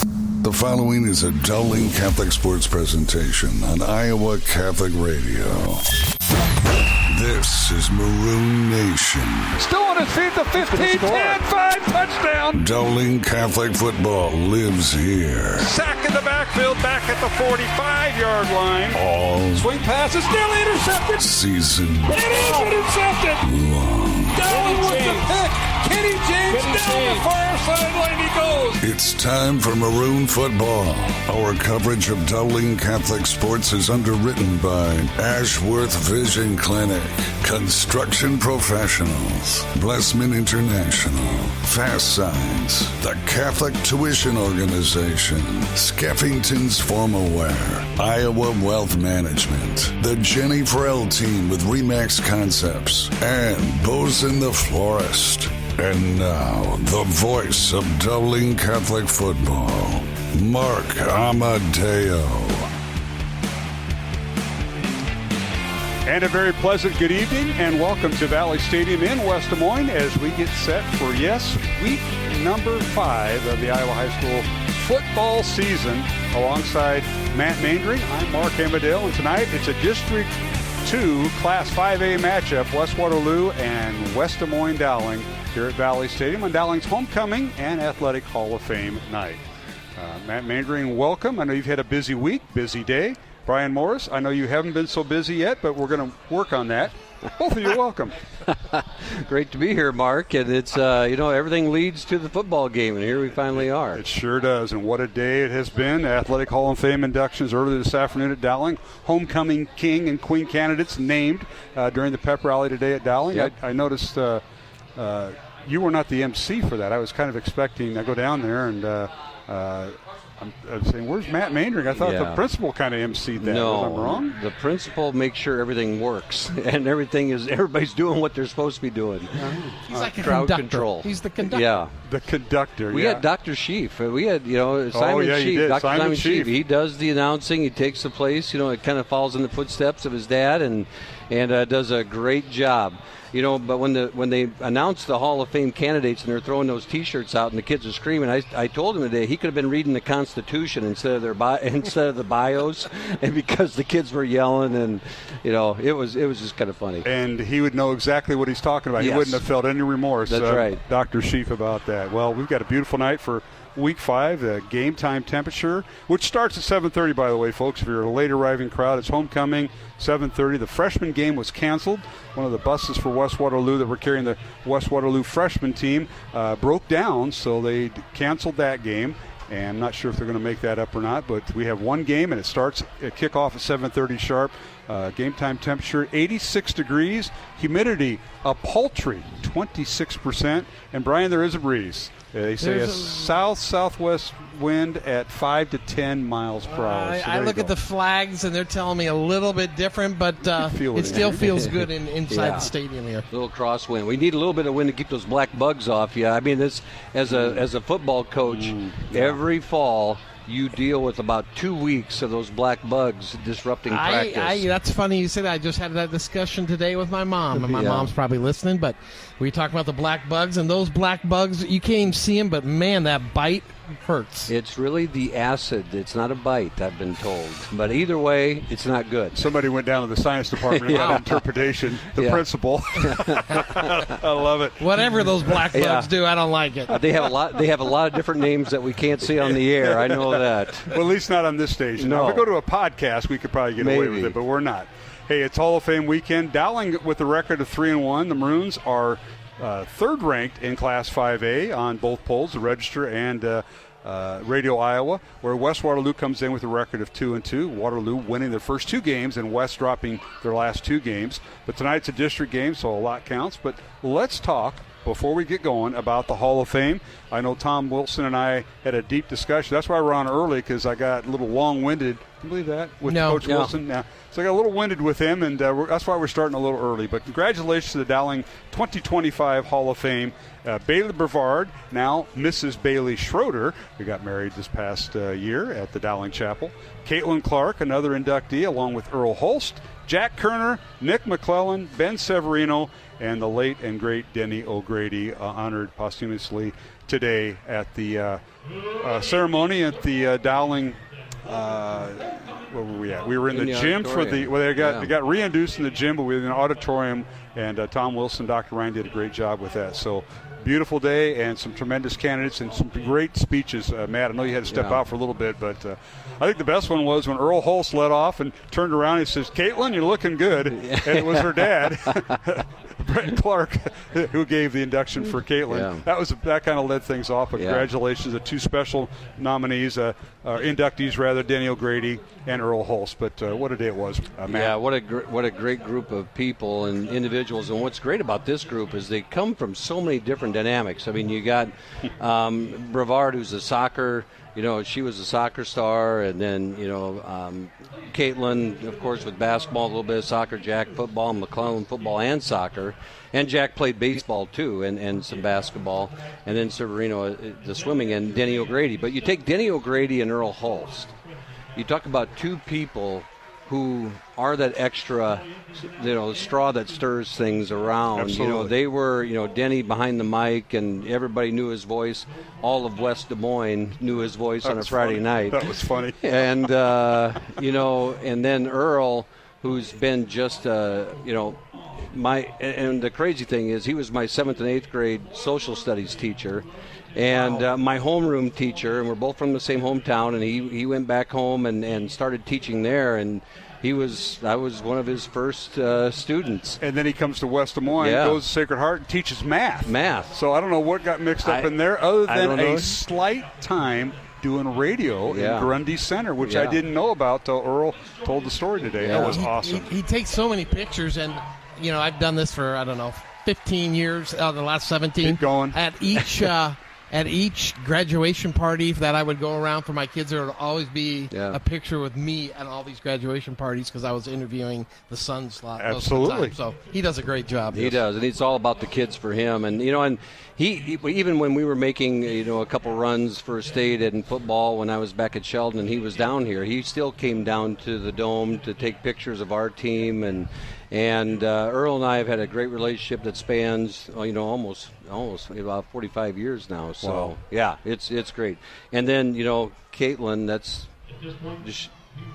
The following is a Dowling Catholic Sports presentation on Iowa Catholic Radio. This is Maroon Nation. Still on his feet, the 15, 10, 5, touchdown. Dowling Catholic football lives here. Sack in the backfield, back at the 45-yard line. All swing pass is nearly intercepted. Season. It is intercepted. Long. Dowling with the pick. Kenny James down the far sideline he goes. It's time for Maroon Football. Our coverage of Dowling Catholic sports is underwritten by Ashworth Vision Clinic, Construction Professionals, Blessman International, Fast Signs, the Catholic Tuition Organization, Skeffington's Formal Wear, Iowa Wealth Management, the Jenny Farrell Team with Remax Concepts, and Bosun the Florist. And now, the voice of Dowling Catholic football, Mark Amadeo. And a very pleasant good evening, and welcome to Valley Stadium in West Des Moines as we get set for, week number 5 of the Iowa High School football season. Alongside Matt Mandring, I'm Mark Amadeo, and tonight it's a District 2 Class 5A matchup, West Waterloo and West Des Moines Dowling, here at Valley Stadium on Dowling's homecoming and Athletic Hall of Fame night. Matt Mandring, welcome. I know you've had a busy week, busy day. Brian Morris, I know you haven't been so busy yet, but we're going to work on that. Both of you, welcome. Great to be here, Mark. And it's, everything leads to the football game, and here we finally are. It sure does, and what a day it has been. Athletic Hall of Fame inductions earlier this afternoon at Dowling. Homecoming king and queen candidates named during the pep rally today at Dowling. Yep. I noticed you were not the MC for that. I was kind of expecting, I go down there and I'm saying, where's Matt Mandring? I thought the principal kind of emceed that. No, Was I wrong? The principal makes sure everything works and everybody's doing what they're supposed to be doing. He's like a crowd conductor. control. He's the conductor. Yeah. The conductor. We had Dr. Sheaf. We had, Simon you Sheaf. did. Dr. Simon Sheaf. He does the announcing. He takes the place. It kind of follows in the footsteps of his dad and does a great job. But when they announced the Hall of Fame candidates and they're throwing those T-shirts out and the kids are screaming, I told him today he could have been reading the Constitution instead of the bios, and because the kids were yelling and it was just kind of funny. And he would know exactly what he's talking about. Yes. He wouldn't have felt any remorse. That's right, Dr. Sheaf, about that. Well, we've got a beautiful night for Week 5, the game time temperature, which starts at 7:30, by the way, folks. If you're a late arriving crowd, it's homecoming, 7:30. The freshman game was canceled. One of the buses for West Waterloo that were carrying the West Waterloo freshman team broke down, so they canceled that game. And I'm not sure if they're going to make that up or not, but we have one game, and it starts at kickoff at 7:30 sharp. Game time temperature, 86 degrees. Humidity, a paltry 26%. And, Brian, there is a breeze. They say a south-southwest wind at 5 to 10 miles per hour. I look at the flags, and they're telling me a little bit different, but it still feels good inside the stadium here. A little crosswind. We need a little bit of wind to keep those black bugs off. Yeah, I mean, this as a football coach, every fall you deal with about 2 weeks of those black bugs disrupting practice. That's funny you say that. I just had that discussion today with my mom, and my mom's probably listening, but we talked about the black bugs, and those black bugs, you can't even see them, but, man, that bite hurts. It's really the acid. It's not a bite, I've been told. But either way, it's not good. Somebody went down to the science department and got an interpretation. The principal. I love it. Whatever those black bugs do, I don't like it. They have a lot of different names that we can't see on the air. I know that. Well, at least not on this station. No. Now, if we go to a podcast, we could probably get away with it, but we're not. Hey, it's Hall of Fame weekend. Dowling with a record of 3-1. The Maroons are third ranked in Class 5A on both polls, the Register and Radio Iowa, where West Waterloo comes in with a record of 2-2. Waterloo winning their first 2 games and West dropping their last 2 games. But tonight's a district game, so a lot counts. But let's talk, before we get going, about the Hall of Fame. I know Tom Wilson and I had a deep discussion. That's why we're on early, because I got a little long-winded Can you believe that? With No. Coach Wilson. Yeah. So I got a little winded with him, and that's why we're starting a little early. But congratulations to the Dowling 2025 Hall of Fame. Bailey Brevard, now Mrs. Bailey Schroeder, who got married this past year at the Dowling Chapel. Caitlin Clark, another inductee, along with Earl Holst, Jack Kerner, Nick McClellan, Ben Severino, and the late and great Denny O'Grady, honored posthumously today at the ceremony at the Dowling. Where were we at? We were in the gym auditorium. They got reintroduced in the gym, but we were in an auditorium, and Tom Wilson, Dr. Ryan did a great job with that. So beautiful day and some tremendous candidates and some great speeches. Matt, I know you had to step out for a little bit, but I think the best one was when Earl Holst led off and turned around and he says, "Caitlin, you're looking good." And it was her dad, Brett Clark, who gave the induction for Caitlin. Yeah. That kind of led things off. But congratulations to two special nominees, inductees rather, Denny O'Grady and Earl Holst. But what a day it was, Matt. Yeah, what a great group of people and individuals. And what's great about this group is they come from so many different dynamics. I mean, you got Brevard, who's a soccer. She was a soccer star, and then, Caitlin, of course, with basketball, a little bit of soccer, Jack football, McClellan football and soccer, and Jack played baseball too, and some basketball, and then Severino, the swimming, and Denny O'Grady. But you take Denny O'Grady and Earl Holst, you talk about two people who are that extra, straw that stirs things around. Absolutely. They were, Denny behind the mic, and everybody knew his voice. All of West Des Moines knew his voice on a Friday night. That was funny. And, and then Earl, who's been just, and the crazy thing is he was my 7th and 8th grade social studies teacher. And my homeroom teacher, and we're both from the same hometown, and he went back home and started teaching there, and I was one of his first students. And then he comes to West Des Moines, goes to Sacred Heart, and teaches math. So I don't know what got mixed up in there, other than a slight time doing radio in Grundy Center, which I didn't know about till Earl told the story today. That was awesome. He takes so many pictures, and I've done this for 15 years, the last 17. Keep going. At each graduation party that I would go around for my kids, there would always be a picture with me at all these graduation parties because I was interviewing the sons. Absolutely. So he does a great job. He does, and it's all about the kids for him. And and he even when we were making a couple runs for state in football when I was back at Sheldon and he was down here, he still came down to the Dome to take pictures of our team. And Earl and I have had a great relationship that spans almost about 45 years now. So it's great. And then Caitlin,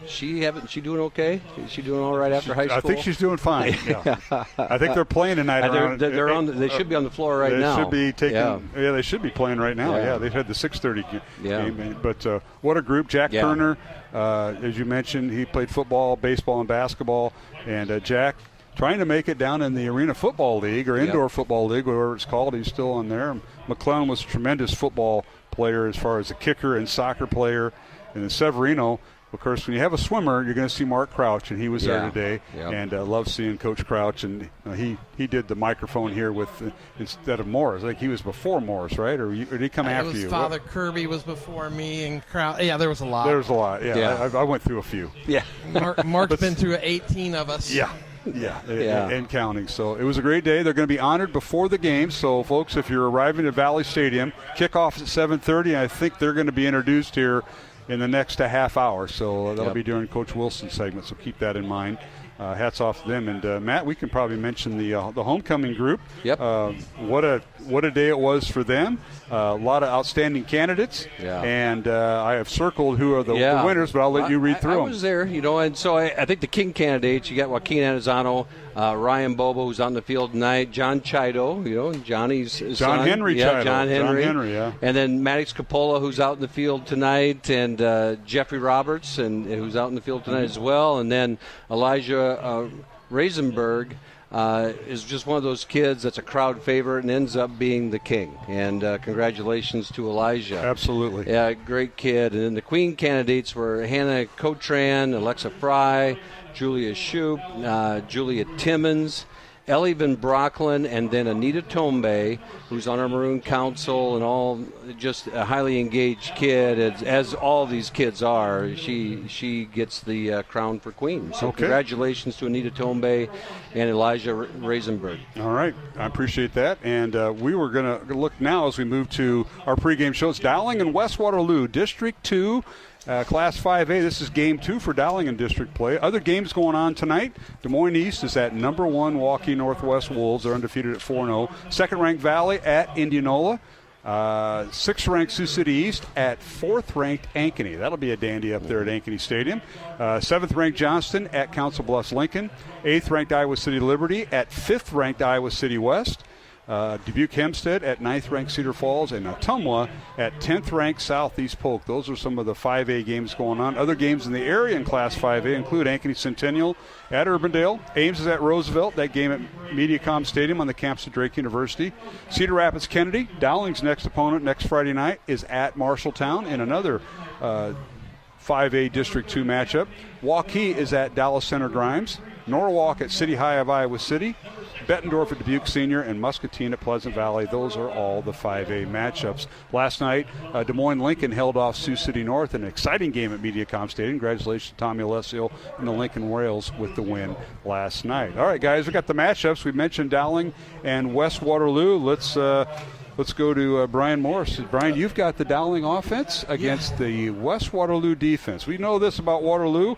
she doing okay? Is she doing all right after high school? I think she's doing fine. Yeah. I think they're playing tonight. They should be on the floor right now. They should be taking. They should be playing right now. Yeah, they've had the 6:30 game. But what a group! Jack Kerner, as you mentioned, he played football, baseball, and basketball. And Jack, trying to make it down in the Arena Football League or Indoor Football League, whatever it's called. He's still on there. McClellan was a tremendous football player as far as a kicker and soccer player. And then Severino, of course, when you have a swimmer, you're going to see Mark Crouch, and he was there today. And love seeing Coach Crouch. And he did the microphone here with instead of Morris. I think he was before Morris, right? Or did he come after you? Father Kirby was before me, and Crouch. Yeah, there was a lot. There was a lot. Yeah. I went through a few. Yeah. Mark's been through 18 of us. Yeah. And counting. So it was a great day. They're going to be honored before the game. So, folks, if you're arriving at Valley Stadium, kickoff at 7:30. And I think they're going to be introduced here in the next half hour. So that'll be during Coach Wilson's segment. So keep that in mind. Hats off to them. And Matt, we can probably mention the homecoming group. Yep. What a day it was for them. A lot of outstanding candidates. Yeah. And I have circled who are the winners, but I'll let you read through them. I was there, and so I think the King candidates, you got Joaquin Anazano, Ryan Bobo, who's on the field tonight, John Chido, Johnny's son. John Henry Chido. John Henry, yeah. And then Maddox Coppola, who's out in the field tonight, and Jeffrey Roberts, and who's out in the field tonight as well. And then Elijah Reisenberg is just one of those kids that's a crowd favorite and ends up being the king. And congratulations to Elijah. Absolutely. Yeah, great kid. And then the Queen candidates were Hannah Cotran, Alexa Fry, Julia Shoup, Julia Timmons, Ellie Van Brocklin, and then Anita Tombe, who's on our Maroon Council and all, just a highly engaged kid, as all these kids are. She gets the crown for queen. So congratulations to Anita Tombe and Elijah Reisenberg. All right, I appreciate that. And we were going to look now as we move to our pregame shows. Dowling and West Waterloo, District 2. Class 5A, this is game 2 for Dowling in district play. Other games going on tonight. Des Moines East is at number 1 Waukee Northwest Wolves. They're undefeated at 4-0. Second-ranked Valley at Indianola. 6th-ranked Sioux City East at 4th-ranked Ankeny. That'll be a dandy up there at Ankeny Stadium. 7th-ranked Johnston at Council Bluffs Lincoln. 8th-ranked Iowa City Liberty at 5th-ranked Iowa City West. Dubuque Hempstead at 9th-ranked Cedar Falls, and Ottumwa at 10th-ranked Southeast Polk. Those are some of the 5A games going on. Other games in the area in Class 5A include Ankeny Centennial at Urbandale. Ames is at Roosevelt. That game at Mediacom Stadium on the campus of Drake University. Cedar Rapids Kennedy, Dowling's next opponent next Friday night, is at Marshalltown in another 5A District 2 matchup. Waukee is at Dallas Center Grimes. Norwalk at City High of Iowa City. Bettendorf at Dubuque Senior, and Muscatine at Pleasant Valley. Those are all the 5A matchups. Last night, Des Moines Lincoln held off Sioux City North in an exciting game at Mediacom Stadium. Congratulations to Tommy Alessio and the Lincoln Royals with the win last night. All right, guys, we got the matchups. We mentioned Dowling and West Waterloo. Let's go to Brian Morris. Brian, you've got the Dowling offense against the West Waterloo defense. We know this about Waterloo.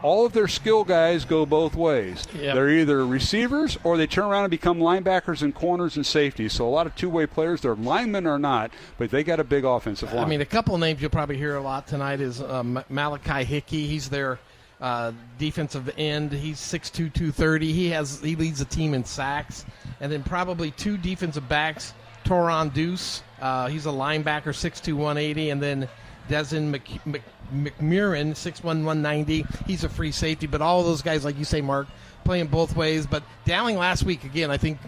All of their skill guys go both ways. Yep. They're either receivers or they turn around and become linebackers and corners and safeties. So a lot of two-way players. They're linemen or not, but they got a big offensive line. I mean, a couple of names you'll probably hear a lot tonight is Malachi Hickey. He's their defensive end. He's 6'2", 230. He leads the team in sacks. And then probably 2 defensive backs, Toron Deuce. He's a linebacker, 6'2", 180. And then Desmond McMurrin, 6'1", 190. He's a free safety. But all of those guys, like you say, Mark, playing both ways. But Dowling last week, again, I think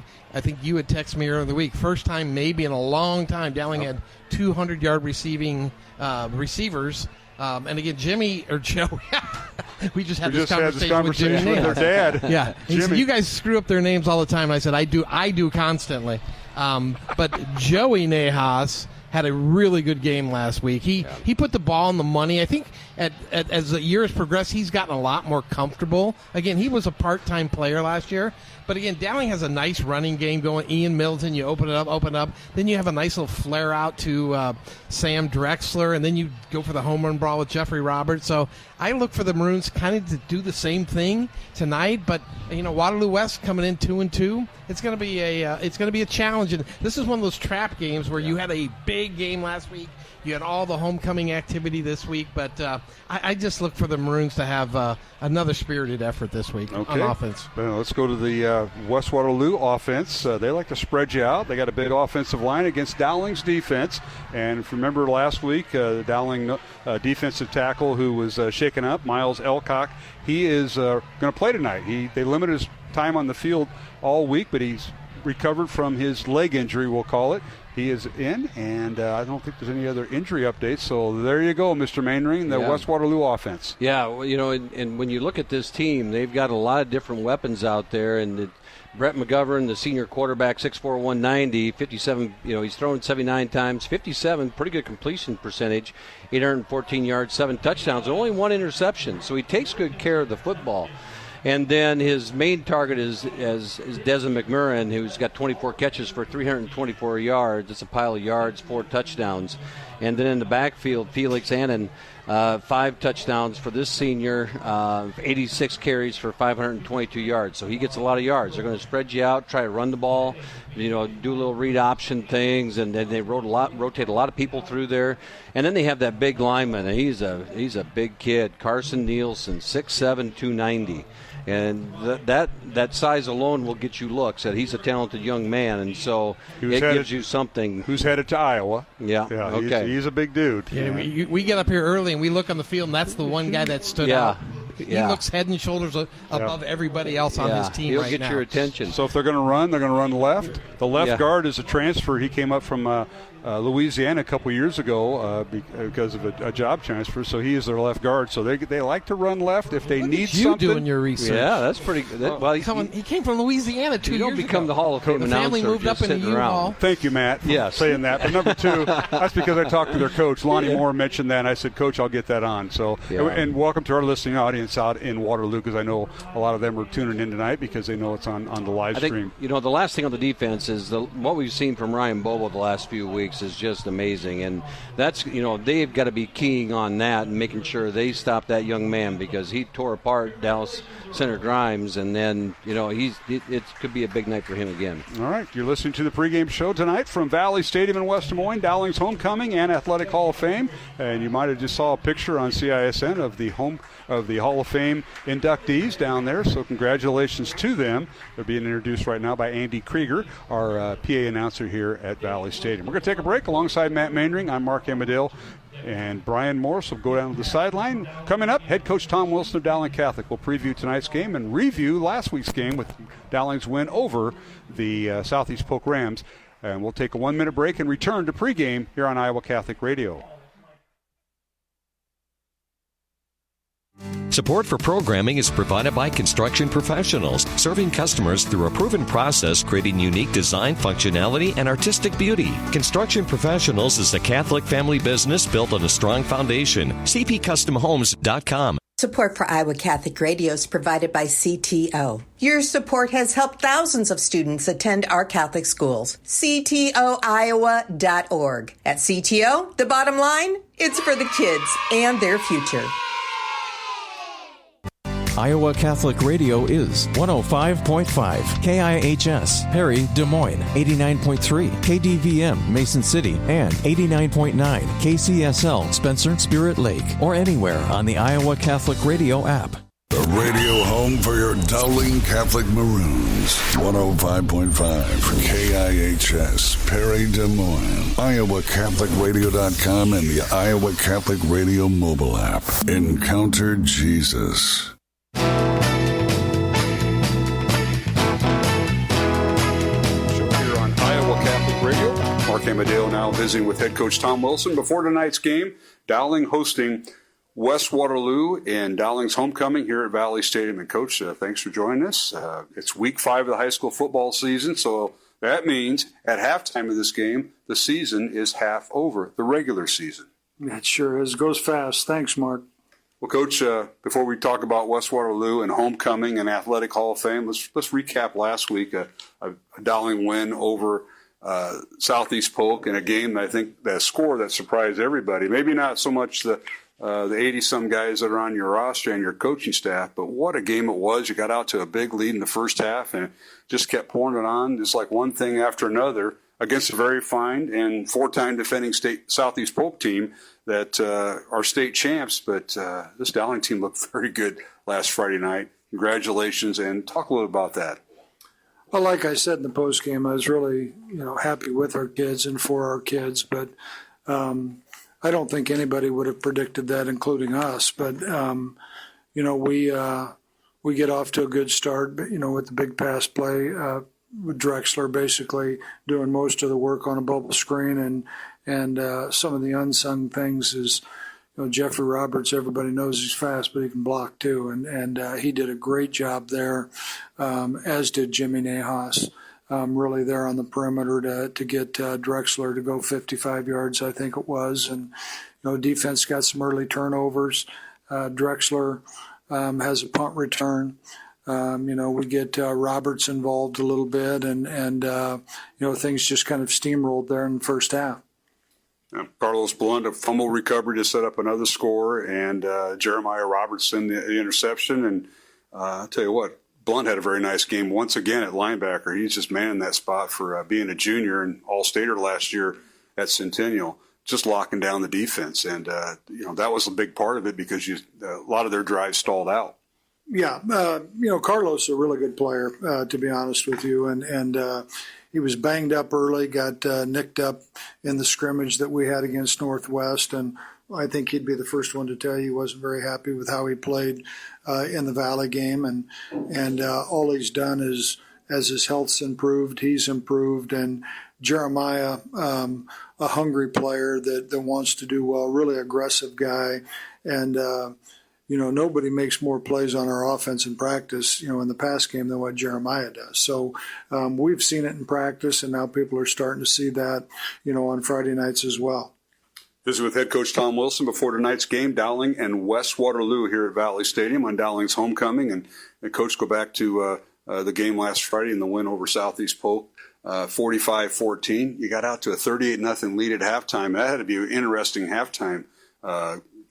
you had texted me earlier in the week. First time maybe in a long time Dowling had 200-yard receiving receivers. And again, Jimmy or Joe, we just had this conversation with Jimmy with their dad. Yeah, he said, you guys screw up their names all the time. And I said, I do constantly. But Joey Nahas had a really good game last week. He put the ball in the money. I think as the year has progressed, he's gotten a lot more comfortable. Again, he was a part-time player last year. But again, Dowling has a nice running game going. Ian Middleton, you open up. Then you have a nice little flare out to Sam Drexler, and then you go for the home run brawl with Jeffrey Roberts. So I look for the Maroons kind of to do the same thing tonight. But Waterloo West coming in 2-2. It's going to be a challenge. And this is one of those trap games where you had a big game last week. You had all the homecoming activity this week, but I just look for the Maroons to have another spirited effort this week on offense. Well, let's go to the West Waterloo offense. They like to spread you out. They got a big offensive line against Dowling's defense. And if you remember last week, the Dowling defensive tackle who was shaken up, Miles Elcock, he is going to play tonight. They limited his time on the field all week, but he's recovered from his leg injury, we'll call it. He is in, and I don't think there's any other injury updates. So there you go, Mr. Mainring, the West Waterloo offense. Yeah, well, and when you look at this team, they've got a lot of different weapons out there. And Brett McGovern, the senior quarterback, 6'4", 190, 57. He's thrown 79 times, 57, pretty good completion percentage, 814 yards, 7 touchdowns, and only 1 interception. So he takes good care of the football. And then his main target is Desmond McMurrin, who's got 24 catches for 324 yards. It's a pile of yards, 4 touchdowns. And then in the backfield, Felix Annan, 5 touchdowns for this senior, 86 carries for 522 yards. So he gets a lot of yards. They're going to spread you out, try to run the ball, do little read option things, and then they rotate a lot of people through there. And then they have that big lineman, and he's a big kid, Carson Nielsen, 6'7", 290. And that size alone will get you looks. That he's a talented young man, and so gives you something. Who's headed to Iowa? Yeah. Okay. He's a big dude. Yeah. We get up here early and we look on the field, and that's the one guy that stood out. He looks head and shoulders above everybody else on his team right now. He'll get your attention. So if they're going to run left. The left guard is a transfer. He came up from Louisiana a couple years ago because of a job transfer, so he is their left guard. So they like to run left if they need something. You doing your research? Yeah, that's pretty good. Well, he came from Louisiana 2 years ago. You don't become the Hall of Fame the announcer. family moved up in a U-Haul. Thank you, Matt, for saying that. But number two, that's because I talked to their coach. Lonnie Moore mentioned that, and I said, Coach, I'll get that on. So, and welcome to our listening audience out in Waterloo, because I know a lot of them are tuning in tonight because they know it's on the live stream. The last thing on the defense is what we've seen from Ryan Bobo the last few weeks is just amazing. And that's, they've got to be keying on that and making sure they stop that young man, because he tore apart Dallas Center Grimes, and then, it could be a big night for him again. All right, you're listening to the pregame show tonight from Valley Stadium in West Des Moines, Dowling's homecoming and Athletic Hall of Fame. And you might have just saw a picture on CISN of the Hall of Fame inductees down there, so congratulations to them. They're being introduced right now by Andy Krieger, our PA announcer here at Valley Stadium. We're going to take a break. Alongside Matt Mainring, I'm Mark Amadale, and Brian Morris will go down to the sideline. Coming up, head coach Tom Wilson of Dowling Catholic will preview tonight's game and review last week's game with Dowling's win over the Southeast Polk Rams. And we'll take a 1-minute break and return to pregame here on Iowa Catholic Radio. Support for programming is provided by Construction Professionals, serving customers through a proven process, creating unique design, functionality, and artistic beauty. Construction Professionals is a Catholic family business built on a strong foundation. CPCustomHomes.com. Support for Iowa Catholic Radio is provided by CTO. Your support has helped thousands of students attend our Catholic schools. CTOIowa.org. At CTO, the bottom line, it's for the kids and their future. Iowa Catholic Radio is 105.5 KIHS, Perry, Des Moines, 89.3 KDVM, Mason City, and 89.9 KCSL, Spencer, Spirit Lake, or anywhere on the Iowa Catholic Radio app. The radio home for your Dowling Catholic Maroons. 105.5 KIHS, Perry, Des Moines, IowaCatholicRadio.com, and the Iowa Catholic Radio mobile app. Encounter Jesus. Radio. Mark Amadale now visiting with head coach Tom Wilson. Before tonight's game, Dowling hosting West Waterloo in Dowling's homecoming here at Valley Stadium. And Coach, thanks for joining us. It's week 5 of the high school football season, so that means at halftime of this game, the season is half over, the regular season. It sure is. It goes fast. Thanks, Mark. Well, Coach, before we talk about West Waterloo and homecoming and Athletic Hall of Fame, let's recap last week, a Dowling win over Southeast Polk in a game, I think, that score that surprised everybody. Maybe not so much the 80-some guys that are on your roster and your coaching staff, but what a game it was. You got out to a big lead in the first half and just kept pouring it on, just like one thing after another, against a very fine and 4-time defending Southeast Polk team that are state champs. But this Dowling team looked very good last Friday night. Congratulations, and talk a little about that. Well, like I said in the postgame, I was really, happy with our kids and for our kids. But I don't think anybody would have predicted that, including us. But we get off to a good start. But, with the big pass play, with Drexler basically doing most of the work on a bubble screen, and some of the unsung things is. Jeffrey Roberts, everybody knows he's fast, but he can block too. And he did a great job there, as did Jimmy Nahas, really there on the perimeter to get Drexler to go 55 yards, I think it was. And, defense got some early turnovers. Drexler has a punt return. We get Roberts involved a little bit, and things just kind of steamrolled there in the first half. Carlos Blunt, a fumble recovery to set up another score, and Jeremiah Robertson, the interception. And I'll tell you what, Blunt had a very nice game once again at linebacker. He's just manning that spot for being a junior and all-stater last year at Centennial, just locking down the defense. And, that was a big part of it because a lot of their drives stalled out. Yeah, Carlos is a really good player, to be honest with you, and he was banged up early, got nicked up in the scrimmage that we had against Northwest, and I think he'd be the first one to tell you he wasn't very happy with how he played in the Valley game, and all he's done is, as his health's improved, he's improved, and Jeremiah, a hungry player that wants to do well, really aggressive guy. And, nobody makes more plays on our offense in practice, in the pass game than what Jeremiah does. So we've seen it in practice, and now people are starting to see that, on Friday nights as well. This is with head coach Tom Wilson before tonight's game, Dowling and West Waterloo here at Valley Stadium on Dowling's homecoming. And Coach, go back to the game last Friday and the win over Southeast Polk, 45-14. You got out to a 38-0 lead at halftime. That had to be an interesting halftime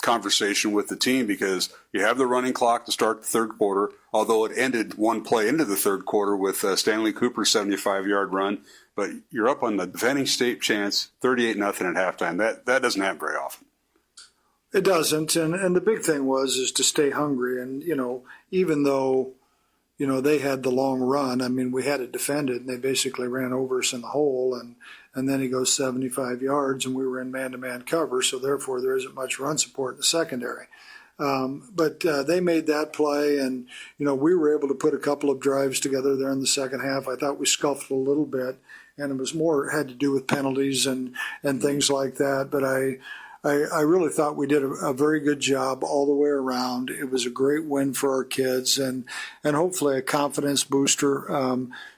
conversation with the team because you have the running clock to start the third quarter, although it ended one play into the third quarter with Stanley Cooper's 75-yard run. But you're up on the defending state chance, 38-0 at halftime. That doesn't happen very often. It doesn't, and the big thing is to stay hungry. And, even though, they had the long run, I mean, we had it defended, and they basically ran over us in the hole, and then he goes 75 yards, and we were in man-to-man cover, so therefore there isn't much run support in the secondary. But they made that play, and, we were able to put a couple of drives together there in the second half. I thought we scuffled a little bit, and it was had to do with penalties and things like that. But I really thought we did a very good job all the way around. It was a great win for our kids and hopefully a confidence booster.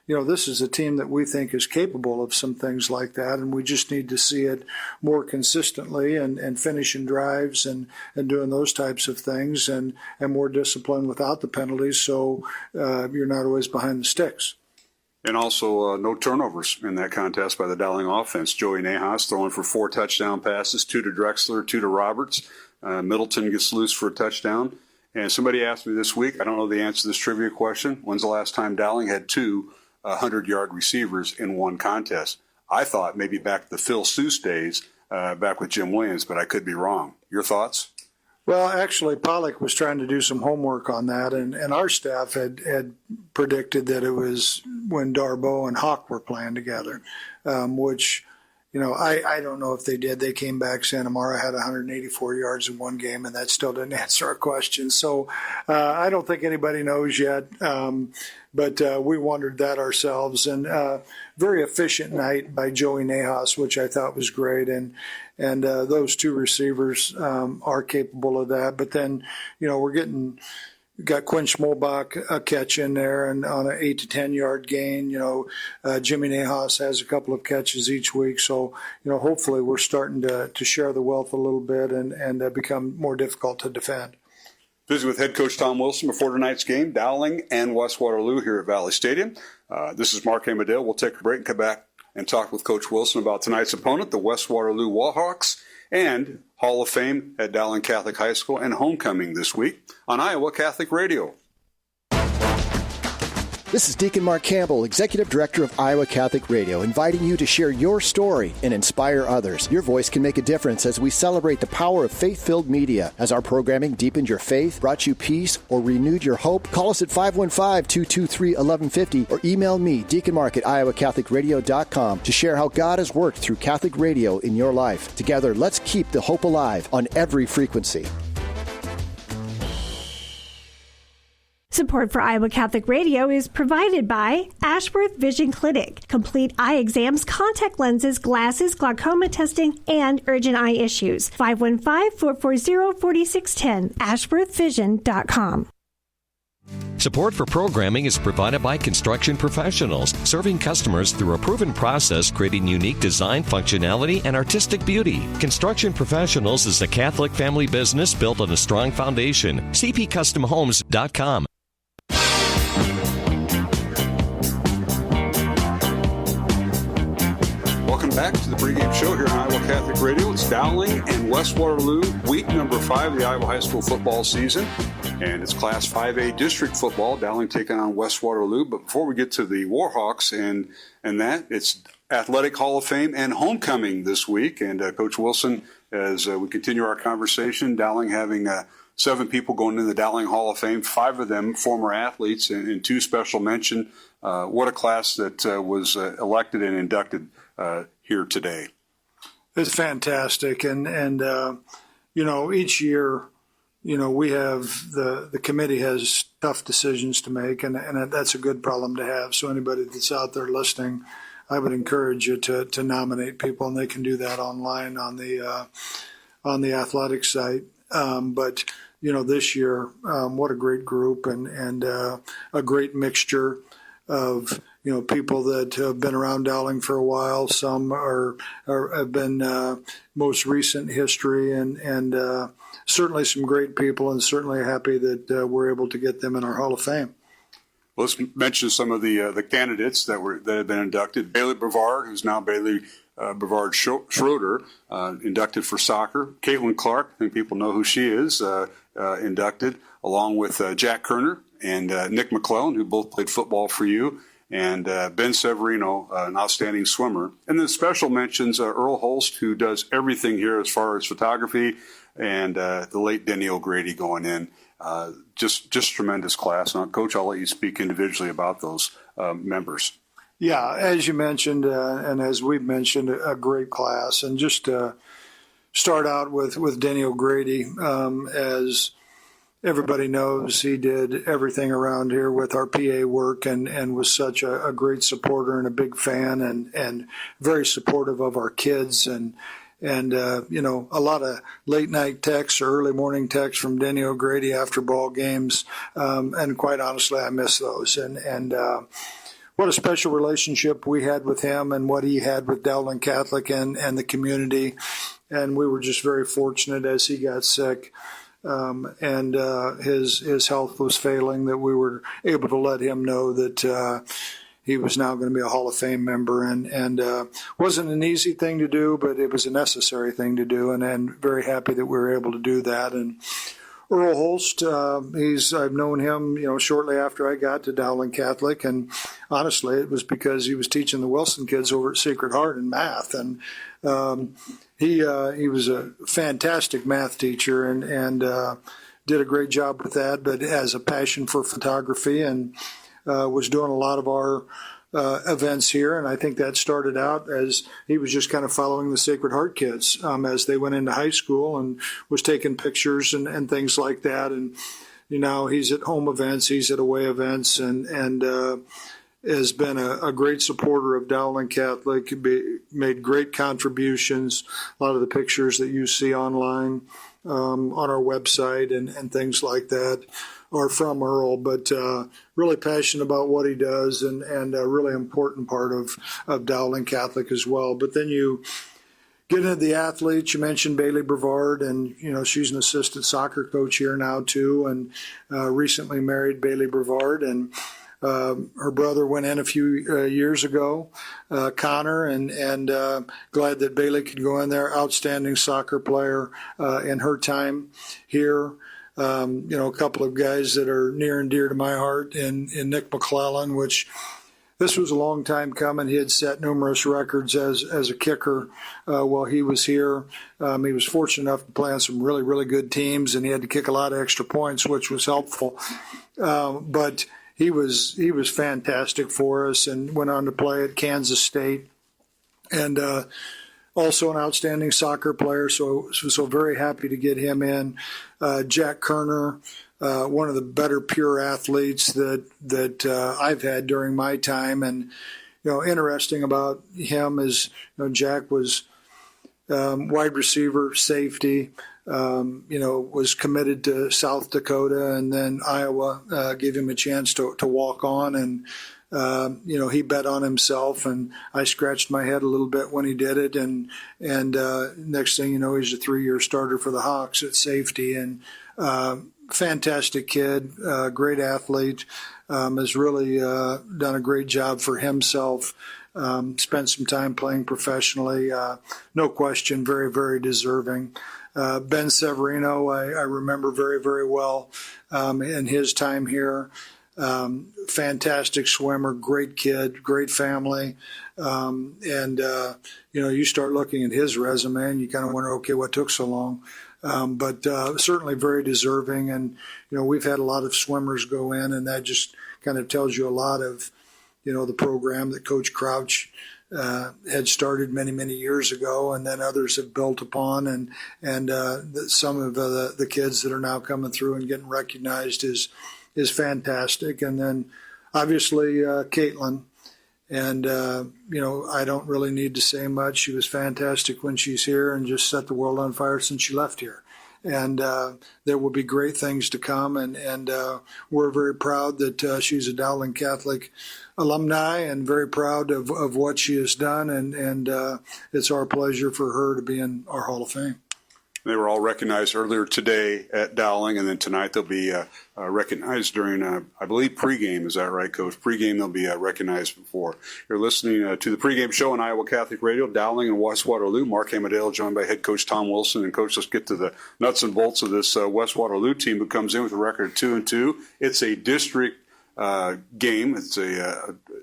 This is a team that we think is capable of some things like that, and we just need to see it more consistently and finishing drives and doing those types of things and more discipline without the penalties so you're not always behind the sticks. And also no turnovers in that contest by the Dowling offense. Joey Nahas throwing for 4 touchdown passes, 2 to Drexler, 2 to Roberts. Middleton gets loose for a touchdown. And somebody asked me this week, I don't know the answer to this trivia question, when's the last time Dowling had 2 100-yard receivers in one contest? I thought maybe back to the Phil Seuss days, back with Jim Williams, but I could be wrong. Your thoughts? Well, actually, Pollock was trying to do some homework on that, and our staff had predicted that it was when Darbo and Hawk were playing together, which, I don't know if they did. They came back, Santa Mara had 184 yards in one game, and that still didn't answer our question. So I don't think anybody knows yet, but we wondered that ourselves. And very efficient night by Joey Nahas, which I thought was great, and those 2 receivers are capable of that. But then, got Quinn Schmolbach a catch in there and on an 8 to 10 yard gain. Jimmy Nahas has a couple of catches each week. So, hopefully we're starting to share the wealth a little bit and become more difficult to defend. Visit with head coach Tom Wilson before tonight's game, Dowling and West Waterloo here at Valley Stadium. This is Mark Amadale. We'll take a break and come back and talk with Coach Wilson about tonight's opponent, the West Waterloo Warhawks, and Hall of Fame at Dowling Catholic High School and homecoming this week on Iowa Catholic Radio. This is Deacon Mark Campbell, Executive Director of Iowa Catholic Radio, inviting you to share your story and inspire others. Your voice can make a difference as we celebrate the power of faith-filled media. Has our programming deepened your faith, brought you peace, or renewed your hope? Call us at 515-223-1150 or email me, deaconmark@iowacatholicradio.com, to share how God has worked through Catholic radio in your life. Together, let's keep the hope alive on every frequency. Support for Iowa Catholic Radio is provided by Ashworth Vision Clinic. Complete eye exams, contact lenses, glasses, glaucoma testing, and urgent eye issues. 515-440-4610. AshworthVision.com. Support for programming is provided by Construction Professionals, serving customers through a proven process, creating unique design, functionality, and artistic beauty. Construction Professionals is a Catholic family business built on a strong foundation. CPCustomHomes.com. Welcome back to the pregame show here on Iowa Catholic Radio. It's Dowling and West Waterloo, week number 5 of the Iowa high school football season. And it's Class 5A district football, Dowling taking on West Waterloo. But before we get to the Warhawks and that, it's Athletic Hall of Fame and homecoming this week. And Coach Wilson, as we continue our conversation, Dowling having 7 people going into the Dowling Hall of Fame, 5 of them former athletes and 2 special mention. What a class that was elected and inducted here today. It's fantastic. And each year, we have the committee has tough decisions to make, and that's a good problem to have. So anybody that's out there listening, I would encourage you to nominate people, and they can do that online on the athletic site. But this year, what a great group and a great mixture of people that have been around Dowling for a while. Some have been most recent history, and certainly some great people, and certainly happy that we're able to get them in our Hall of Fame. Well, let's mention some of the candidates that have been inducted. Bailey Brevard, who's now Bailey Brevard Schroeder, inducted for soccer. Caitlin Clark, I think people know who she is, inducted, along with Jack Kerner and Nick McClellan, who both played football for you, and Ben Severino, an outstanding swimmer. And then special mentions Earl Holst, who does everything here as far as photography, and the late Denny O'Grady going in. Just tremendous class. Now, Coach, I'll let you speak individually about those members. Yeah, as you mentioned, and as we've mentioned, a great class. And just to start out with Denny O'Grady, as everybody knows, he did everything around here with our PA work and was such a great supporter and a big fan and very supportive of our kids. And a lot of late night texts or early morning texts from Denny O'Grady after ball games. And quite honestly, I miss those. And what a special relationship we had with him and what he had with Dowling Catholic and the community. And we were just very fortunate as he got sick. And his health was failing, that we were able to let him know that he was now going to be a Hall of Fame member, and wasn't an easy thing to do, but it was a necessary thing to do, and very happy that we were able to do that. And Earl Holst, I've known him, shortly after I got to Dowling Catholic, and honestly, it was because he was teaching the Wilson kids over at Sacred Heart in math, and he was a fantastic math teacher and did a great job with that, but has a passion for photography and was doing a lot of our events here. And I think that started out as he was just kind of following the Sacred Heart kids as they went into high school and was taking pictures and things like that. And, he's at home events, he's at away events, and has been a great supporter of Dowling Catholic, made great contributions. A lot of the pictures that you see online on our website and things like that are from Earl, but really passionate about what he does and a really important part of Dowling Catholic as well. But then you get into the athletes. You mentioned Bailey Brevard, and she's an assistant soccer coach here now too, and recently married Bailey Brevard, and her brother went in a few years ago, Connor, and glad that Bailey could go in there. Outstanding soccer player in her time here. A couple of guys that are near and dear to my heart, and Nick McClellan, which this was a long time coming. He had set numerous records as a kicker while he was here. He was fortunate enough to play on some really, really good teams, and he had to kick a lot of extra points, which was helpful. But he was fantastic for us and went on to play at Kansas State. And also an outstanding soccer player, so very happy to get him in. Jack Kerner, one of the better pure athletes that I've had during my time. And, interesting about him is, Jack was wide receiver, safety, was committed to South Dakota, and then Iowa gave him a chance to walk on, and he bet on himself, and I scratched my head a little bit when he did it. And next thing you know, he's a 3-year starter for the Hawks at safety, and fantastic kid, great athlete, has really done a great job for himself. Spent some time playing professionally, no question, very, very deserving. Ben Severino, I remember very, very well in his time here. Fantastic swimmer, great kid, great family. You start looking at his resume and you kind of wonder, okay, what took so long? But certainly very deserving. And, we've had a lot of swimmers go in, and that just kind of tells you a lot of, the program that Coach Crouch had started many, many years ago, and then others have built upon. And some of the kids that are now coming through and getting recognized is fantastic. And then obviously Caitlin And, I don't really need to say much. She was fantastic when she's here and just set the world on fire since she left here. And there will be great things to come. And we're very proud that she's a Dowling Catholic alumni and very proud of what she has done. And it's our pleasure for her to be in our Hall of Fame. They were all recognized earlier today at Dowling, and then tonight they'll be recognized during, I believe, pregame. Is that right, Coach? Pregame they'll be recognized before. You're listening to the pregame show on Iowa Catholic Radio, Dowling and West Waterloo. Mark Amadale joined by head coach Tom Wilson. And, Coach, let's get to the nuts and bolts of this West Waterloo team who comes in with a record of 2-2. It's a district game. It's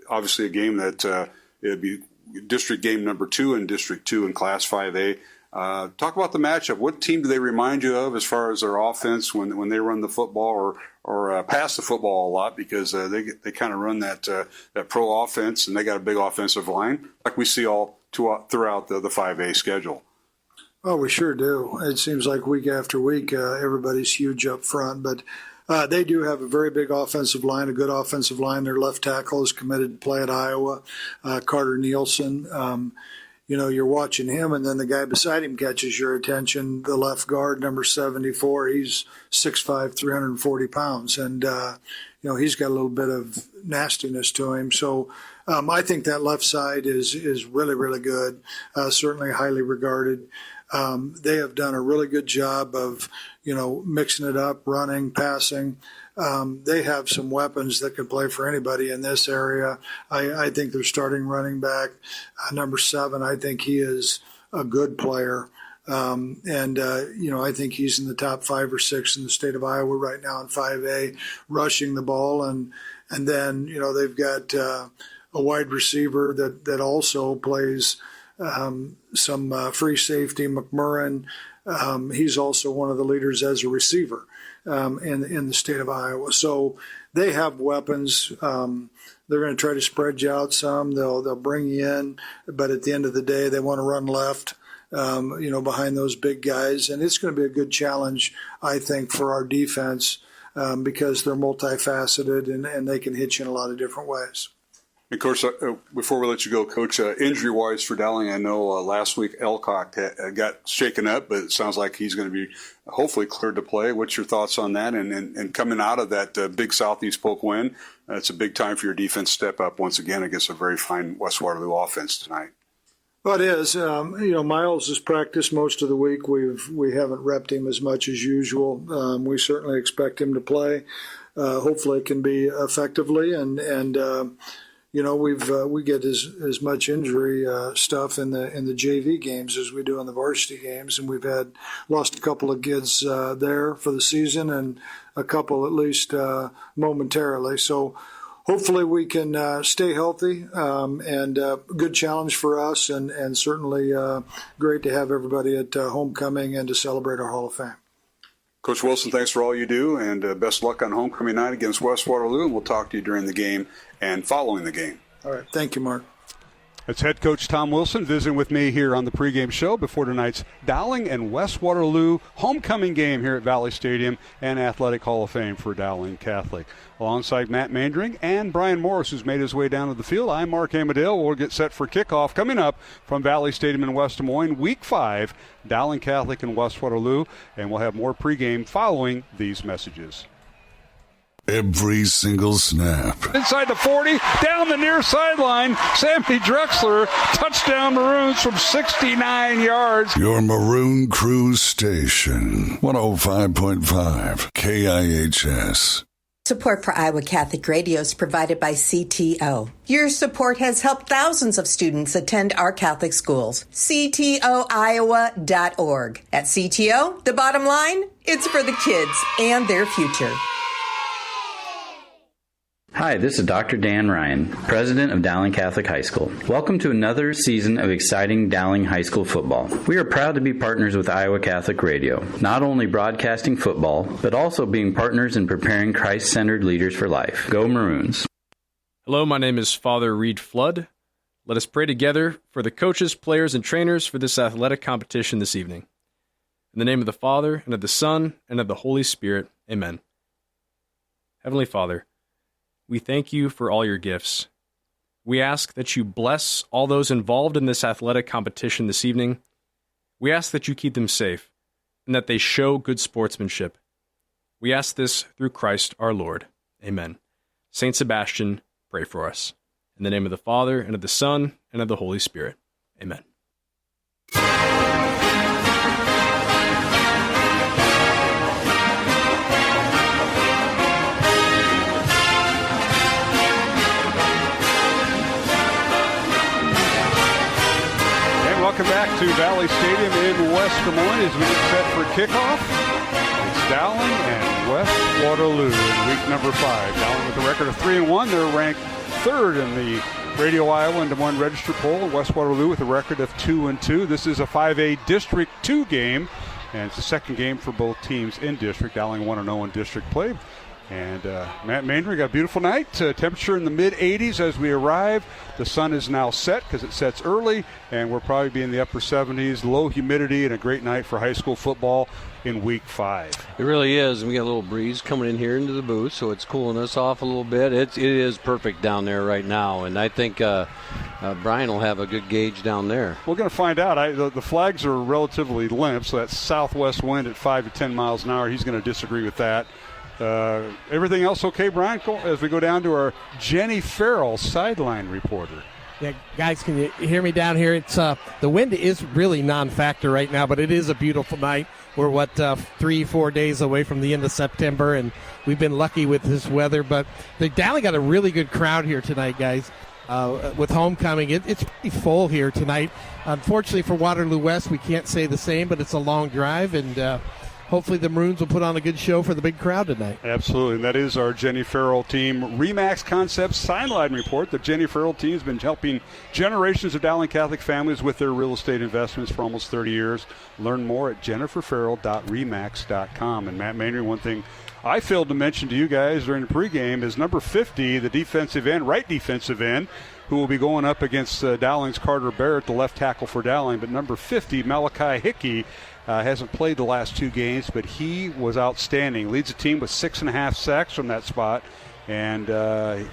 obviously a game that it'd be district game number 2 and District 2 in Class 5A. Talk about the matchup. What team do they remind you of as far as their offense when they run the football or pass the football a lot? Because they kind of run that pro offense, and they got a big offensive line like we see all throughout the 5A schedule. Oh, we sure do. It seems like week after week everybody's huge up front, but they do have a very big offensive line, a good offensive line. Their left tackle is committed to play at Iowa, Carter Nielsen. You're watching him, and then the guy beside him catches your attention, the left guard, number 74. He's 6'5", 340 pounds, and, he's got a little bit of nastiness to him. So I think that left side is really, really good, certainly highly regarded. They have done a really good job of, mixing it up, running, passing. They have some weapons that can play for anybody in this area. I think they're starting running back, number 7. I think he is a good player. I think he's in the top 5 or 6 in the state of Iowa right now in 5A, rushing the ball. And then, they've got a wide receiver that also plays some free safety, McMurrin. He's also one of the leaders as a receiver in the state of Iowa. So they have weapons. They're going to try to spread you out some. They'll bring you in, but at the end of the day, they want to run left, behind those big guys. And it's going to be a good challenge, I think, for our defense because they're multifaceted and they can hit you in a lot of different ways. Of course, before we let you go, Coach, injury-wise for Dowling, I know last week Elcock got shaken up, but it sounds like he's going to be hopefully cleared to play. What's your thoughts on that? And coming out of that big Southeast Polk win, it's a big time for your defense to step up once again against a very fine West Waterloo offense tonight. Well, it is. Miles has practiced most of the week. We haven't repped him as much as usual. We certainly expect him to play. Hopefully it can be effectively and we get as much injury stuff in the JV games as we do in the varsity games, and we've lost a couple of kids there for the season, and a couple at least momentarily. So hopefully we can stay healthy, and good challenge for us, and certainly great to have everybody at homecoming and to celebrate our Hall of Fame. Coach Wilson, thanks for all you do, and best luck on homecoming night against West Waterloo, and we'll talk to you during the game and following the game. All right. Thank you, Mark. That's head coach Tom Wilson visiting with me here on the pregame show before tonight's Dowling and West Waterloo homecoming game here at Valley Stadium and Athletic Hall of Fame for Dowling Catholic. Alongside Matt Mandring and Brian Morris, who's made his way down to the field, I'm Mark Amadale. We'll get set for kickoff coming up from Valley Stadium in West Des Moines, Week 5, Dowling Catholic and West Waterloo, and we'll have more pregame following these messages. Every single snap. Inside the 40, down the near sideline, Sammy Drexler, touchdown Maroons from 69 yards. Your Maroon Crew Station, 105.5 KIHS. Support for Iowa Catholic Radio is provided by CTO. Your support has helped thousands of students attend our Catholic schools. CTOIowa.org. At CTO, the bottom line, it's for the kids and their future. Hi, this is Dr. Dan Ryan, president of Dowling Catholic High School. Welcome to another season of exciting Dowling High School football. We are proud to be partners with Iowa Catholic Radio, not only broadcasting football, but also being partners in preparing Christ-centered leaders for life. Go Maroons. Hello, my name is Father Reed Flood. Let us pray together for the coaches, players, and trainers for this athletic competition this evening. In the name of the Father, and of the Son, and of the Holy Spirit, amen. Heavenly Father, we thank you for all your gifts. We ask that you bless all those involved in this athletic competition this evening. We ask that you keep them safe and that they show good sportsmanship. We ask this through Christ our Lord. Amen. Saint Sebastian, pray for us. In the name of the Father, and of the Son, and of the Holy Spirit. Amen. Welcome back to Valley Stadium in West Des Moines as we get set for kickoff. It's Dowling and West Waterloo in week number 5. Dowling with a record of 3-1. They're ranked 3rd in the Radio Iowa and Des Moines Register poll. West Waterloo with a record of 2-2. This is a 5A District 2 game, and it's the second game for both teams in district. Dowling 1-0 in district play. And Matt Maynard, got a beautiful night. Temperature in the mid-80s as we arrive. The sun is now set because it sets early, and we'll probably be in the upper 70s. Low humidity and a great night for high school football in week 5. It really is. We got a little breeze coming in here into the booth, so it's cooling us off a little bit. It is perfect down there right now, and I think Brian will have a good gauge down there. We're going to find out. The flags are relatively limp, so that southwest wind at 5 to 10 miles an hour, he's going to disagree with that. Everything else okay, Brian? As we go down to our Jenny Farrell sideline reporter. Yeah, guys, can you hear me down here? It's the wind is really non-factor right now, but it is a beautiful night. We're 3-4 days away from the end of September, and we've been lucky with this weather. But the Dowling got a really good crowd here tonight, guys. With homecoming, it's pretty full here tonight. Unfortunately for Waterloo West, we can't say the same, but it's a long drive, and hopefully the Maroons will put on a good show for the big crowd tonight. Absolutely, and that is our Jenny Farrell team Remax Concepts sideline report. The Jenny Farrell team has been helping generations of Dowling Catholic families with their real estate investments for almost 30 years. Learn more at jenniferfarrell.remax.com. And Matt Maynard, one thing I failed to mention to you guys during the pregame is number 50, the defensive end, right defensive end, who will be going up against Dowling's Carter Barrett, the left tackle for Dowling. But number 50, Malachi Hickey, hasn't played the last 2 games, but he was outstanding. Leads the team with 6.5 sacks from that spot, and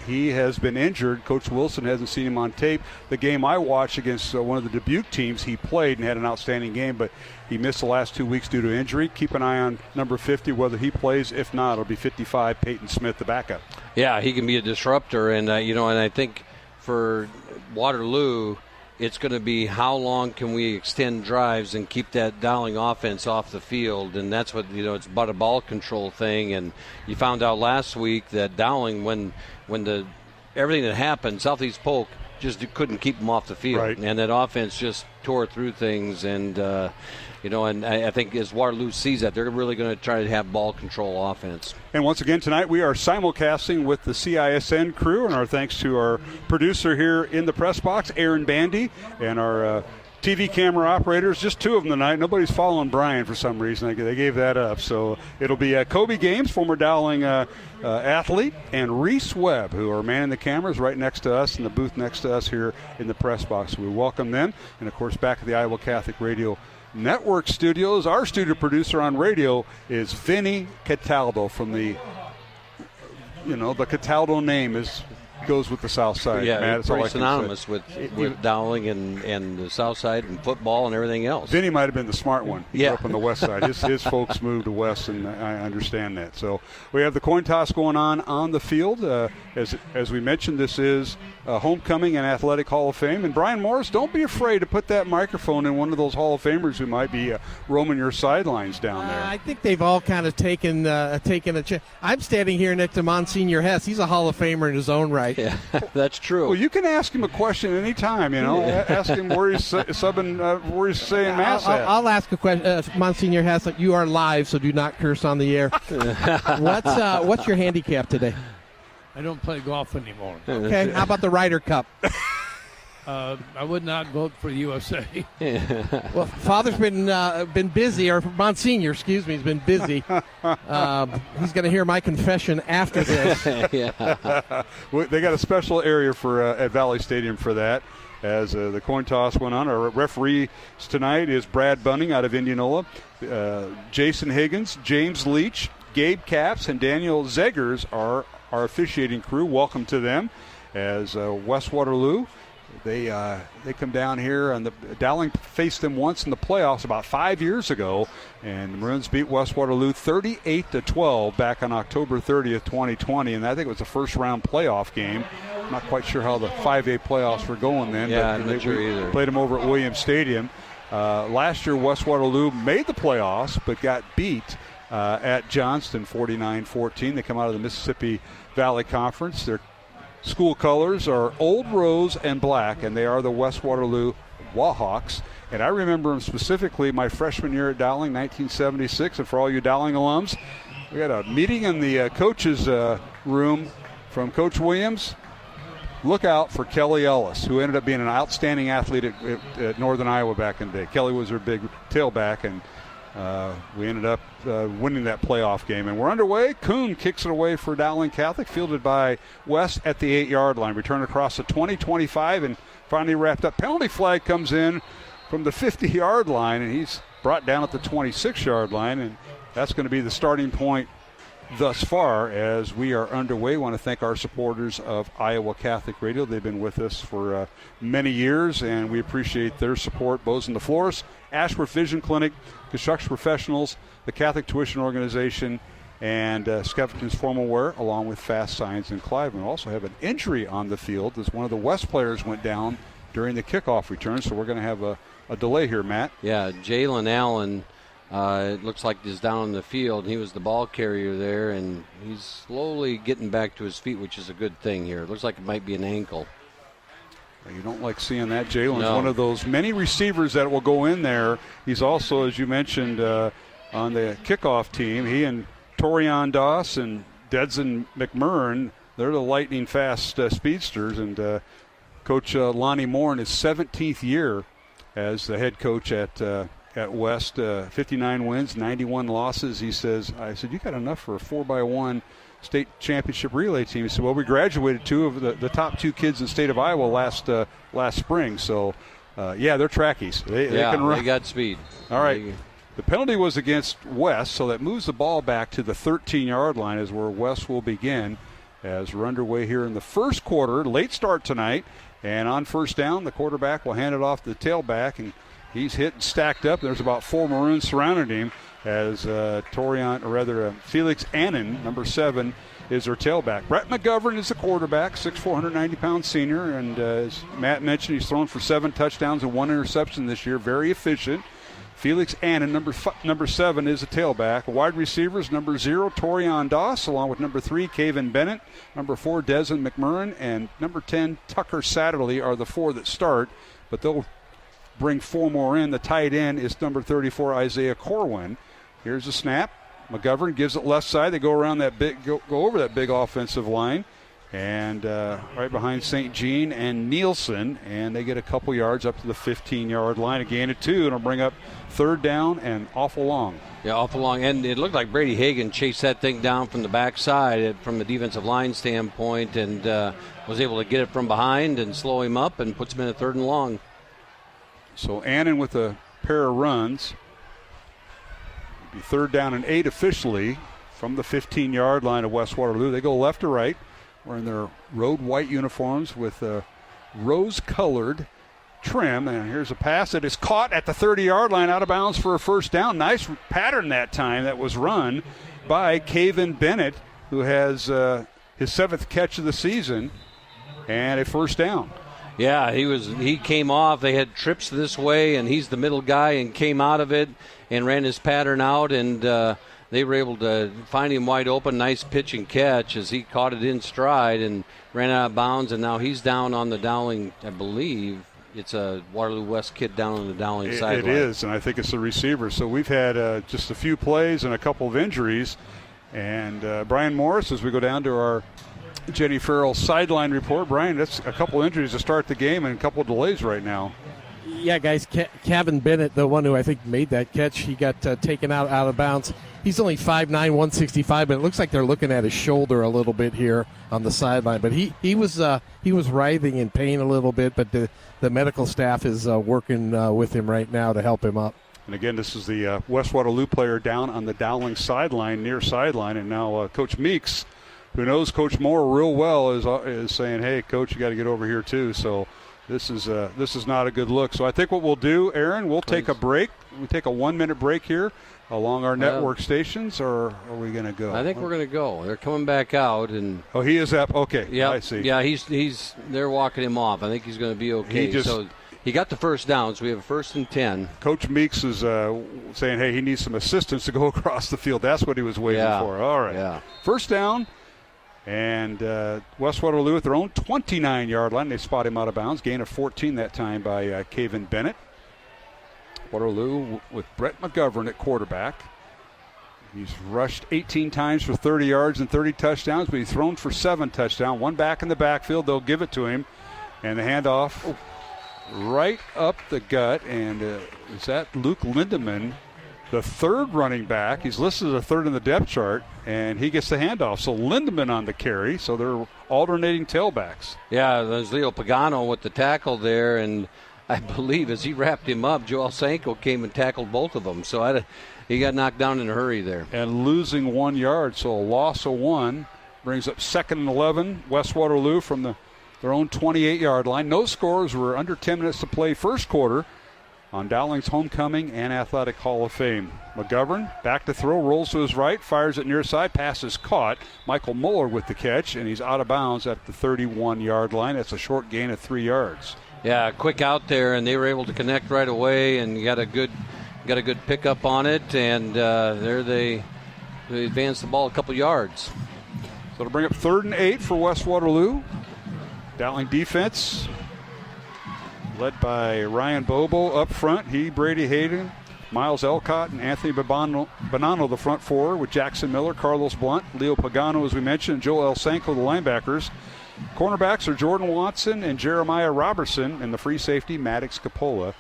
he has been injured. Coach Wilson hasn't seen him on tape. The game I watched against one of the Dubuque teams, he played and had an outstanding game, but he missed the last 2 weeks due to injury. Keep an eye on number 50, whether he plays. If not, it'll be 55, Peyton Smith, the backup. Yeah, he can be a disruptor, and and I think for Waterloo, it's going to be how long can we extend drives and keep that Dowling offense off the field, and that's what it's about a ball control thing. And you found out last week that Dowling, when everything that happened, Southeast Polk just couldn't keep them off the field, right. And that offense just tore through things. And and I think as Waterloo sees that, they're really going to try to have ball control offense. And once again tonight we are simulcasting with the CISN crew, and our thanks to our producer here in the press box, Aaron Bandy, and our TV camera operators, just 2 of them tonight. Nobody's following Brian for some reason. They gave that up. So it'll be Kobe Games, former Dowling athlete, and Reese Webb, who are manning the cameras right next to us in the booth next to us here in the press box. We welcome them. And, of course, back at the Iowa Catholic Radio Network studios, our studio producer on radio is Vinny Cataldo from the Cataldo name goes with the South Side. Yeah, Matt, it's pretty synonymous with Dowling and the South Side and football and everything else. Vinny might have been the smart one. He grew Yeah. up on the West Side. His folks moved to West, and I understand that. So we have the coin toss going on the field. As we mentioned, this is Homecoming and Athletic Hall of Fame. And Brian Morris, don't be afraid to put that microphone in one of those Hall of Famers who might be roaming your sidelines down there. I think they've all kind of taken a chance. I'm standing here next to Monsignor Hess. He's a Hall of Famer in his own right. Yeah, that's true. Well, you can ask him a question anytime, Ask him where he's subbing, where he's saying Mass at. I'll ask a question. Monsignor Hess, you are live, so do not curse on the air. What's your handicap today? I don't play golf anymore. Okay, how about the Ryder Cup? I would not vote for USA. Well, Father's been busy, or Monsignor, excuse me, has been busy. He's going to hear my confession after this. They got a special area for at Valley Stadium for that. As the coin toss went on, our referees tonight is Brad Bunning out of Indianola, Jason Higgins, James Leach, Gabe Capps, and Daniel Zeggers are our officiating crew. Welcome to them. as West Waterloo. They come down here, and the Dowling faced them once in the playoffs about 5 years ago, and the Maroons beat West Waterloo 38-12 back on October 30th, 2020, and I think it was a first-round playoff game. I'm not quite sure how the 5A playoffs were going then, but I'm not sure either. Played them over at Williams Stadium. Last year, West Waterloo made the playoffs, but got beat at Johnston 49-14. They come out of the Mississippi Valley Conference. Their school colors are old rose and black, and they are the West Waterloo Wahawks. And I remember them specifically my freshman year at Dowling, 1976. And for all you Dowling alums, we had a meeting in the coaches' room from Coach Williams. Look out for Kelly Ellis, who ended up being an outstanding athlete at Northern Iowa back in the day. Kelly was their big tailback, and we ended up winning that playoff game. And we're underway. Kuhn kicks it away for Dowling Catholic, fielded by West at the 8-yard line. Return across the 20-25, and finally wrapped up. Penalty flag comes in from the 50-yard line, and he's brought down at the 26-yard line, and that's going to be the starting point thus far as we are underway. I want to thank our supporters of Iowa Catholic Radio. They've been with us for many years, and we appreciate their support. Bows and the Floors, Ashworth Vision Clinic, Construction Professionals, the Catholic Tuition Organization, and Skeffington's Formal Wear, along with Fast Signs in Clive. We also have an injury on the field as one of the West players went down during the kickoff return, so we're going to have a delay here, Matt. Yeah, Jalen Allen, it looks like he's down on the field. He was the ball carrier there, and he's slowly getting back to his feet, which is a good thing here. It looks like it might be an ankle. You don't like seeing that. Jalen's one of those many receivers that will go in there. He's also, as you mentioned, on the kickoff team. He and Torian Doss and Dedson McMurrin, they're the lightning fast speedsters. And Coach Lonnie Moore in his 17th year as the head coach at West, 59 wins, 91 losses. He says, I said, you got enough for a 4x1 state championship relay team. He said, well, we graduated two of the top two kids in the state of Iowa last spring. So, they're trackies. They can run. They got speed. All right. The penalty was against West, so that moves the ball back to the 13-yard line is where West will begin as we're underway here in the first quarter. Late start tonight, and on first down, the quarterback will hand it off to the tailback, and he's hit and stacked up. There's about 4 Maroons surrounding him as Felix Annan, number 7, is their tailback. Brett McGovern is the quarterback, 6'4", 190-pound senior, and as Matt mentioned, he's thrown for 7 touchdowns and 1 interception this year. Very efficient. Felix Annan, number 7, is a tailback. Wide receivers, number 0, Torian Doss, along with number 3, Caven Bennett, number 4, Desmond McMurrin, and number 10, Tucker Satterley are the 4 that start, but they'll bring 4 more in. The tight end is number 34, Isaiah Corwin. Here's the snap. McGovern gives it left side. They go around that go over that big offensive line, and right behind St. Jean and Nielsen, and they get a couple yards up to the 15-yard line. A gain of 2, and it'll bring up third down and awful long. Yeah, awful long. And it looked like Brady Hagan chased that thing down from the backside from the defensive line standpoint, and was able to get it from behind and slow him up and puts him in a 3rd and long. So Annan with a pair of runs. It'll be 3rd down and 8 officially from the 15-yard line of West Waterloo. They go left to right, wearing their road white uniforms with rose-colored trim. And here's a pass that is caught at the 30-yard line, out of bounds for a first down. Nice pattern that time that was run by Caven Bennett, who has his 7th catch of the season and a first down. Yeah, he came off. They had trips this way, and he's the middle guy and came out of it and ran his pattern out, and they were able to find him wide open. Nice pitch and catch as he caught it in stride and ran out of bounds, and now he's down on the Dowling, I believe. It's a Waterloo West kid down on the Dowling sideline. It is, and I think it's the receiver. So we've had just a few plays and a couple of injuries. And Brian Morris, as we go down to our Jenny Farrell sideline report. Brian, that's a couple injuries to start the game and a couple of delays right now. Yeah, guys, Caven Bennett, the one who I think made that catch, he got taken out of bounds. He's only 5'9", 165, but it looks like they're looking at his shoulder a little bit here on the sideline. But he was writhing in pain a little bit, but the medical staff is working with him right now to help him up. And again, this is the West Waterloo player down on the Dowling sideline, near sideline, and now Coach Meeks, who knows Coach Moore real well, is saying, hey, Coach, you got to get over here too. So this is not a good look. So I think what we'll do, Aaron, we'll take a break. We'll take a 1-minute break here along our network stations, or are we going to go? I think we're going to go. They're coming back out, and he is up. Okay, yeah, I see. Yeah, they're walking him off. I think he's going to be okay. So he got the first down, so we have a 1st and 10. Coach Meeks is saying, hey, he needs some assistance to go across the field. That's what he was waiting for. All right. Yeah. First down, and West Waterloo at their own 29-yard line. They spot him out of bounds. Gain of 14 that time by Caven Bennett. Waterloo with Brett McGovern at quarterback. He's rushed 18 times for 30 yards and 30 touchdowns, but he's thrown for 7 touchdowns. One back in the backfield. They'll give it to him. And the handoff right up the gut. And is that Luke Lindemann, the third running back? He's listed as a third in the depth chart, and he gets the handoff. So Lindemann on the carry. So they're alternating tailbacks. Yeah, there's Leo Pagano with the tackle there, and I believe as he wrapped him up, Joel Sanko came and tackled both of them. So he got knocked down in a hurry there. And losing 1 yard, so a loss of 1 brings up 2nd and 11. West Waterloo from their own 28-yard line. No scores. We're under 10 minutes to play first quarter on Dowling's Homecoming and Athletic Hall of Fame. McGovern back to throw, rolls to his right, fires it near side, pass is caught. Michael Muller with the catch, and he's out of bounds at the 31-yard line. That's a short gain of 3 yards. Yeah, quick out there, and they were able to connect right away and got a good pickup on it, and there they advanced the ball a couple yards. So it'll bring up 3rd and 8 for West Waterloo. Dowling defense led by Ryan Bobo up front. Brady Hayden, Miles Elcott, and Anthony Bonanno, the front four, with Jackson Miller, Carlos Blunt, Leo Pagano, as we mentioned, Joel Sanko, the linebackers. Cornerbacks are Jordan Watson and Jeremiah Robertson, and the free safety, Maddox Capola.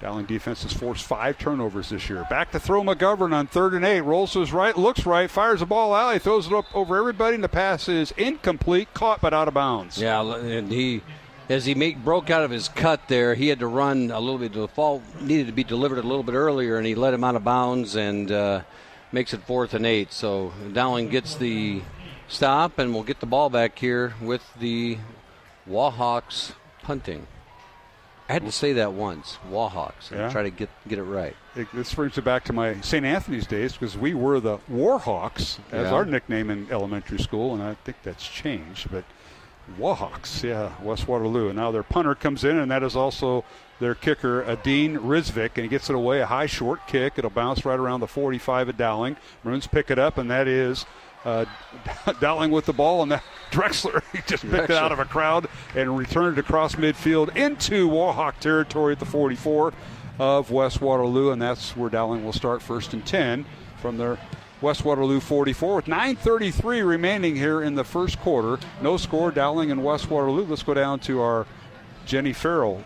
Dowling defense has forced 5 turnovers this year. Back to throw McGovern on 3rd and 8. Rolls to his right, looks right, fires the ball out. He throws it up over everybody, and the pass is incomplete, caught but out of bounds. Yeah, and as he broke out of his cut there, he had to run a little bit. The ball needed to be delivered a little bit earlier, and he let him out of bounds and makes it 4th and 8. So Dowling gets the stop, and we'll get the ball back here with the Wahawks punting. I had to say that once, Wahawks, and try to get it right. This brings it back to my St. Anthony's days, because we were the Warhawks as our nickname in elementary school, and I think that's changed. But Wahawks, West Waterloo. And now their punter comes in, and that is also their kicker, Adine Rizvik, and he gets it away, a high short kick. It'll bounce right around the 45 at Dowling. Maroons pick it up, and that is Dowling with the ball, and that Drexler, he just picked it out of a crowd and returned it across midfield into Wahawk territory at the 44 of West Waterloo, and that's where Dowling will start 1st and 10 from their West Waterloo 44 with 9:33 remaining here in the first quarter. No score, Dowling and West Waterloo. Let's go down to our Jenny Farrell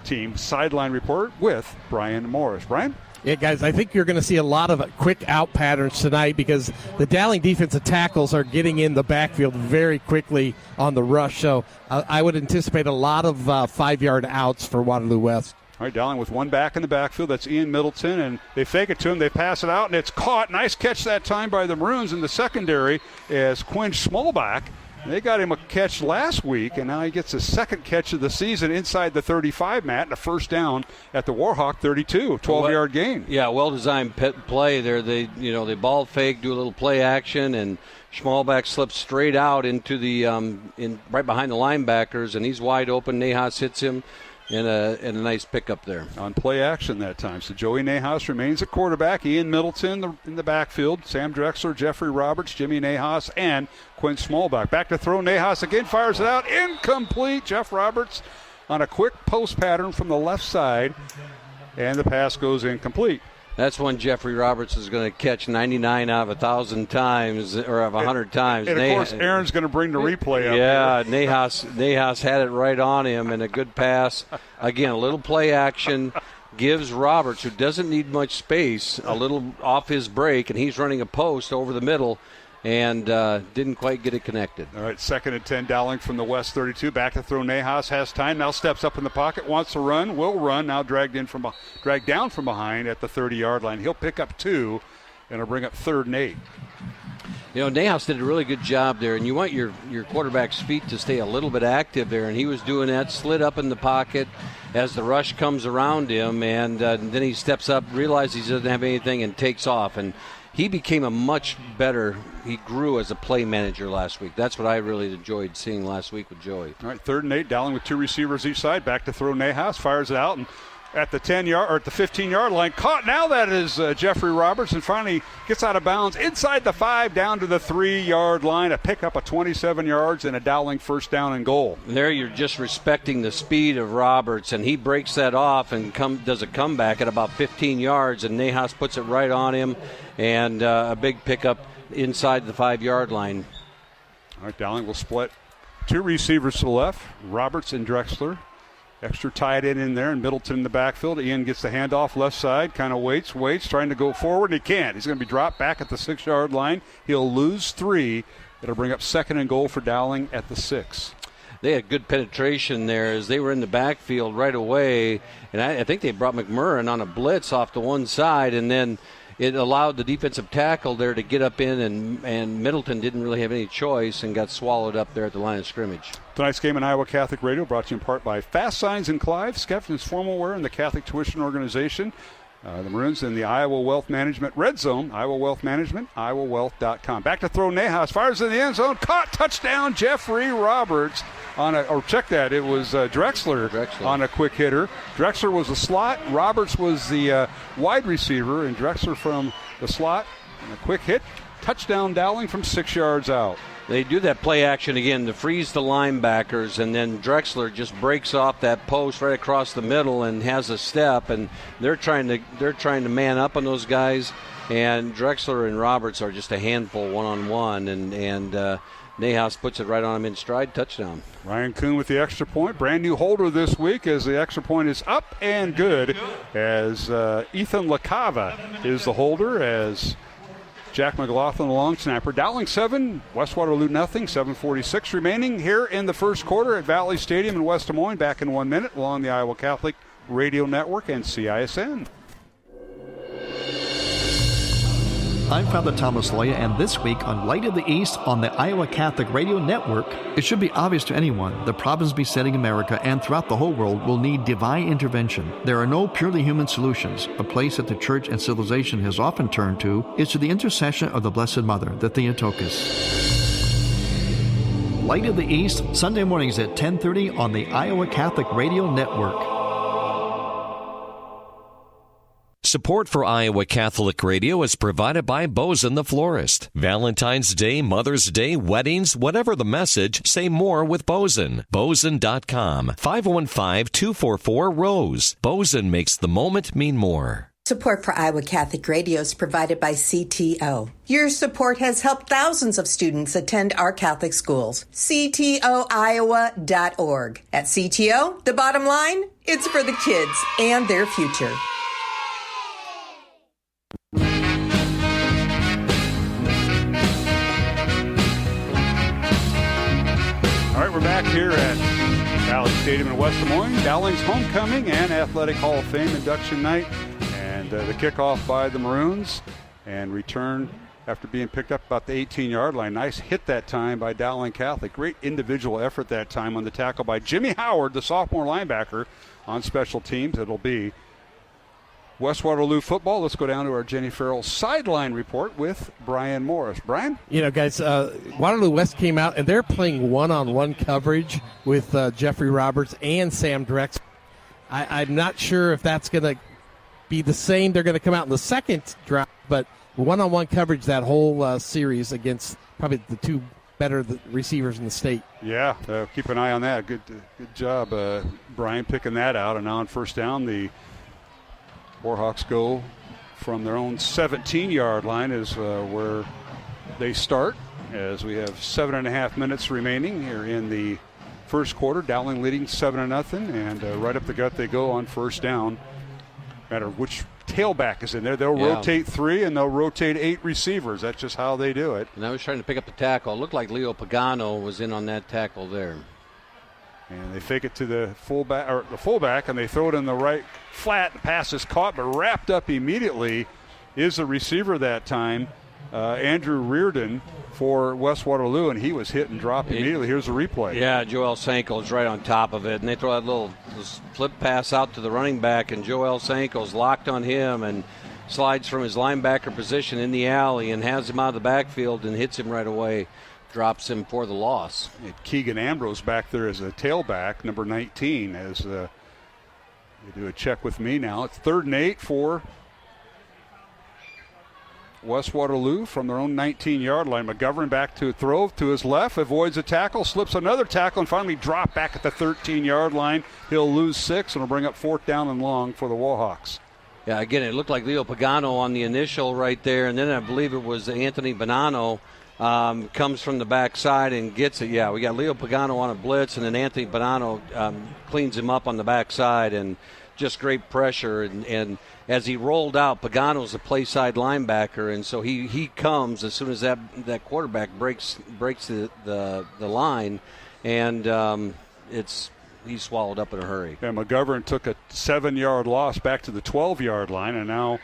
team sideline report with Brian Morris. Brian? Yeah, guys, I think you're going to see a lot of quick out patterns tonight because the Dowling defensive tackles are getting in the backfield very quickly on the rush. So I would anticipate a lot of 5-yard outs for Waterloo West. All right, Dowling with one back in the backfield. That's Ian Middleton, and they fake it to him. They pass it out, and it's caught. Nice catch that time by the Maroons in the secondary as Quinn Smallback. They got him a catch last week, and now he gets his second catch of the season inside the 35, Matt, and a first down at the Warhawk 32, 12-yard gain. Yeah, well-designed play there. They ball fake, do a little play action, and Smallback slips straight out into the right behind the linebackers, and he's wide open. Nahas hits him. And a nice pickup there. On play action that time. So Joey Nahas remains at quarterback. Ian Middleton in the backfield. Sam Drexler, Jeffrey Roberts, Jimmy Nahas, and Quinn Smallback. Back to throw. Nahas again fires it out. Incomplete. Jeff Roberts on a quick post pattern from the left side. And the pass goes incomplete. That's when Jeffrey Roberts is going to catch 99 out of 1,000 times, or of 100 times. And of course, Aaron's going to bring the replay up. Yeah, Nahas had it right on him, and a good pass. Again, a little play action gives Roberts, who doesn't need much space, a little off his break, and he's running a post over the middle, and didn't quite get it connected. All right, 2nd and 10, Dowling from the West 32. Back to throw. Nahas has time. Now steps up in the pocket, wants to run, will run. Now dragged down from behind at the 30-yard line. He'll pick up 2, and it'll bring up 3rd and 8. Nahas did a really good job there, and you want your quarterback's feet to stay a little bit active there, and he was doing that, slid up in the pocket as the rush comes around him, and then he steps up, realizes he doesn't have anything, and takes off. And he became he grew as a play manager last week. That's what I really enjoyed seeing last week with Joey. All right, 3rd and 8, Dowling with 2 receivers each side. Back to throw Nahas, fires it out, and at the 10-yard or at the 15-yard line, caught. Now that is Jeffrey Roberts, and finally gets out of bounds inside the 5 down to the 3-yard line. A pickup of 27 yards and a Dowling first down and goal. And there you're just respecting the speed of Roberts, and he breaks that off and does a comeback at about 15 yards, and Nahas puts it right on him, and a big pickup inside the 5-yard line. All right, Dowling will split 2 receivers to the left, Roberts and Drexler. Extra tight end in there, and Middleton in the backfield. Ian gets the handoff left side, kind of waits, trying to go forward, and he can't. He's going to be dropped back at the 6-yard line. He'll lose 3. It'll bring up 2nd and goal for Dowling at the 6. They had good penetration there as they were in the backfield right away, and I think they brought McMurrin on a blitz off to one side, and then it allowed the defensive tackle there to get up in, and Middleton didn't really have any choice and got swallowed up there at the line of scrimmage. Tonight's game on Iowa Catholic Radio brought to you in part by Fast Signs in Clive, Skeffton's Formal Wear, and the Catholic Tuition Organization. The Maroons in the Iowa Wealth Management Red Zone. Iowa Wealth Management, iowawealth.com. Back to throw Nahas. Fires in the end zone. Caught. Touchdown, Jeffrey Roberts. It was Drexler on a quick hitter. Drexler was the slot. Roberts was the wide receiver, and Drexler from the slot. And a quick hit. Touchdown, Dowling from 6 yards out. They do that play action again to freeze the linebackers, and then Drexler just breaks off that post right across the middle and has a step, and they're trying to man up on those guys, and Drexler and Roberts are just a handful one-on-one, and Nahas puts it right on him in stride, touchdown. Ryan Kuhn with the extra point, brand new holder this week as the extra point is up and good, as Ethan LaCava is the holder, as Jack McLaughlin, the long snapper. Dowling 7, West Waterloo nothing. 7:46 remaining here in the first quarter at Valley Stadium in West Des Moines. Back in 1 minute along the Iowa Catholic Radio Network and CISN. I'm Father Thomas Loya, and this week on Light of the East on the Iowa Catholic Radio Network, it should be obvious to anyone the problems besetting America and throughout the whole world will need divine intervention. There are no purely human solutions. A place that the Church and civilization has often turned to is to the intercession of the Blessed Mother, the Theotokos. Light of the East, Sunday mornings at 10:30 on the Iowa Catholic Radio Network. Support for Iowa Catholic Radio is provided by Bozen the Florist. Valentine's Day, Mother's Day, weddings, whatever the message, say more with Bozen. Bozen.com, 515-244-ROSE. Bozen makes the moment mean more. Support for Iowa Catholic Radio is provided by CTO. Your support has helped thousands of students attend our Catholic schools. CTOiowa.org. At CTO, the bottom line, it's for the kids and their future. All right, we're back here at Valley Stadium in West Des Moines. Dowling's homecoming and Athletic Hall of Fame induction night. And the kickoff by the Maroons and return after being picked up about the 18-yard line. Nice hit that time by Dowling Catholic. Great individual effort that time on the tackle by Jimmy Howard, the sophomore linebacker, on special teams. It'll be West Waterloo football. Let's go down to our Jenny Farrell sideline report with Brian Morris. Brian? Guys, Waterloo West came out, and they're playing one-on-one coverage with Jeffrey Roberts and Sam Drex. I'm not sure if that's going to be the same. They're going to come out in the second drive, but one-on-one coverage that whole series against probably the two better receivers in the state. Yeah, keep an eye on that. Good job, Brian, picking that out. And now on first down, the Warhawks go from their own 17-yard line is where they start, as we have 7.5 minutes remaining here in the first quarter. Dowling leading 7-0, and right up the gut they go on first down. No matter which tailback is in there, they'll rotate 3 and they'll rotate 8 receivers. That's just how they do it. And I was trying to pick up the tackle. It looked like Leo Pagano was in on that tackle there. And they fake it to the fullback, and they throw it in the right flat. The pass is caught, but wrapped up immediately is the receiver that time. Andrew Reardon for West Waterloo, and he was hit and dropped immediately. Here's a replay. Yeah, Joel Sanko's right on top of it, and they throw that little flip pass out to the running back, and Joel Sanko's locked on him and slides from his linebacker position in the alley and has him out of the backfield and hits him right away, drops him for the loss. And Keegan Ambrose back there as a tailback, number 19, as they do a check with me now. It's 3rd and 8 for West Waterloo from their own 19-yard line. McGovern back to throw to his left, avoids a tackle, slips another tackle, and finally dropped back at the 13-yard line. He'll lose 6, and will bring up 4th down and long for the Warhawks. Yeah, again, it looked like Leo Pagano on the initial right there, and then I believe it was Anthony Bonanno comes from the backside and gets it. Yeah, we got Leo Pagano on a blitz, and then Anthony Bonanno cleans him up on the backside, and just great pressure. And as he rolled out, Pagano's a play side linebacker, and so he comes as soon as that quarterback breaks the line, and he's swallowed up in a hurry. Yeah, McGovern took a 7-yard loss back to the 12-yard line, and now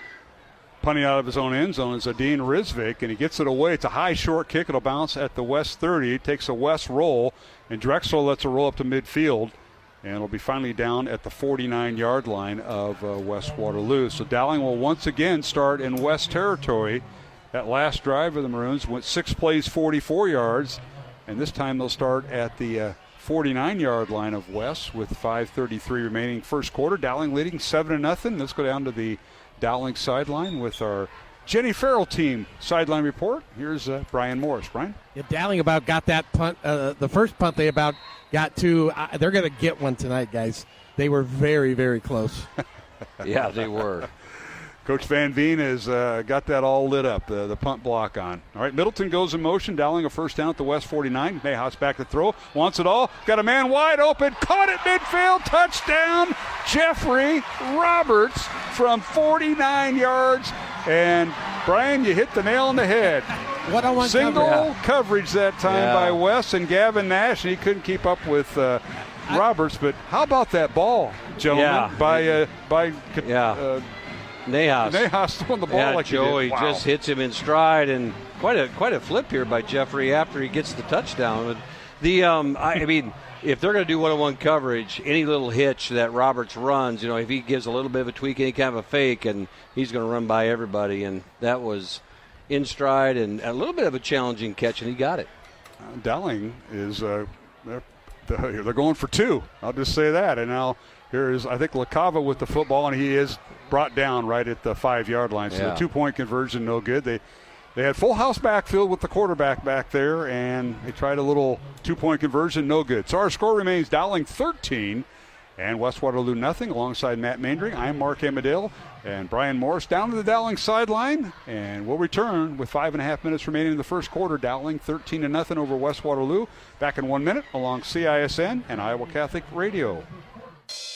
punting out of his own end zone is Adine Rizvik, and he gets it away. It's a high, short kick. It'll bounce at the West 30. He takes a West roll, and Drexel lets it roll up to midfield, and it'll be finally down at the 49-yard line of West Waterloo. So Dowling will once again start in West territory. That last drive of the Maroons went 6 plays, 44 yards, and this time they'll start at the 49-yard line of West with 5:33 remaining first quarter. Dowling leading 7-0. Let's go down to the Dowling sideline with our Jenny Farrell team sideline report. Here's Brian Morris. Brian? Yeah, Dowling about got that punt. The first punt they about got to. They're going to get one tonight, guys. They were very, very close. Yeah, they were. Coach Van Veen has got that all lit up, the punt block on. All right, Middleton goes in motion. Dowling a first down at the West 49. Mayhaus back to throw. Wants it all. Got a man wide open. Caught it midfield. Touchdown. Jeffrey Roberts from 49 yards. And, Brian, you hit the nail on the head. One-on-one Single coverage that time by West and Gavin Nash, and he couldn't keep up with Roberts. But how about that ball, gentlemen, by Nahas throwing the ball like Joey he did. Wow. just hits him in stride, and quite a flip here by Jeffrey after he gets the touchdown. I mean, if they're going to do one-on-one coverage, any little hitch that Roberts runs, if he gives a little bit of a tweak, any kind of a fake, and he's going to run by everybody, and that was in stride and a little bit of a challenging catch, and he got it. Dowling is they're going for 2. I'll just say that, and now here is I think LaCava with the football, and he is brought down right at the 5-yard line. So the 2-point conversion, no good. They had full house backfield with the quarterback back there, and they tried a little 2-point conversion, no good. So our score remains Dowling 13 and West Waterloo nothing. Alongside Matt Maindring, I'm Mark Amadale and Brian Morris down to the Dowling sideline, and we'll return with 5.5 minutes remaining in the first quarter. Dowling 13-0 over West Waterloo. Back in 1 minute along CISN and Iowa Catholic Radio.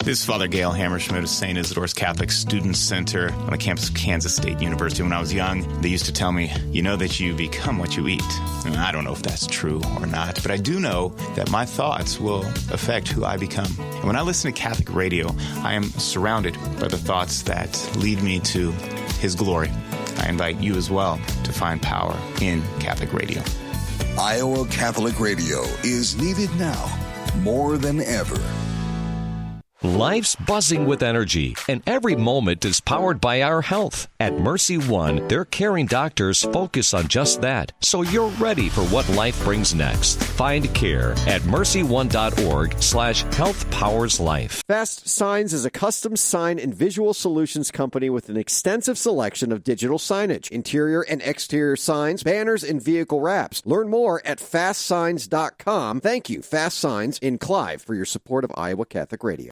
This is Father Gail Hammerschmidt of St. Isidore's Catholic Student Center on the campus of Kansas State University. When I was young, they used to tell me, you know that you become what you eat. And I don't know if that's true or not, but I do know that my thoughts will affect who I become. And when I listen to Catholic radio, I am surrounded by the thoughts that lead me to His glory. I invite you as well to find power in Catholic radio. Iowa Catholic Radio is needed now more than ever. Life's buzzing with energy, and every moment is powered by our health. At Mercy One, their caring doctors focus on just that, so you're ready for what life brings next. Find care at mercyone.org/healthpowerslife. Fast Signs is a custom sign and visual solutions company with an extensive selection of digital signage, interior and exterior signs, banners, and vehicle wraps. Learn more at fastsigns.com. Thank you, Fast Signs in Clive, for your support of Iowa Catholic Radio.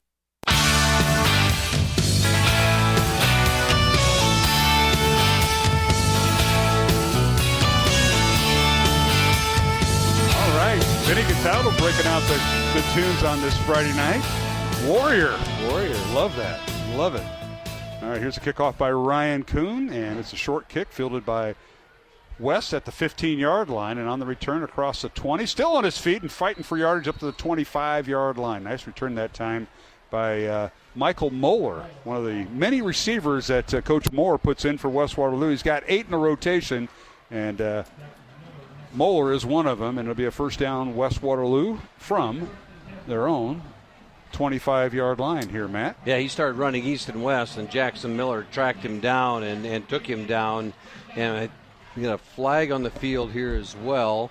Vinny Cataldo breaking out the tunes on this Friday night. Warrior. Love that. Love it. All right, here's a kickoff by Ryan Kuhn, and it's a short kick fielded by West at the 15-yard line, and on the return across the 20. Still on his feet and fighting for yardage up to the 25-yard line. Nice return that time by Michael Moeller, one of the many receivers that Coach Moore puts in for West Waterloo. He's got 8 in the rotation, And Moeller is one of them, and it'll be a first down West Waterloo from their own 25-yard line here, Matt. Yeah, he started running east and west, and Jackson Miller tracked him down and took him down. And we got a flag on the field here as well.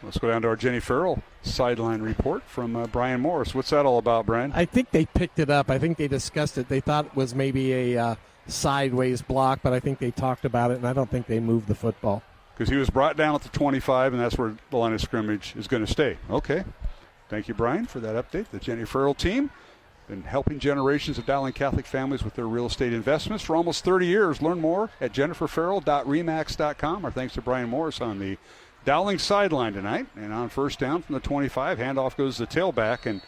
Let's go down to our Jenny Farrell sideline report from Brian Morris. What's that all about, Brian? I think they picked it up. I think they discussed it. They thought it was maybe a sideways block, but I think they talked about it, and I don't think they moved the football. Because he was brought down at the 25, and that's where the line of scrimmage is going to stay. Okay. Thank you, Brian, for that update. The Jenny Farrell team been helping generations of Dowling Catholic families with their real estate investments for almost 30 years. Learn more at jenniferfarrell.remax.com. Our thanks to Brian Morris on the Dowling sideline tonight. And on first down from the 25, handoff goes to the tailback, and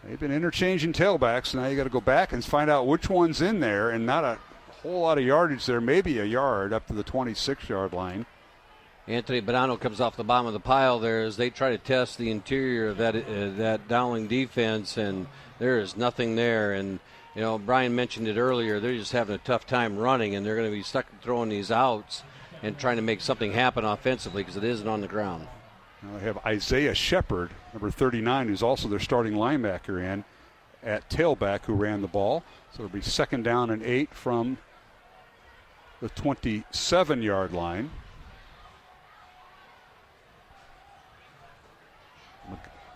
they've been interchanging tailbacks. So now you got to go back and find out which one's in there, and not a whole lot of yardage there, maybe a yard up to the 26-yard line. Anthony Bonanno comes off the bottom of the pile there as they try to test the interior of that Dowling defense, and there is nothing there. And, you know, Brian mentioned it earlier, they're just having a tough time running, and they're going to be stuck throwing these outs and trying to make something happen offensively because it isn't on the ground. Now they have Isaiah Shepard, number 39, who's also their starting linebacker in at tailback, who ran the ball. So it'll be second down and 8 from the 27-yard line.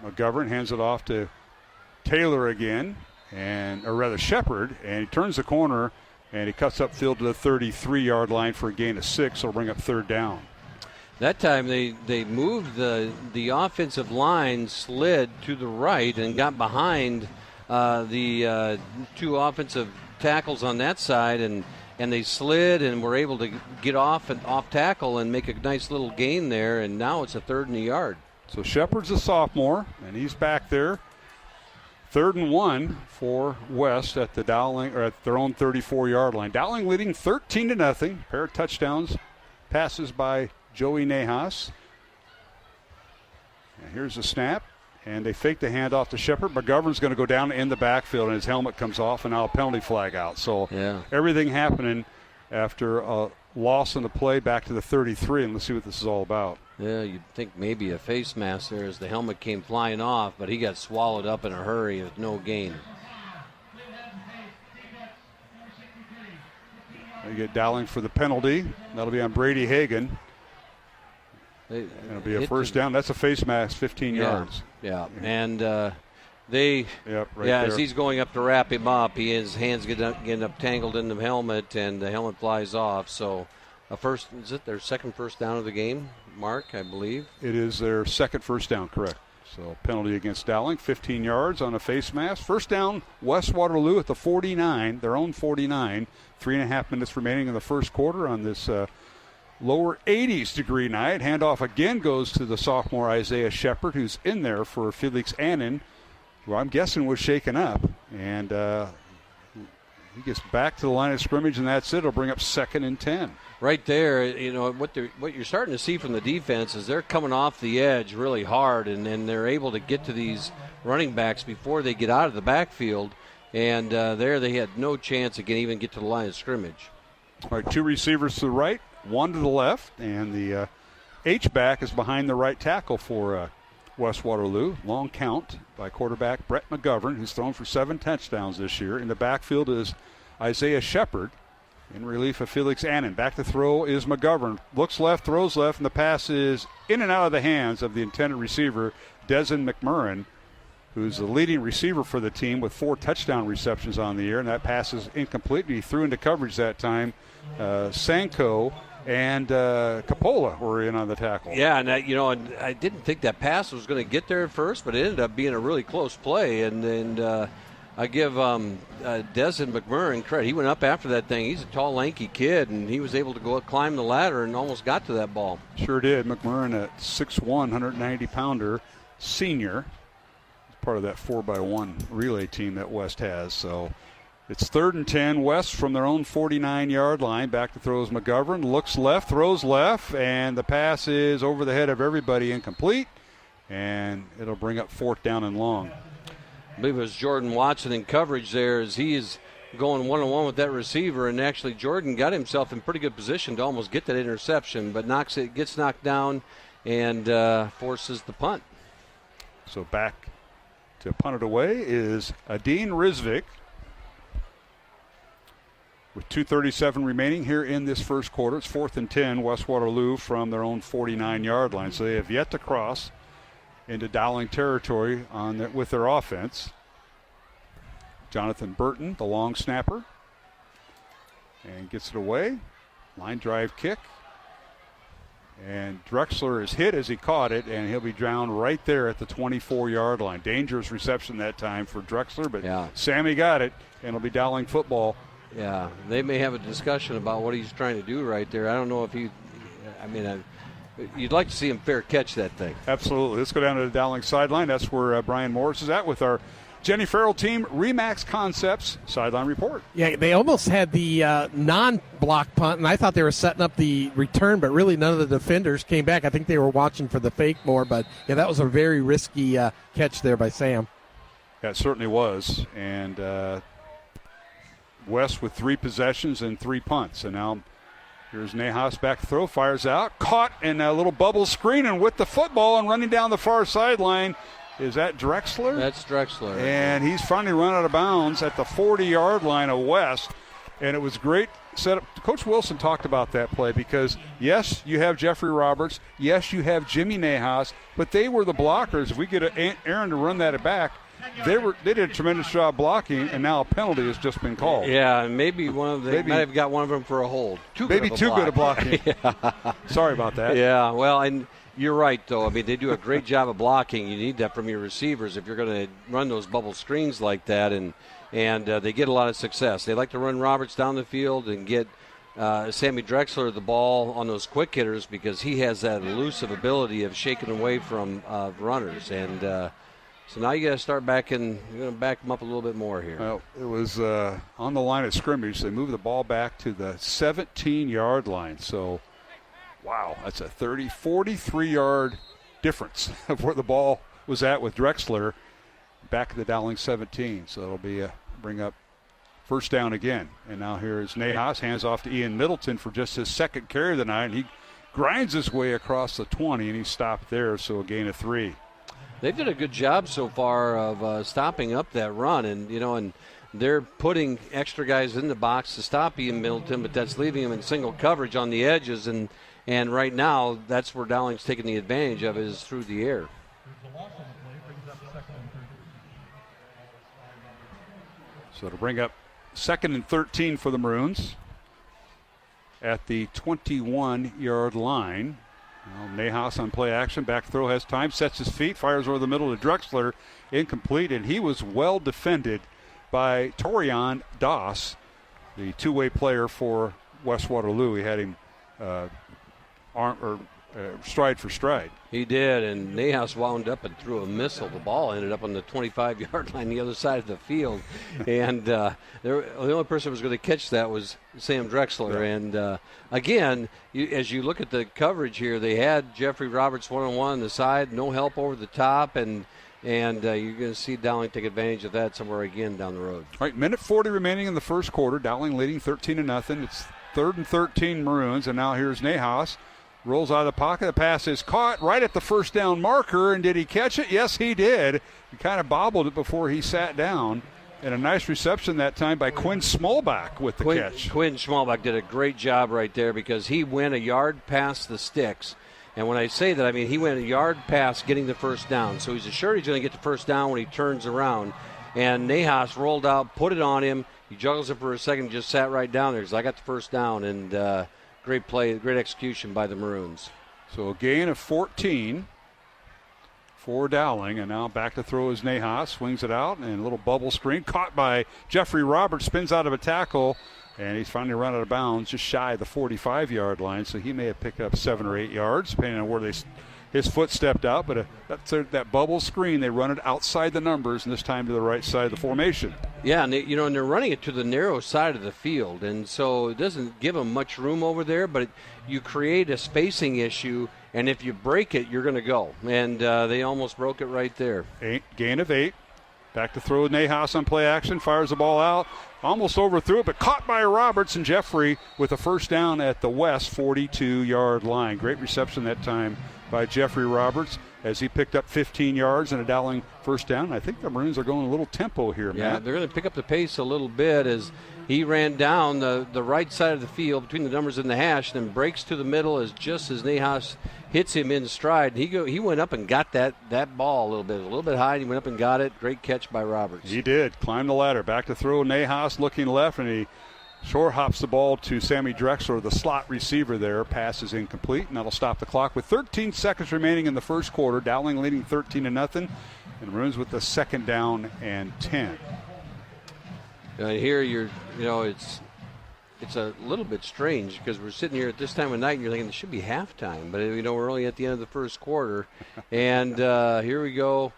McGovern hands it off to Taylor again, or rather Shepard, and he turns the corner and he cuts upfield to the 33-yard line for a gain of 6. So it'll bring up third down. That time they moved the offensive line, slid to the right and got behind the two offensive tackles on that side, and they slid and were able to get off tackle and make a nice little gain there, and now it's a 3rd and a yard. So Shepard's a sophomore, and he's back there. 3rd and 1 for West at the Dowling, or at their own 34-yard line. Dowling leading 13-0. Pair of touchdowns, passes by Joey Nejas. And here's the snap, and they fake the handoff to Shepard. McGovern's going to go down in the backfield, and his helmet comes off, and now a penalty flag out. So everything happening after a loss in the play back to the 33, and let's see what this is all about. Yeah, you'd think maybe a face mask there as the helmet came flying off, but he got swallowed up in a hurry with no gain. They get Dowling for the penalty. That'll be on Brady Hagan. It'll be a first down. That's a face mask, 15 yards. Yeah, and as he's going up to wrap him up, his hands get up tangled in the helmet, and the helmet flies off. So, is it their second first down of the game, Mark, I believe? It is their second first down, correct. So, penalty against Dowling, 15 yards on a face mask. First down, West Waterloo at the 49, their own 49. 3.5 minutes remaining in the first quarter on this lower 80s degree night. Handoff again goes to the sophomore Isaiah Shepard, who's in there for Felix Annan, who I'm guessing was shaken up. And he gets back to the line of scrimmage, and that's it. It'll bring up 2nd and 10. Right there, you know, what you're starting to see from the defense is they're coming off the edge really hard, and then they're able to get to these running backs before they get out of the backfield. And there they had no chance to even get to the line of scrimmage. All right, 2 receivers to the right, 1 to the left, and the H-back is behind the right tackle for West Waterloo. Long count by quarterback Brett McGovern, who's thrown for 7 touchdowns this year. In the backfield is Isaiah Shepard in relief of Felix Annan. Back to throw is McGovern. Looks left, throws left, and the pass is in and out of the hands of the intended receiver, Dezen McMurrin, who's the leading receiver for the team with 4 touchdown receptions on the year, and that pass is incomplete. He threw into coverage that time. Sanko and Capola were in on the tackle. Yeah, and I didn't think that pass was going to get there at first, but it ended up being a really close play, and I give Dezen McMurrin credit. He went up after that thing. He's a tall, lanky kid, and he was able to go up, climb the ladder, and almost got to that ball. Sure did. McMurrin, a 6'1", 190-pounder senior. Part of that 4x1 relay team that West has. So it's 3rd and 10. West from their own 49-yard line. Back to throws McGovern. Looks left, throws left, and the pass is over the head of everybody, incomplete. And it'll bring up 4th down and long. I believe it was Jordan Watson in coverage there as he is going one-on-one with that receiver, and actually Jordan got himself in pretty good position to almost get that interception, but gets knocked down and forces the punt. So back to punt it away is Adin Rizvik with 2:37 remaining here in this first quarter. It's 4th and 10, West Waterloo from their own 49-yard line. So they have yet to cross into Dowling territory with their offense. Jonathan Burton, the long snapper, and gets it away. Line drive kick. And Drexler is hit as he caught it, and he'll be drowned right there at the 24-yard line. Dangerous reception that time for Drexler, but Sammy got it, and it'll be Dowling football. Yeah, they may have a discussion about what he's trying to do right there. I don't know if you'd like to see him fair catch that thing. Absolutely. Let's go down to the Dowling sideline. That's where Brian Morris is at with our Jenny Farrell team Remax Concepts sideline report. Yeah, they almost had the non-block punt, and I thought they were setting up the return, but really none of the defenders came back. I think they were watching for the fake more, but yeah, that was a very risky catch there by Sam. Yeah, it certainly was. And West with 3 possessions and 3 punts. And now here's Nahas back to throw, fires out, caught in a little bubble screen, and with the football and running down the far sideline. Is that Drexler? That's Drexler. And he's finally run out of bounds at the 40-yard line of West. And it was great setup. Coach Wilson talked about that play because, yes, you have Jeffrey Roberts. Yes, you have Jimmy Nahas. But they were the blockers. If we get Aaron to run that back, they did a tremendous job blocking, and now a penalty has just been called. Yeah, and maybe might have got one of them for a hold. Too good at blocking. Yeah. Sorry about that. Yeah, well, and you're right, though. I mean, they do a great job of blocking. You need that from your receivers if you're going to run those bubble screens like that, and they get a lot of success. They like to run Roberts down the field and get Sammy Drexler the ball on those quick hitters because he has that elusive ability of shaking away from runners. And so now you got to start you're going to back them up a little bit more here. Well, it was on the line of scrimmage. They moved the ball back to the 17-yard line. So, wow, that's a 43-yard difference of where the ball was at with Drexler back at the Dowling 17. So it'll be bring up first down again. And now here's Nahas, hands off to Ian Middleton for just his second carry of the night. He grinds his way across the 20, and he stopped there, so a gain of 3. They did a good job so far of stopping up that run, and they're putting extra guys in the box to stop Ian Middleton, but that's leaving him in single coverage on the edges, and right now that's where Dowling's taking the advantage of is through the air. So to bring up 2nd and 13 for the Maroons at the 21-yard line. Well, Nahas on play action. Back throw has time. Sets his feet. Fires over the middle to Drexler. Incomplete. And he was well defended by Torian Doss, the two-way player for West Waterloo. He had him stride for stride. He did, and Nahas wound up and threw a missile. The ball ended up on the 25-yard line, the other side of the field. And the only person who was going to catch that was Sam Drexler. Yeah. And, again, as you look at the coverage here, they had Jeffrey Roberts one-on-one on the side, no help over the top, and you're going to see Dowling take advantage of that somewhere again down the road. All right, minute 40 remaining in the first quarter. Dowling leading 13-0. It's 3rd and 13 Maroons, and now here's Nahas. Rolls out of the pocket. The pass is caught right at the first down marker. And did he catch it? Yes, he did. He kind of bobbled it before he sat down. And a nice reception that time by Quinn Smallback with the catch. Quinn Smallback did a great job right there because he went a yard past the sticks. And when I say that, I mean he went a yard past getting the first down. So he's assured he's going to get the first down when he turns around. And Nahas rolled out, put it on him. He juggles it for a second, just sat right down there. He says, I got the first down. And great play, great execution by the Maroons. So a gain of 14 for Dowling, and now back to throw is Nahas, swings it out, and a little bubble screen caught by Jeffrey Roberts, spins out of a tackle, and he's finally run out of bounds just shy of the 45-yard line, so he may have picked up 7 or 8 yards, depending on where his foot stepped out, but that bubble screen, they run it outside the numbers, and this time to the right side of the formation. Yeah, and they're running it to the narrow side of the field, and so it doesn't give them much room over there, but you create a spacing issue, and if you break it, you're going to go. And they almost broke it right there. Gain of 8. Back to throw Nahas on play action, fires the ball out. almost overthrew it, but caught by Roberts, and Jeffrey with a first down at the West 42-yard line. Great reception that time by Jeffrey Roberts as he picked up 15 yards and a Dowling first down. I think the Maroons are going a little tempo here, Matt. Yeah, they're going to pick up the pace a little bit as he ran down the right side of the field between the numbers and the hash, then breaks to the middle as Nahas hits him in stride. He went up and got that ball a little bit high. And he went up and got it. Great catch by Roberts. He did. Climbed the ladder. Back to throw. Nahas looking left, and he short hops the ball to Sammy Drexler, the slot receiver there. Pass is incomplete, and that'll stop the clock with 13 seconds remaining in the first quarter. Dowling leading 13-0, and Maroons with the second down and 10. Here it's a little bit strange because we're sitting here at this time of night and you're thinking it should be halftime, but we're only at the end of the first quarter, and here we go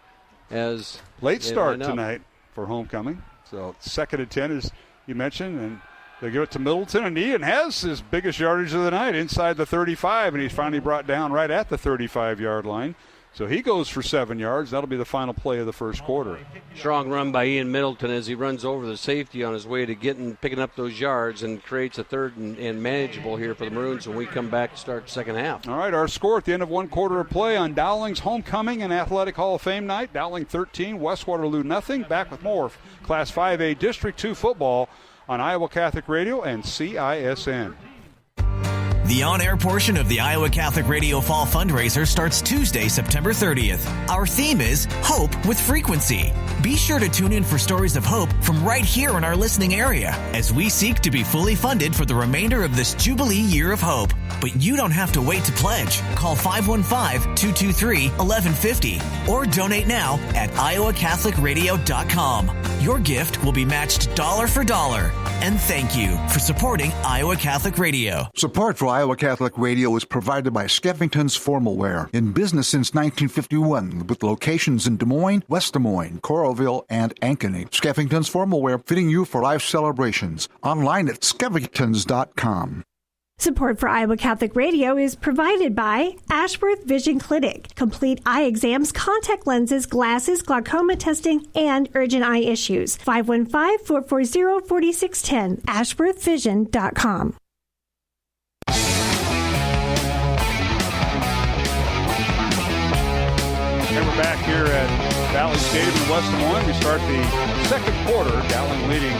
as late start tonight for homecoming. So 2nd and 10 as you mentioned, and they give it to Middleton, and Ian has his biggest yardage of the night inside the 35, and he's finally brought down right at the 35-yard line. So he goes for 7 yards. That'll be the final play of the first quarter. Strong run by Ian Middleton as he runs over the safety on his way to picking up those yards and creates a third and manageable here for the Maroons when we come back to start the second half. All right, our score at the end of one quarter of play on Dowling's homecoming and Athletic Hall of Fame night. Dowling 13, West Waterloo nothing. Back with more Class 5A District 2 football on Iowa Catholic Radio and CISN. The on-air portion of the Iowa Catholic Radio Fall Fundraiser starts Tuesday, September 30th. Our theme is Hope with Frequency. Be sure to tune in for stories of hope from right here in our listening area as we seek to be fully funded for the remainder of this Jubilee Year of Hope. But you don't have to wait to pledge. Call 515-223-1150 or donate now at iowacatholicradio.com. Your gift will be matched dollar for dollar. And thank you for supporting Iowa Catholic Radio. Support for Iowa Catholic Radio is provided by Skeffington's Formalware, in business since 1951, with locations in Des Moines, West Des Moines, Coralville, and Ankeny. Skeffington's Formalware, fitting you for life celebrations. Online at skeffingtons.com. Support for Iowa Catholic Radio is provided by Ashworth Vision Clinic. Complete eye exams, contact lenses, glasses, glaucoma testing, and urgent eye issues. 515-440-4610. ashworthvision.com. And we're back here at Valley Stadium in West Des Moines. We start the second quarter. Dowling leading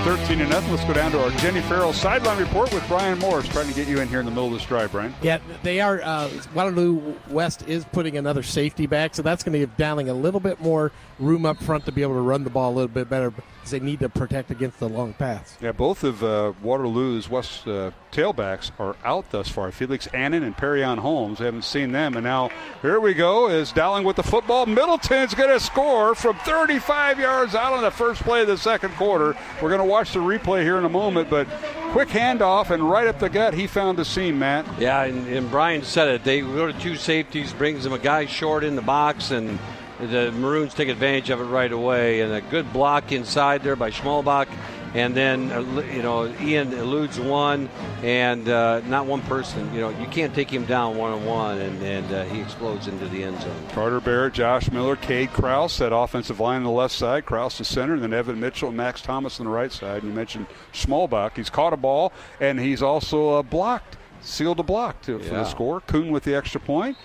13-0. Let's go down to our Jenny Farrell sideline report with Brian Morris, trying to get you in here in the middle of this drive, Brian. Yeah, they are. Waterloo West is putting another safety back, so that's going to give Dowling a little bit more room up front to be able to run the ball a little bit better because they need to protect against the long pass. Yeah, both of Waterloo's West tailbacks are out thus far. Felix Annan and Perryon Holmes. We haven't seen them. And now here we go is Dowling with the football. Middleton's going to score from 35 yards out on the first play of the second quarter. We're going to watch the replay here in a moment, but quick handoff and right up the gut. He found the seam, Matt. Yeah, and Brian said it. They go to two safeties, brings them a guy short in the box, and the Maroons take advantage of it right away. And a good block inside there by Schmalbach. And then, Ian eludes one, and not one person. You can't take him down one-on-one, and he explodes into the end zone. Carter Barrett, Josh Miller, Cade Krause, that offensive line on the left side. Krause the center, and then Evan Mitchell and Max Thomas on the right side. And you mentioned Schmalbach. He's caught a ball, and he's also sealed a block for the score. Kuhn with the extra point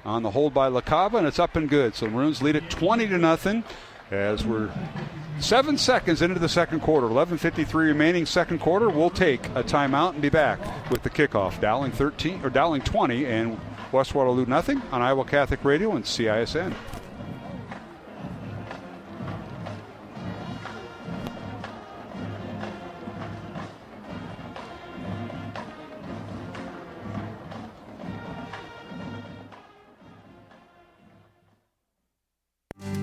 on the hold by LaCava, and it's up and good. So the Maroons lead it 20-0 as we're 7 seconds into the second quarter. 11:53 remaining second quarter. We'll take a timeout and be back with the kickoff. Dowling 20 and West Waterloo nothing on Iowa Catholic Radio and CISN.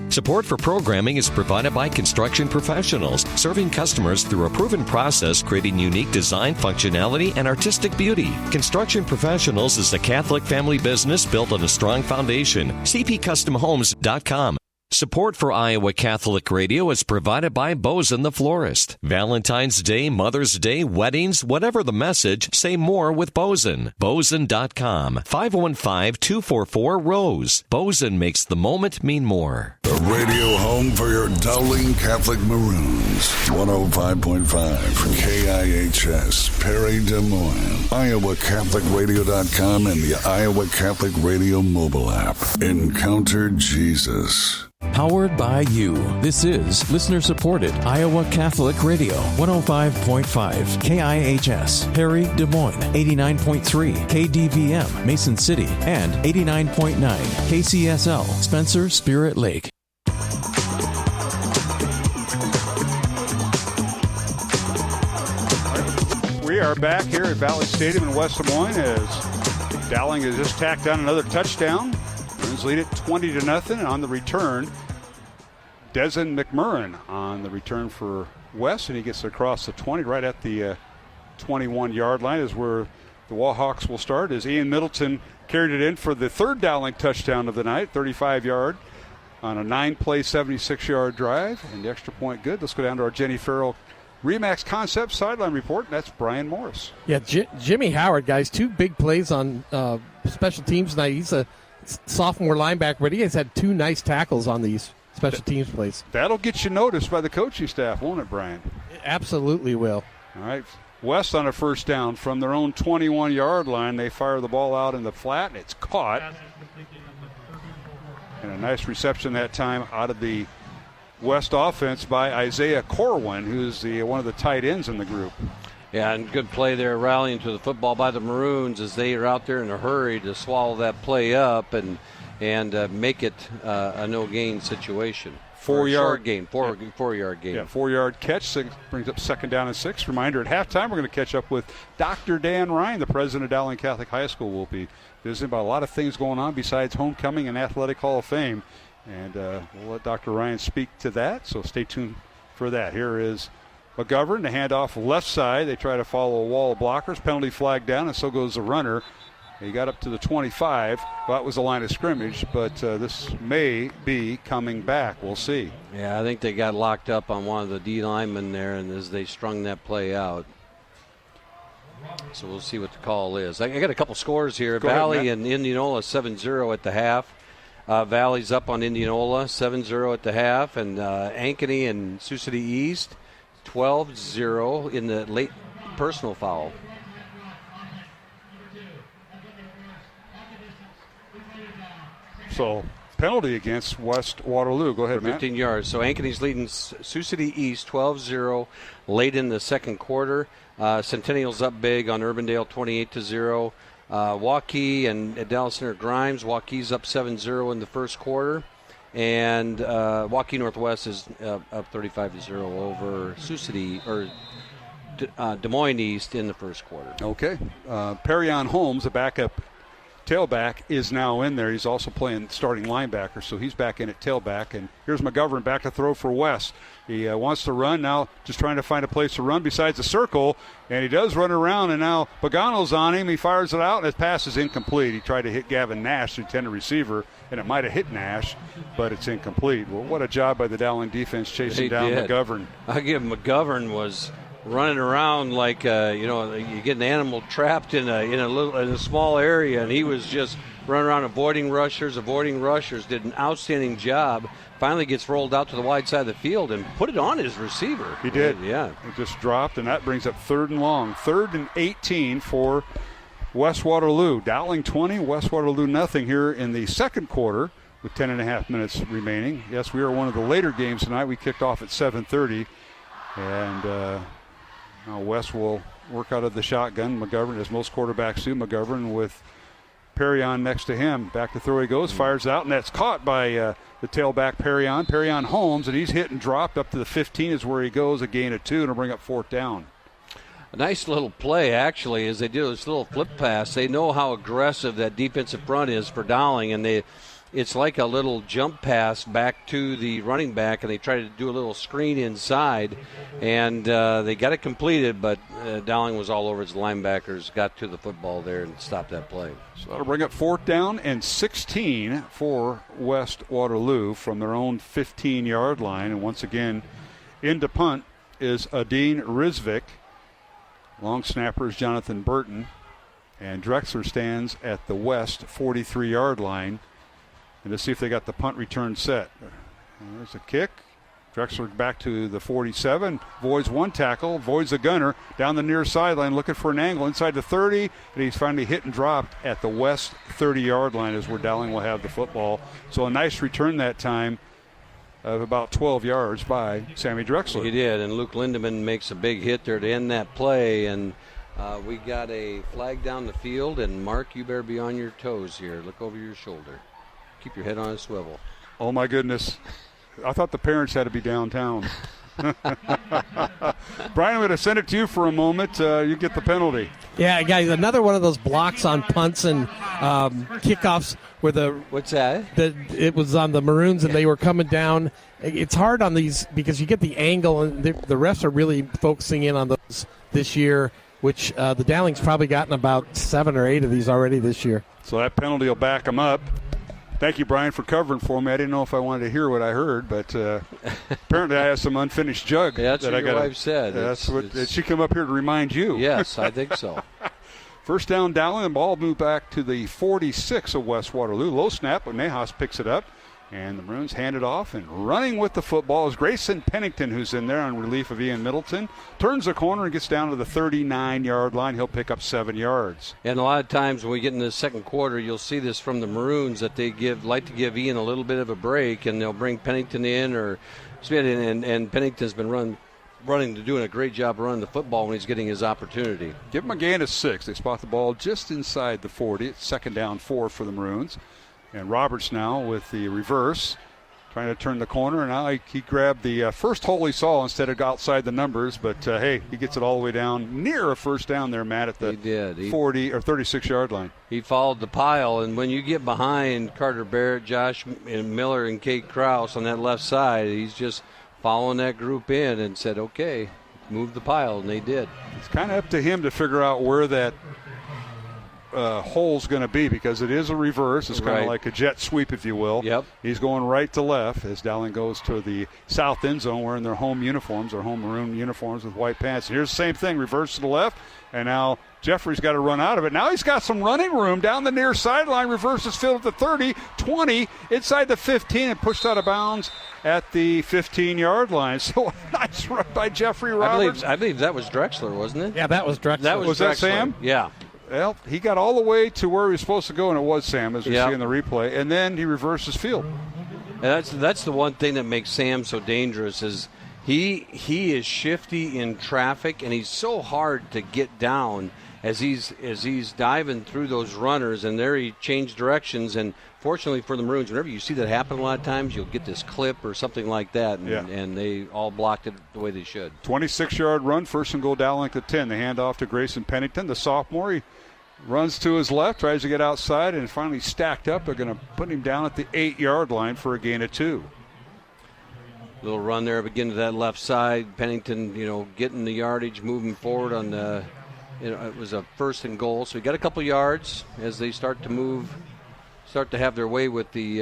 Support for programming is provided by Construction Professionals, serving customers through a proven process, creating unique design, functionality, and artistic beauty. Construction Professionals is a Catholic family business built on a strong foundation. CPCustomHomes.com. Support for Iowa Catholic Radio is provided by Bozen the Florist. Valentine's Day, Mother's Day, weddings, whatever the message, say more with Bozen. Bozen.com, 515-244-ROSE. Bozen makes the moment mean more. The radio home for your Dowling Catholic Maroons. 105.5 KIHS, Perry, Des Moines. IowaCatholicRadio.com and the Iowa Catholic Radio mobile app. Encounter Jesus. Powered by you. This is listener-supported Iowa Catholic Radio, 105.5 KIHS, Perry, Des Moines, 89.3 KDVM, Mason City, and 89.9 KCSL, Spencer, Spirit Lake. We are back here at Valley Stadium in West Des Moines as Dowling has just tacked on another touchdown. Bruins lead it 20-0, and on the return, Dezen McMurrin on the return for West, and he gets across the 20 right at the 21-yard line is where the Wallhawks will start as Ian Middleton carried it in for the third Dowling touchdown of the night, 35-yard on a 9-play, 76-yard drive, and the extra point good. Let's go down to our Jenny Farrell Remax Concepts sideline report, and that's Brian Morris. Yeah, Jimmy Howard, guys, 2 big plays on special teams tonight. He's a sophomore linebacker, but he has had 2 nice tackles on these special teams plays. That'll get you noticed by the coaching staff, won't it, Brian? It absolutely will. All right. West on a first down from their own 21-yard line. They fire the ball out in the flat, and it's caught. And a nice reception that time out of the West offense by Isaiah Corwin, who's one of the tight ends in the group. Yeah, and good play there, rallying to the football by the Maroons as they are out there in a hurry to swallow that play up and make it a no-gain situation. 4-yard gain, 4-yard gain. Yeah, 4-yard catch brings up 2nd down and 6. Reminder, at halftime we're going to catch up with Dr. Dan Ryan, the president of Dowling Catholic High School. We'll be visiting about a lot of things going on besides homecoming and Athletic Hall of Fame. And we'll let Dr. Ryan speak to that, so stay tuned for that. Here is McGovern, the handoff left side. They try to follow a wall of blockers. Penalty flag down, and so goes the runner. He got up to the 25. Well, that was the line of scrimmage, but this may be coming back. We'll see. Yeah, I think they got locked up on one of the D linemen there, and as they strung that play out. So we'll see what the call is. I got a couple scores here. Valley and Indianola 7-0 at the half. Valley's up on Indianola 7-0 at the half, and Ankeny and Sioux City East 12-0 in the late personal foul. So penalty against West Waterloo. Go ahead, 15 Matt. yards. So Ankeny's leading Sioux City East 12-0 late in the second quarter. Centennial's up big on Urbandale 28-0. Waukee and Dallas Center Grimes. Waukee's up 7-0 in the first quarter. And Waukee Northwest is up 35-0 over Sioux City, or Des Moines East in the first quarter. Okay. Perrion Holmes, the backup tailback, is now in there. He's also playing starting linebacker, so he's back in at tailback. And here's McGovern back to throw for West. He wants to run now, just trying to find a place to run besides the circle, and he does run around, and now Pagano's on him. He fires it out, and his pass is incomplete. He tried to hit Gavin Nash, the intended receiver, and it might have hit Nash, but it's incomplete. Well, what a job by the Dowling defense chasing down McGovern. I give McGovern was running around like you get an animal trapped in a small area, and he was just running around avoiding rushers. Did an outstanding job. Finally gets rolled out to the wide side of the field and put it on his receiver. He did. Yeah. It just dropped, and that brings up 3rd and long. 3rd and 18 for West Waterloo. Dowling 20, West Waterloo nothing here in the second quarter with 10.5 minutes remaining. Yes, we are one of the later games tonight. We kicked off at 7:30, and now West will work out of the shotgun. McGovern, as most quarterbacks do, McGovern with Perrion next to him. Back to throw he goes, fires out, and that's caught by the tailback Perrion Holmes, and he's hit and dropped up to the 15 is where he goes, a gain of 2, and it'll bring up 4th down. A nice little play, actually, as they do this little flip pass. They know how aggressive that defensive front is for Dowling, and it's like a little jump pass back to the running back, and they try to do a little screen inside, and they got it completed, but Dowling was all over his linebackers, got to the football there and stopped that play. So that'll bring up 4th down and 16 for West Waterloo from their own 15-yard line. And once again, into punt is Adine Rizvik. Long snapper is Jonathan Burton. And Drexler stands at the West 43-yard line. And to see if they got the punt return set. There's a kick. Drexler back to the 47. Voids one tackle. Voids a gunner down the near sideline looking for an angle inside the 30. And he's finally hit and dropped at the West 30-yard line is where Dowling will have the football. So a nice return that time of about 12 yards by Sammy Drexler. He did, and Luke Lindemann makes a big hit there to end that play. And we got a flag down the field. And, Mark, you better be on your toes here. Look over your shoulder. Keep your head on a swivel. Oh, my goodness. I thought the parents had to be downtown. Brian, I'm going to send it to you for a moment. You get the penalty. Yeah, guys, another one of those blocks on punts and kickoffs where What's that? It was on the Maroons and they were coming down. It's hard on these because you get the angle, and the refs are really focusing in on those this year, which the Dowling's probably gotten about 7 or 8 of these already this year. So that penalty will back them up. Thank you, Brian, for covering for me. I didn't know if I wanted to hear what I heard, but apparently I have some unfinished jug. Yeah, that's what your wife said. Did she come up here to remind you? Yes, I think so. First down, Dowling. The ball moved back to the 46 of West Waterloo. Low snap, but Nahas picks it up. And the Maroons hand it off, and running with the football is Grayson Pennington, who's in there on relief of Ian Middleton. Turns the corner and gets down to the 39-yard line. He'll pick up 7 yards. And a lot of times when we get into the second quarter, you'll see this from the Maroons that they like to give Ian a little bit of a break, and they'll bring Pennington in or Smith in, and Pennington's been doing a great job running the football when he's getting his opportunity. Give him a gain of 6. They spot the ball just inside the 40. It's 2nd down 4 for the Maroons. And Roberts now with the reverse, trying to turn the corner. And now he grabbed the first hole he saw instead of outside the numbers. But, hey, he gets it all the way down near a first down there, Matt, at the 40 or 36-yard line. He followed the pile. And when you get behind Carter Barrett, Josh and Miller, and Kate Krause on that left side, he's just following that group in and said, okay, move the pile. And they did. It's kind of up to him to figure out where that hole's going to be, because it is a reverse. It's kind of like a jet sweep, if you will. Yep. He's going right to left as Dowling goes to the south end zone wearing their home uniforms, their home maroon uniforms with white pants. And here's the same thing, reverse to the left, and now Jeffrey's got to run out of it. Now he's got some running room down the near sideline. Reverses field at the 30, 20, inside the 15, and pushed out of bounds at the 15-yard line. So a nice run by Jeffrey Roberts. I believe that was Drexler, wasn't it? Yeah, that was Drexler. That was that Sam? Yeah. Well, he got all the way to where he was supposed to go, and it was Sam, as we see in the replay, and then he reverses field. And that's the one thing that makes Sam so dangerous is he is shifty in traffic, and he's so hard to get down as he's diving through those runners, and there he changed directions. And fortunately for the Maroons, whenever you see that happen a lot of times, you'll get this clip or something like that, and they all blocked it the way they should. 26-yard run, first and goal, Dowling at the 10. The handoff to Grayson Pennington, the sophomore. He runs to his left, tries to get outside, and finally stacked up. They're going to put him down at the 8-yard line for a gain of 2. Little run there, begin to that left side. Pennington, getting the yardage, moving forward on the. It was a first and goal, so he got a couple yards as they start to have their way with the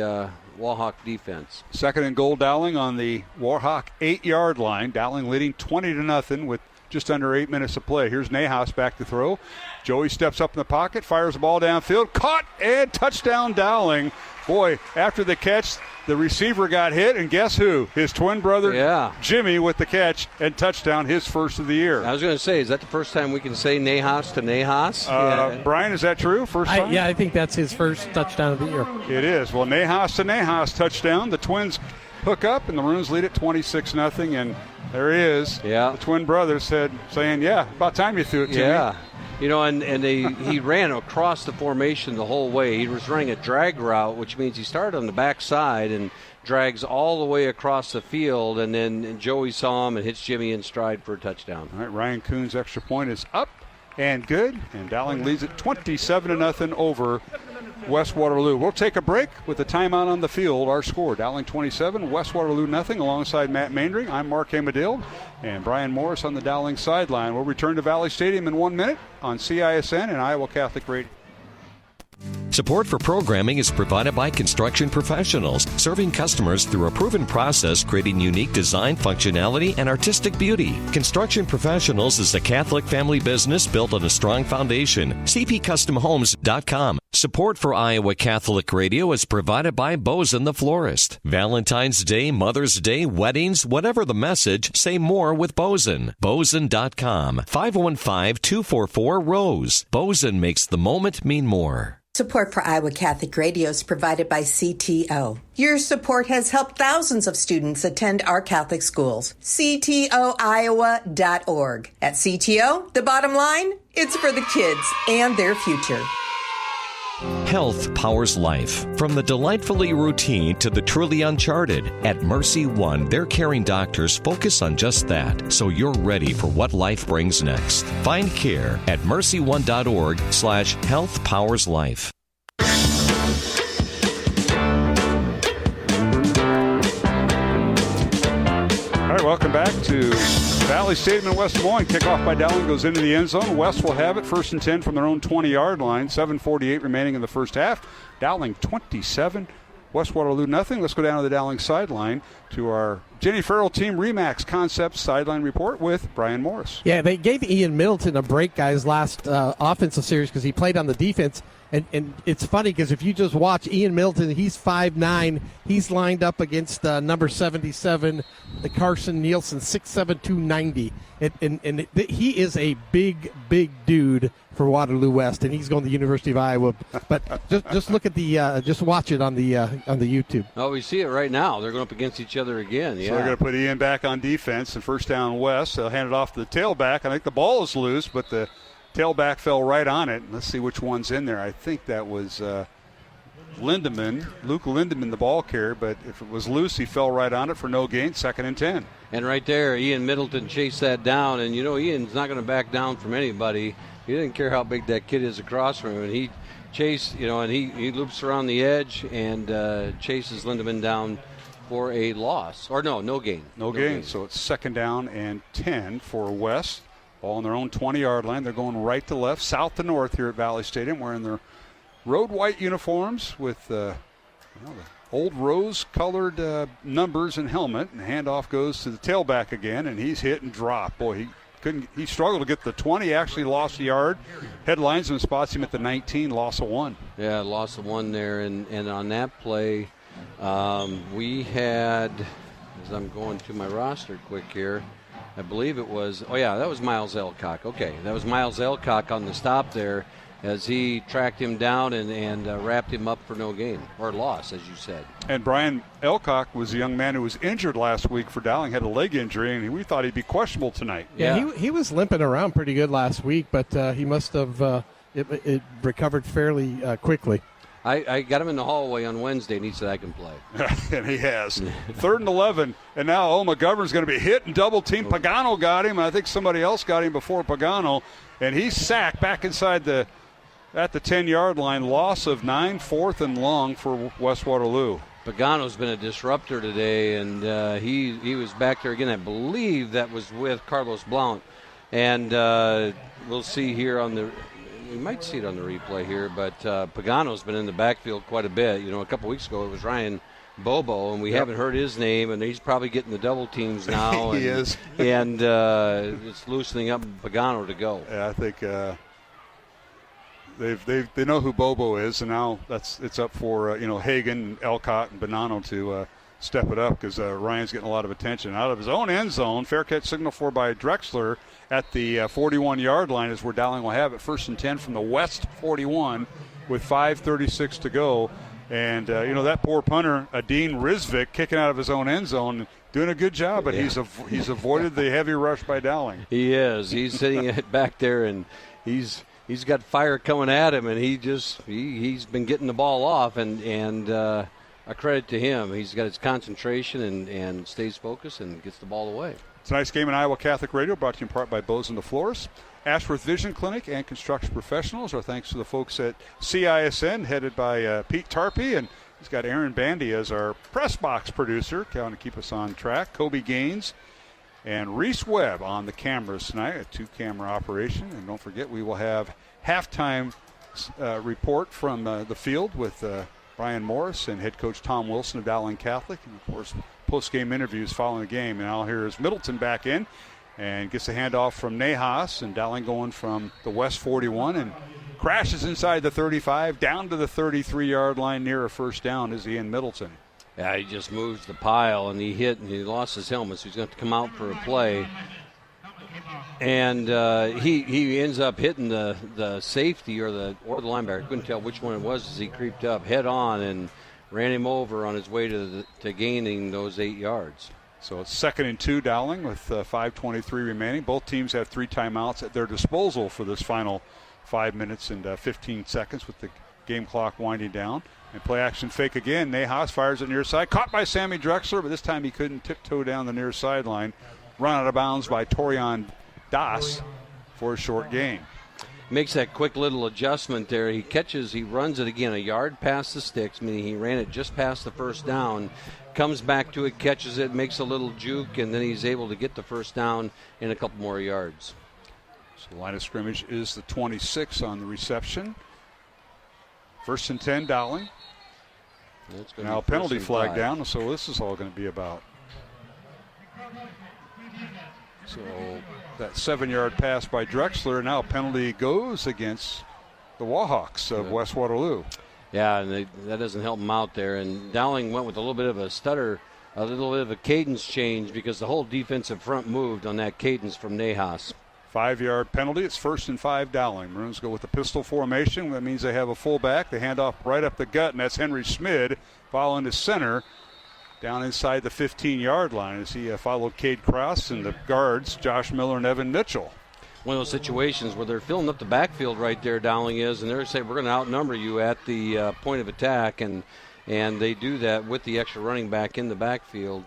Wahawk defense. 2nd and goal, Dowling on the Warhawk 8-yard line. Dowling leading 20-0 with just under 8 minutes of play. Here's Nahas back to throw. Joey steps up in the pocket, fires the ball downfield, caught, and touchdown Dowling. Boy, after the catch, the receiver got hit, and guess who? His twin brother, Jimmy, with the catch and touchdown, his first of the year. I was going to say, is that the first time we can say Nahas to Nahas? Brian, is that true? First time? I think that's his first touchdown of the year. It is. Well, Nahas to Nahas touchdown. The Twins hook up, and the Maroons lead at 26-0, and there he is. Yeah. The twin brother saying, about time you threw it to me. Yeah. He ran across the formation the whole way. He was running a drag route, which means he started on the backside and drags all the way across the field, and then Joey saw him and hits Jimmy in stride for a touchdown. All right, Ryan Kuhn's extra point is up and good, and Dowling leads it 27-0 over West Waterloo. We'll take a break with the timeout on the field. Our score, Dowling 27, West Waterloo nothing. Alongside Matt Maindring, I'm Mark Hamadil and Brian Morris on the Dowling sideline. We'll return to Valley Stadium in 1 minute on CISN and Iowa Catholic Radio. Support for programming is provided by Construction Professionals, serving customers through a proven process, creating unique design, functionality, and artistic beauty. Construction Professionals is a Catholic family business built on a strong foundation. CPCustomHomes.com. Support for Iowa Catholic Radio is provided by Bozen the Florist. Valentine's Day, Mother's Day, weddings, whatever the message, say more with Bozen. Bozen.com. 515-244-ROSE. Bozen makes the moment mean more. Support for Iowa Catholic Radio is provided by CTO. Your support has helped thousands of students attend our Catholic schools. CTOIowa.org. At CTO, the bottom line, it's for the kids and their future. Health powers life. From the delightfully routine to the truly uncharted, at Mercy One, their caring doctors focus on just that, so you're ready for what life brings next. Find care at mercy1.org/healthpowerslife. All right, welcome back to Valley Stadium in West Des Moines. Kickoff by Dowling goes into the end zone. West will have it first and 10 from their own 20-yard line. 7:48 remaining in the first half. Dowling 27, West Waterloo nothing. Let's go down to the Dowling sideline to our Jenny Farrell Team Remax Concepts sideline report with Brian Morris. Yeah, they gave Ian Middleton a break, guys, last offensive series because he played on the defense. And it's funny because if you just watch Ian Middleton, he's 5'9". He's lined up against number 77, the Carson Nielsen, 6'7", 290. And he is a big, big dude for Waterloo West, and he's going to the University of Iowa. But just look at the just watch it on the YouTube. Oh, we see it right now. They're going up against each other again. Yeah. So they're going to put Ian back on defense and first down West. They'll hand it off to the tailback. I think the ball is loose, but the tailback fell right on it. Let's see which one's in there. I think that was Lindemann, Luke Lindemann, the ball carrier, but if it was loose, he fell right on it for no gain, 2nd and 10. And right there, Ian Middleton chased that down, and Ian's not going to back down from anybody. He didn't care how big that kid is across from him, and he chased, and he loops around the edge and chases Lindemann down for a loss. Or no gain. No gain, so it's 2nd down and 10 for West. Ball on their own 20-yard line. They're going right to left, south to north here at Valley Stadium, wearing their road white uniforms with the old rose-colored numbers and helmet. And handoff goes to the tailback again, and he's hit and dropped. Boy, he struggled to get the 20. Actually lost a yard. Head linesman spots him at the 19. Loss of 1. Yeah, loss of 1 there. And on that play, we had, as I'm going to my roster quick here, I believe it was, that was Miles Elcock. Okay, that was Miles Elcock on the stop there as he tracked him down and wrapped him up for no gain, or loss, as you said. And Brian Elcock was a young man who was injured last week for Dowling, had a leg injury, and we thought he'd be questionable tonight. Yeah, he was limping around pretty good last week, but he must have it recovered fairly quickly. I got him in the hallway on Wednesday, and he said I can play. And he has. 3rd and 11, and now McGovern's going to be hit and double-team. Pagano got him, and I think somebody else got him before Pagano, and he's sacked back inside at the 10-yard line. Loss of 9, 4th and long for West Waterloo. Pagano's been a disruptor today, and he was back there again. I believe that was with Carlos Blount, and we'll see here on the – you might see it on the replay here, but Pagano's been in the backfield quite a bit. A couple weeks ago it was Ryan Bobo, and we haven't heard his name, and he's probably getting the double teams now. He is. And it's loosening up Pagano to go. Yeah, I think they know who Bobo is, and now it's up for Hagan, Elcott, and Bonanno to step it up because Ryan's getting a lot of attention. Out of his own end zone, fair catch signal for by Drexler at the 41-yard line is where Dowling will have it. 1st and 10 from the West 41 with 5:36 to go. And, that poor punter, Adine Rizvik, kicking out of his own end zone, doing a good job, but he's avoided the heavy rush by Dowling. He is. He's sitting it back there, and he's got fire coming at him, and he's been getting the ball off, and a credit to him. He's got his concentration and stays focused and gets the ball away. Tonight's game in Iowa Catholic Radio brought to you in part by Bows and the Floors, Ashworth Vision Clinic, and Construction Professionals. Our thanks to the folks at CISN, headed by Pete Tarpey, and he's got Aaron Bandy as our press box producer, trying to keep us on track. Kobe Gaines and Reese Webb on the cameras tonight, a 2-camera operation. And don't forget, we will have halftime report from the field with Brian Morris and head coach Tom Wilson of Dowling Catholic, and of course post-game interviews following the game. And now here's Middleton back in and gets a handoff from Nahas, and Dowling going from the West 41 and crashes inside the 35 down to the 33-yard line near a first down is Ian Middleton. Yeah, he just moves the pile, and he hit, and he lost his helmet, so he's going to come out for a play. And he ends up hitting the safety or the linebacker. I couldn't tell which one it was as he creeped up head on and ran him over on his way to gaining those 8 yards. So it's 2nd and 2 Dowling with 5:23 remaining. Both teams have 3 timeouts at their disposal for this final 5 minutes and 15 seconds with the game clock winding down. And play action fake again. Nahas fires it near side. Caught by Sammy Drexler, but this time he couldn't tiptoe down the near sideline. Run out of bounds by Torian Das for a short gain. Makes that quick little adjustment there. He runs it again a yard past the sticks, meaning he ran it just past the first down, comes back to it, catches it, makes a little juke, and then he's able to get the first down in a couple more yards. So the line of scrimmage is the 26 on the reception. 1st and 10 Dowling. Now penalty flag down, so this is all going to be about. So that 7-yard pass by Drexler, now penalty goes against the Wahawks of West Waterloo. Yeah, and that doesn't help them out there. And Dowling went with a little bit of a stutter, a little bit of a cadence change because the whole defensive front moved on that cadence from Nahas. 5-yard penalty. It's 1st and 5 Dowling. Maroons go with the pistol formation. That means they have a fullback. They hand off right up the gut, and that's Henry Smid following to center down inside the 15-yard line as he followed Cade Krause and the guards, Josh Miller and Evan Mitchell. One of those situations where they're filling up the backfield right there, Dowling is, and they're saying we're going to outnumber you at the point of attack, and they do that with the extra running back in the backfield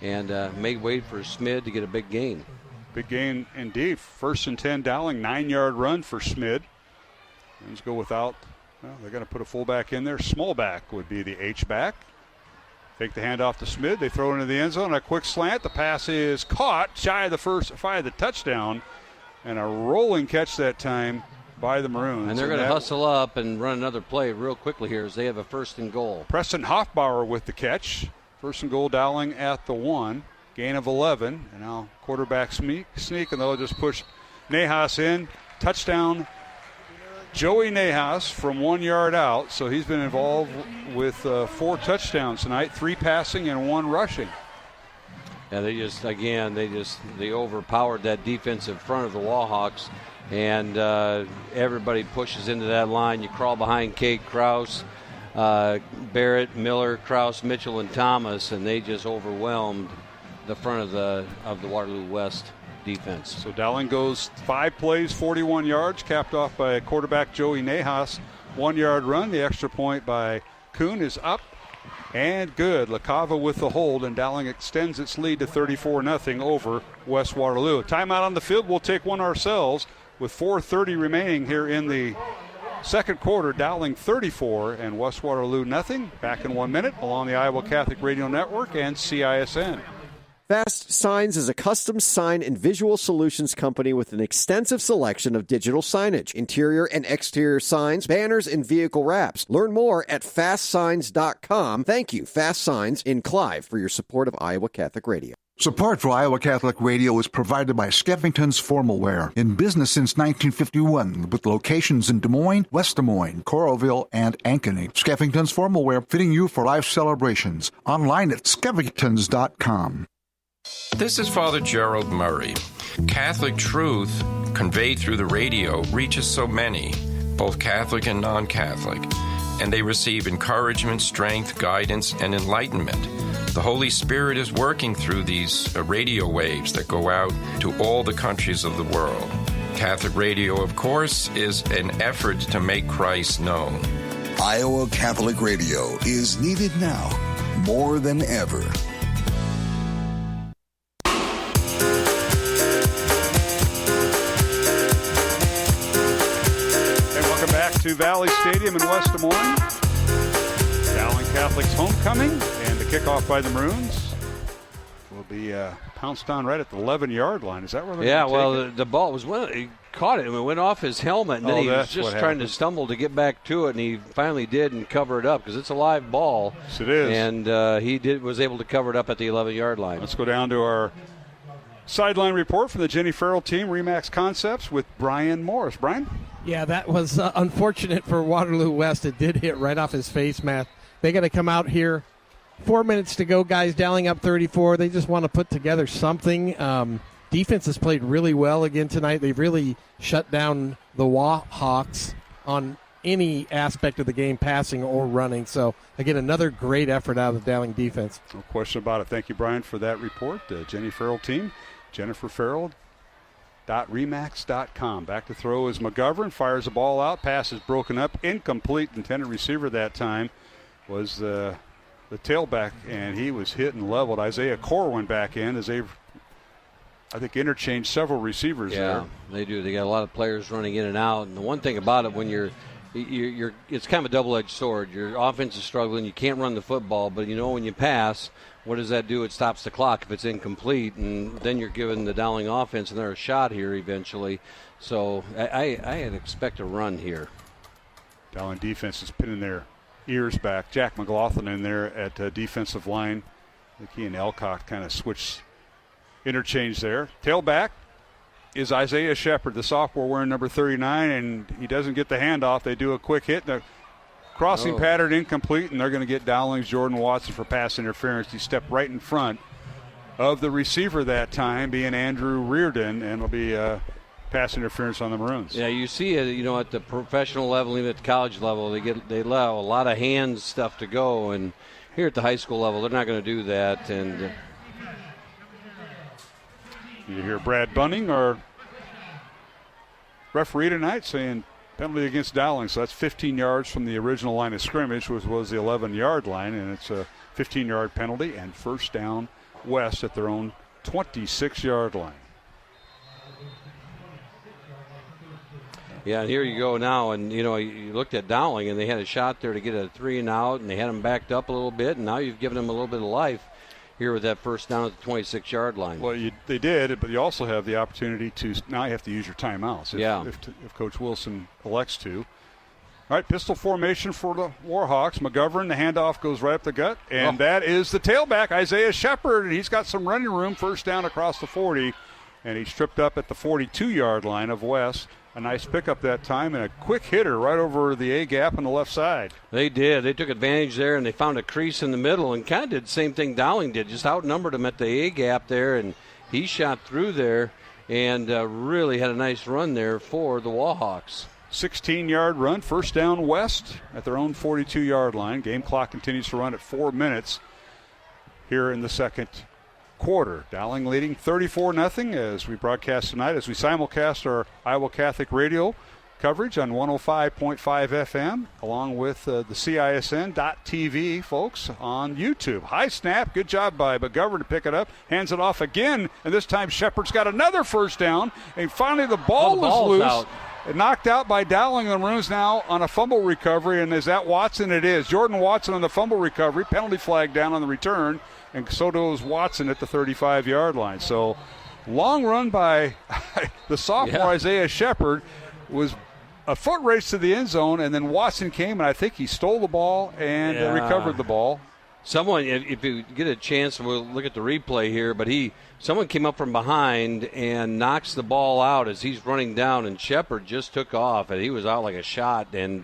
and made way for Smid to get a big gain. Big gain indeed. 1st and 10 Dowling, 9-yard run for Smid. Let's go without, they're going to put a fullback in there. Smallback would be the H-back. Take the handoff to Smid. They throw it into the end zone. A quick slant. The pass is caught shy of the touchdown. And a rolling catch that time by the Maroons. And they're going to hustle up and run another play real quickly here as they have a 1st and goal. Preston Hoffbauer with the catch. 1st and goal Dowling at the 1. Gain of 11. And now quarterback sneak, and they'll just push Nahas in. Touchdown. Joey Nahas from 1 yard out, so he's been involved with 4 touchdowns tonight, 3 passing and 1 rushing. Yeah, they overpowered that defensive front of the Wahawks, and everybody pushes into that line. You crawl behind Cade Krause, Barrett, Miller, Krause, Mitchell, and Thomas, and they just overwhelmed the front of the Waterloo West defense. So Dowling goes 5 plays, 41 yards, capped off by quarterback Joey Nahas. 1-yard run. The extra point by Kuhn is up and good. LaCava with the hold, and Dowling extends its lead to 34-0 over West Waterloo. Timeout on the field. We'll take one ourselves with 4:30 remaining here in the second quarter. Dowling 34 and West Waterloo nothing. Back in 1 minute along the Iowa Catholic Radio Network and CISN. Fast Signs is a custom sign and visual solutions company with an extensive selection of digital signage, interior and exterior signs, banners, and vehicle wraps. Learn more at fastsigns.com. Thank you, Fast Signs in Clive, for your support of Iowa Catholic Radio. Support for Iowa Catholic Radio is provided by Skeffington's Formal Wear, in business since 1951, with locations in Des Moines, West Des Moines, Coralville, and Ankeny. Skeffington's Formal Wear, fitting you for life celebrations. Online at skeffingtons.com. This is Father Gerald Murray. Catholic truth conveyed through the radio reaches so many, both Catholic and non-Catholic, and they receive encouragement, strength, guidance, and enlightenment. The Holy Spirit is working through these radio waves that go out to all the countries of the world. Catholic radio, of course, is an effort to make Christ known. Iowa Catholic Radio is needed now more than ever. to Valley Stadium in West Des Moines. Dowling Catholic's homecoming, and the kickoff by the Maroons will be pounced on right at the 11-yard line. Is that where they're going to take it? The ball was he caught it and it went off his helmet, and then he was just trying to stumble to get back to it, and he finally did and cover it up because it's a live ball. Yes, it is. And he was able to cover it up at the 11-yard line. Let's go down to our sideline report from the Jenny Farrell team, Remax Concepts, with Brian Morris. Brian? Yeah, that was unfortunate for Waterloo West. It did hit right off his face mask. They got to come out here. 4 minutes to go, guys. Dowling up 34. They just want to put together something. Defense has played really well again tonight. They've really shut down the Hawks on any aspect of the game, passing or running. So, again, another great effort out of the Dowling defense. No question about it. Thank you, Brian, for that report. The Jenny Farrell team, jenniferfarrell.remax.com. Back to throw is McGovern. Fires the ball out. Pass is broken up. Incomplete. Intended receiver that time was the tailback, and he was hit and leveled. Isaiah Core went back in as they've, I think, interchanged several receivers there. Yeah, they do. They got a lot of players running in and out. And the one thing about it, when you're it's kind of a double-edged sword. Your offense is struggling. You can't run the football, but when you pass, what does that do? It stops the clock if it's incomplete, and then you're giving the Dowling offense another shot here eventually. So I'd expect a run here. Dowling defense is pinning their ears back. Jack McLaughlin in there at defensive line. I think he and Elcock kind of switched interchange there. Tailback is Isaiah Shepard, the sophomore wearing number 39, and he doesn't get the handoff. They do a quick hit. The crossing pattern incomplete, and they're going to get Dowling's Jordan Watson for pass interference. He stepped right in front of the receiver that time, being Andrew Reardon, and it'll be pass interference on the Maroons. Yeah, you see it, at the professional level, even at the college level, they allow a lot of hand stuff to go, and here at the high school level, they're not going to do that. And you hear Brad Bunning, our referee tonight, saying penalty against Dowling. So that's 15 yards from the original line of scrimmage, which was the 11-yard line, and it's a 15-yard penalty and first down West at their own 26-yard line. Yeah, and here you go now, and you looked at Dowling, and they had a shot there to get a 3-and-out, and they had them backed up a little bit, and now you've given them a little bit of life here with that first down at the 26-yard line. Well, they did, but you also have the opportunity to now you have to use your timeouts if Coach Wilson elects to. All right, pistol formation for the Warhawks. McGovern, the handoff goes right up the gut, and that is the tailback, Isaiah Shepard, and he's got some running room, first down across the 40, and he's tripped up at the 42-yard line of West. A nice pickup that time, and a quick hitter right over the A-gap on the left side. They did. They took advantage there, and they found a crease in the middle and kind of did the same thing Dowling did, just outnumbered him at the A-gap there, and he shot through there and really had a nice run there for the Warhawks. 16-yard run, first down West at their own 42-yard line. Game clock continues to run at 4 minutes here in the second quarter. Dowling leading 34-0 as we broadcast tonight, as we simulcast our Iowa Catholic Radio coverage on 105.5 FM, along with the CISN.TV folks on YouTube. High snap, good job by McGovern to pick it up, hands it off again, and this time Shepard's got another first down, and finally the ball was loose. Out. Knocked out by Dowling. The Maroons now on a fumble recovery, and is that Watson? It is. Jordan Watson on the fumble recovery, penalty flag down on the return, and so does Watson at the 35-yard line. So long run by the sophomore Isaiah Shepard, was a foot race to the end zone, and then Watson came, and I think he stole the ball and recovered the ball. Someone, if you get a chance, we'll look at the replay here, but someone came up from behind and knocks the ball out as he's running down, and Shepard just took off, and he was out like a shot, and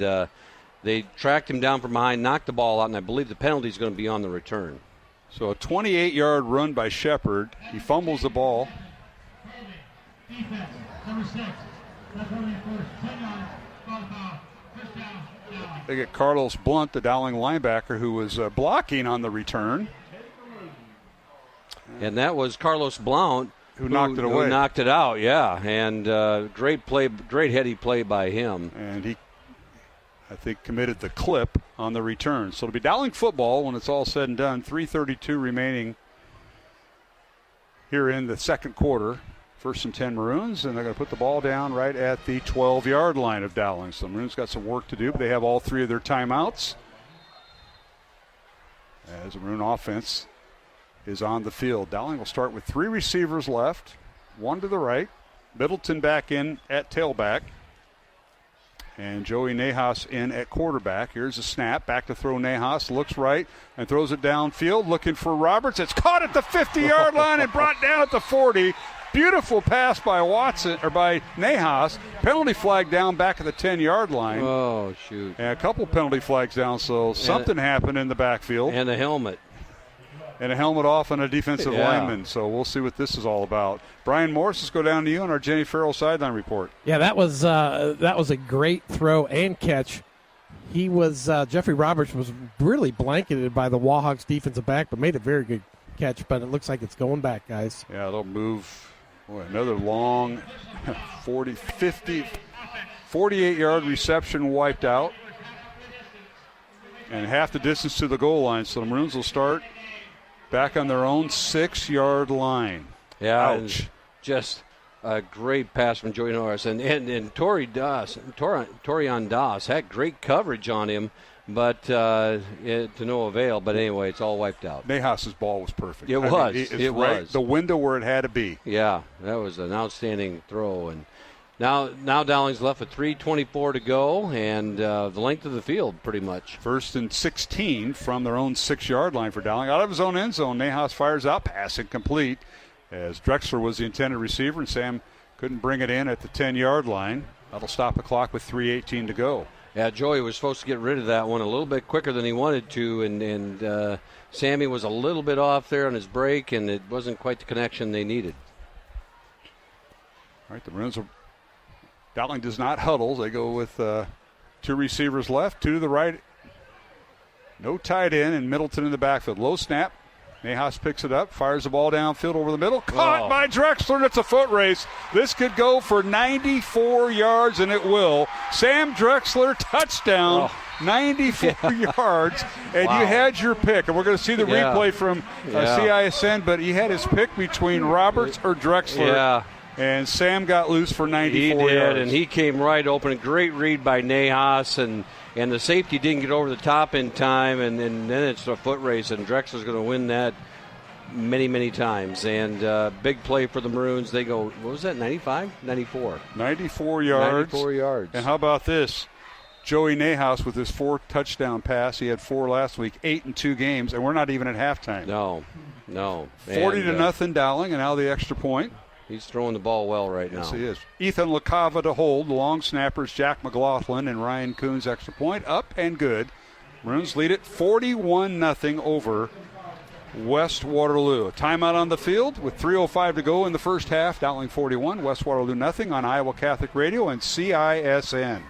they tracked him down from behind, knocked the ball out, and I believe the penalty is going to be on the return. So a 28-yard run by Shepard. He fumbles the ball. They get Carlos Blunt, the Dowling linebacker, who was blocking on the return. And that was Carlos Blount who knocked it away. Who knocked it out, yeah. And great play, great heady play by him. And he, I think, committed the clip on the return. So it'll be Dowling football when it's all said and done. 3:32 remaining here in the second quarter. First and 10 Maroons, and they're going to put the ball down right at the 12-yard line of Dowling. So the Maroons got some work to do, but they have all 3 of their timeouts. As the Maroon offense is on the field. Dowling will start with 3 receivers left, 1 to the right. Middleton back in at tailback. And Joey Nahas in at quarterback. Here's a snap. Back to throw Nahas. Looks right and throws it downfield. Looking for Roberts. It's caught at the 50-yard line and brought down at the 40. Beautiful pass by by Nahas. Penalty flag down back at the 10-yard line. Oh, shoot. And a couple penalty flags down, so something happened in the backfield. And a helmet. And a helmet off on a defensive lineman. So we'll see what this is all about. Brian Morris, let's go down to you on our Jenny Farrell sideline report. Yeah, that was a great throw and catch. He was Jeffrey Roberts was really blanketed by the Wahawks defensive back, but made a very good catch. But it looks like it's going back, guys. Yeah, they'll move. Boy, another long 48-yard reception wiped out. And half the distance to the goal line. So the Maroons will start back on their own 6-yard line. Yeah, ouch. Just a great pass from Joey Norris. And Torian Das had great coverage on him, but to no avail. But anyway, it's all wiped out. Nahas's ball was perfect. It was. The window where it had to be. Yeah, that was an outstanding throw. And now Dowling's left with 3:24 to go, and the length of the field pretty much. First and 16 from their own 6-yard line for Dowling. Out of his own end zone, Nahas fires out, pass incomplete, as Drexler was the intended receiver, and Sam couldn't bring it in at the 10-yard line. That'll stop the clock with 3:18 to go. Yeah, Joey was supposed to get rid of that one a little bit quicker than he wanted to, and Sammy was a little bit off there on his break, and it wasn't quite the connection they needed. All right, the Maroons are... Dowling does not huddle. They go with 2 receivers left, 2 to the right. No tight end, and Middleton in the backfield. Low snap. Nahas picks it up, fires the ball downfield over the middle. Caught by Drexler, and it's a foot race. This could go for 94 yards, and it will. Sam Drexler, touchdown, 94 yards, and you had your pick. And we're going to see the replay from CISN, but he had his pick between Roberts or Drexler. Yeah. And Sam got loose for 94 yards. He did, and he came right open. A great read by Nahas, and the safety didn't get over the top in time, and then it's a foot race, and Drexler's going to win that many, many times. And big play for the Maroons. They go, what was that, 95? 94. 94 yards. 94 yards. And how about this? Joey Nahas with his 4 touchdown pass. He had 4 last week, 8 in 2 games, and we're not even at halftime. No. 40 to nothing Dowling, and now the extra point. He's throwing the ball well right now. Yes, he is. Ethan LaCava to hold. The long snappers, Jack McLaughlin and Ryan Coons, extra point. Up and good. Maroons lead it 41-0 over West Waterloo. A timeout on the field with 3:05 to go in the first half. Dowling 41, West Waterloo nothing on Iowa Catholic Radio and CISN.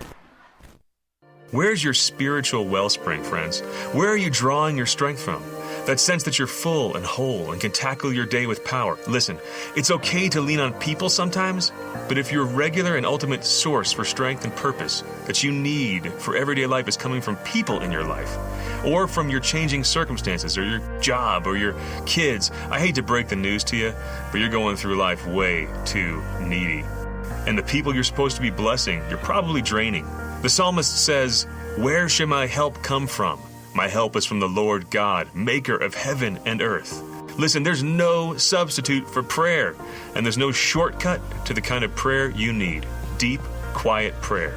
Where's your spiritual wellspring, friends? Where are you drawing your strength from? That sense that you're full and whole and can tackle your day with power. Listen, it's okay to lean on people sometimes, but if your regular and ultimate source for strength and purpose that you need for everyday life is coming from people in your life, or from your changing circumstances, or your job, or your kids, I hate to break the news to you, but you're going through life way too needy. And the people you're supposed to be blessing, you're probably draining. The psalmist says, "Where shall my help come from? My help is from the Lord God, maker of heaven and earth." Listen, there's no substitute for prayer, and there's no shortcut to the kind of prayer you need. Deep, quiet prayer.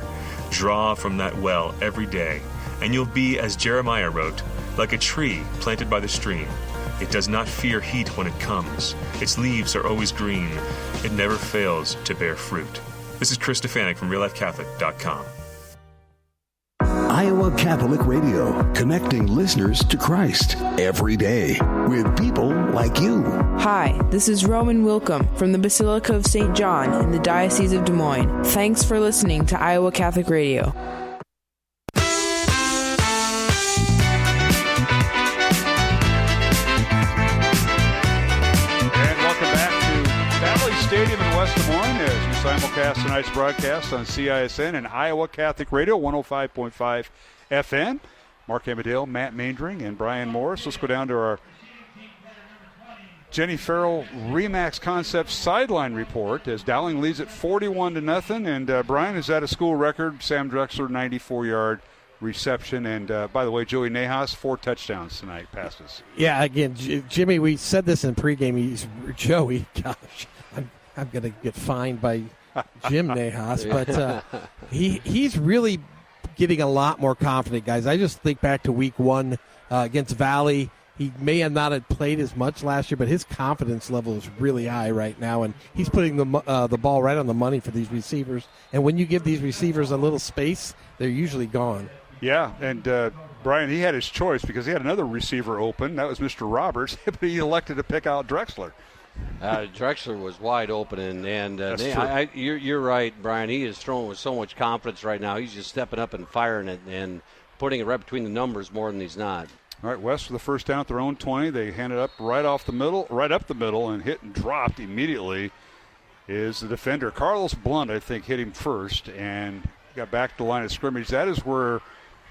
Draw from that well every day, and you'll be, as Jeremiah wrote, like a tree planted by the stream. It does not fear heat when it comes. Its leaves are always green. It never fails to bear fruit. This is Chris Stefanik from RealLifeCatholic.com. Iowa Catholic Radio, connecting listeners to Christ every day with people like you. Hi, this is Roman Wilcom from the Basilica of St. John in the Diocese of Des Moines. Thanks for listening to Iowa Catholic Radio. Stadium in West Des Moines as we simulcast tonight's broadcast on CISN and Iowa Catholic Radio 105.5 FM. Mark Amadale, Matt Maindring, and Brian Morris. Let's go down to our Jenny Farrell Remax Concepts sideline report as Dowling leads at 41-0. And Brian is at a school record. Sam Drexler 94-yard reception. And by the way, Joey Nejas 4 touchdowns tonight, passes. Yeah, again, Jimmy, we said this in pregame. Joey, gosh, I'm going to get fined by Jim Nejas, but he's really getting a lot more confident, guys. I just think back to week 1 against Valley. He may have not had played as much last year, but his confidence level is really high right now, and he's putting the ball right on the money for these receivers. And when you give these receivers a little space, they're usually gone. Yeah, and Brian, he had his choice because he had another receiver open. That was Mr. Roberts, but he elected to pick out Drexler. Drexler was wide open, and you're right, Brian. He is throwing with so much confidence right now. He's just stepping up and firing it and putting it right between the numbers more than he's not. All right, West for the first down at their own 20. They hand it up right up the middle, and hit and dropped immediately is the defender. Carlos Blunt, I think, hit him first and got back to the line of scrimmage. That is where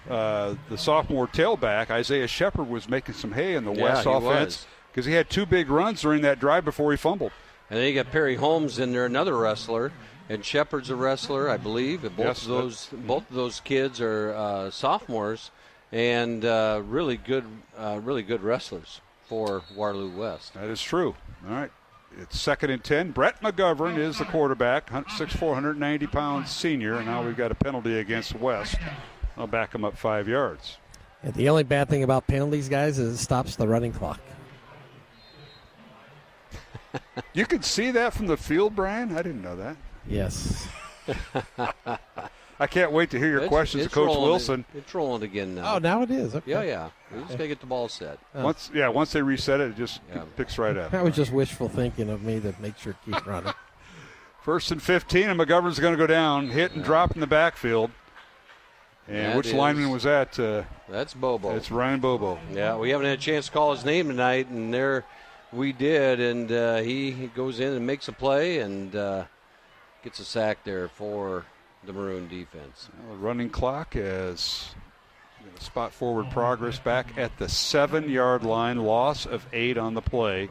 the sophomore tailback, Isaiah Shepard, was making some hay in the West offense because he had 2 big runs during that drive before he fumbled. And then you got Perry Holmes in there, another wrestler, and Shepard's a wrestler, I believe. Both of those kids are sophomores. And really good wrestlers for Waterloo West. That is true. All right, it's 2nd and 10. Brett McGovern is the quarterback, 6'4", 190-pound senior, and now we've got a penalty against West. I'll back him up 5 yards. And the only bad thing about penalties, guys, is it stops the running clock. You could see that from the field, Brian? I didn't know that. Yes. I can't wait to hear your questions to Coach Wilson. It's rolling again now. Oh, now it is. Okay. Yeah. We just got to get the ball set. Once they reset it, it just picks right up. That was just wishful thinking of me to make sure it keeps running. 1st and 15, and McGovern's going to go down, hit and drop in the backfield. And which lineman was that? That's Bobo. It's Ryan Bobo. Yeah, we haven't had a chance to call his name tonight, and there we did, and he goes in and makes a play and gets a sack there for the Maroon defense. Running clock as spot forward progress back at the 7-yard line. Loss of 8 on the play.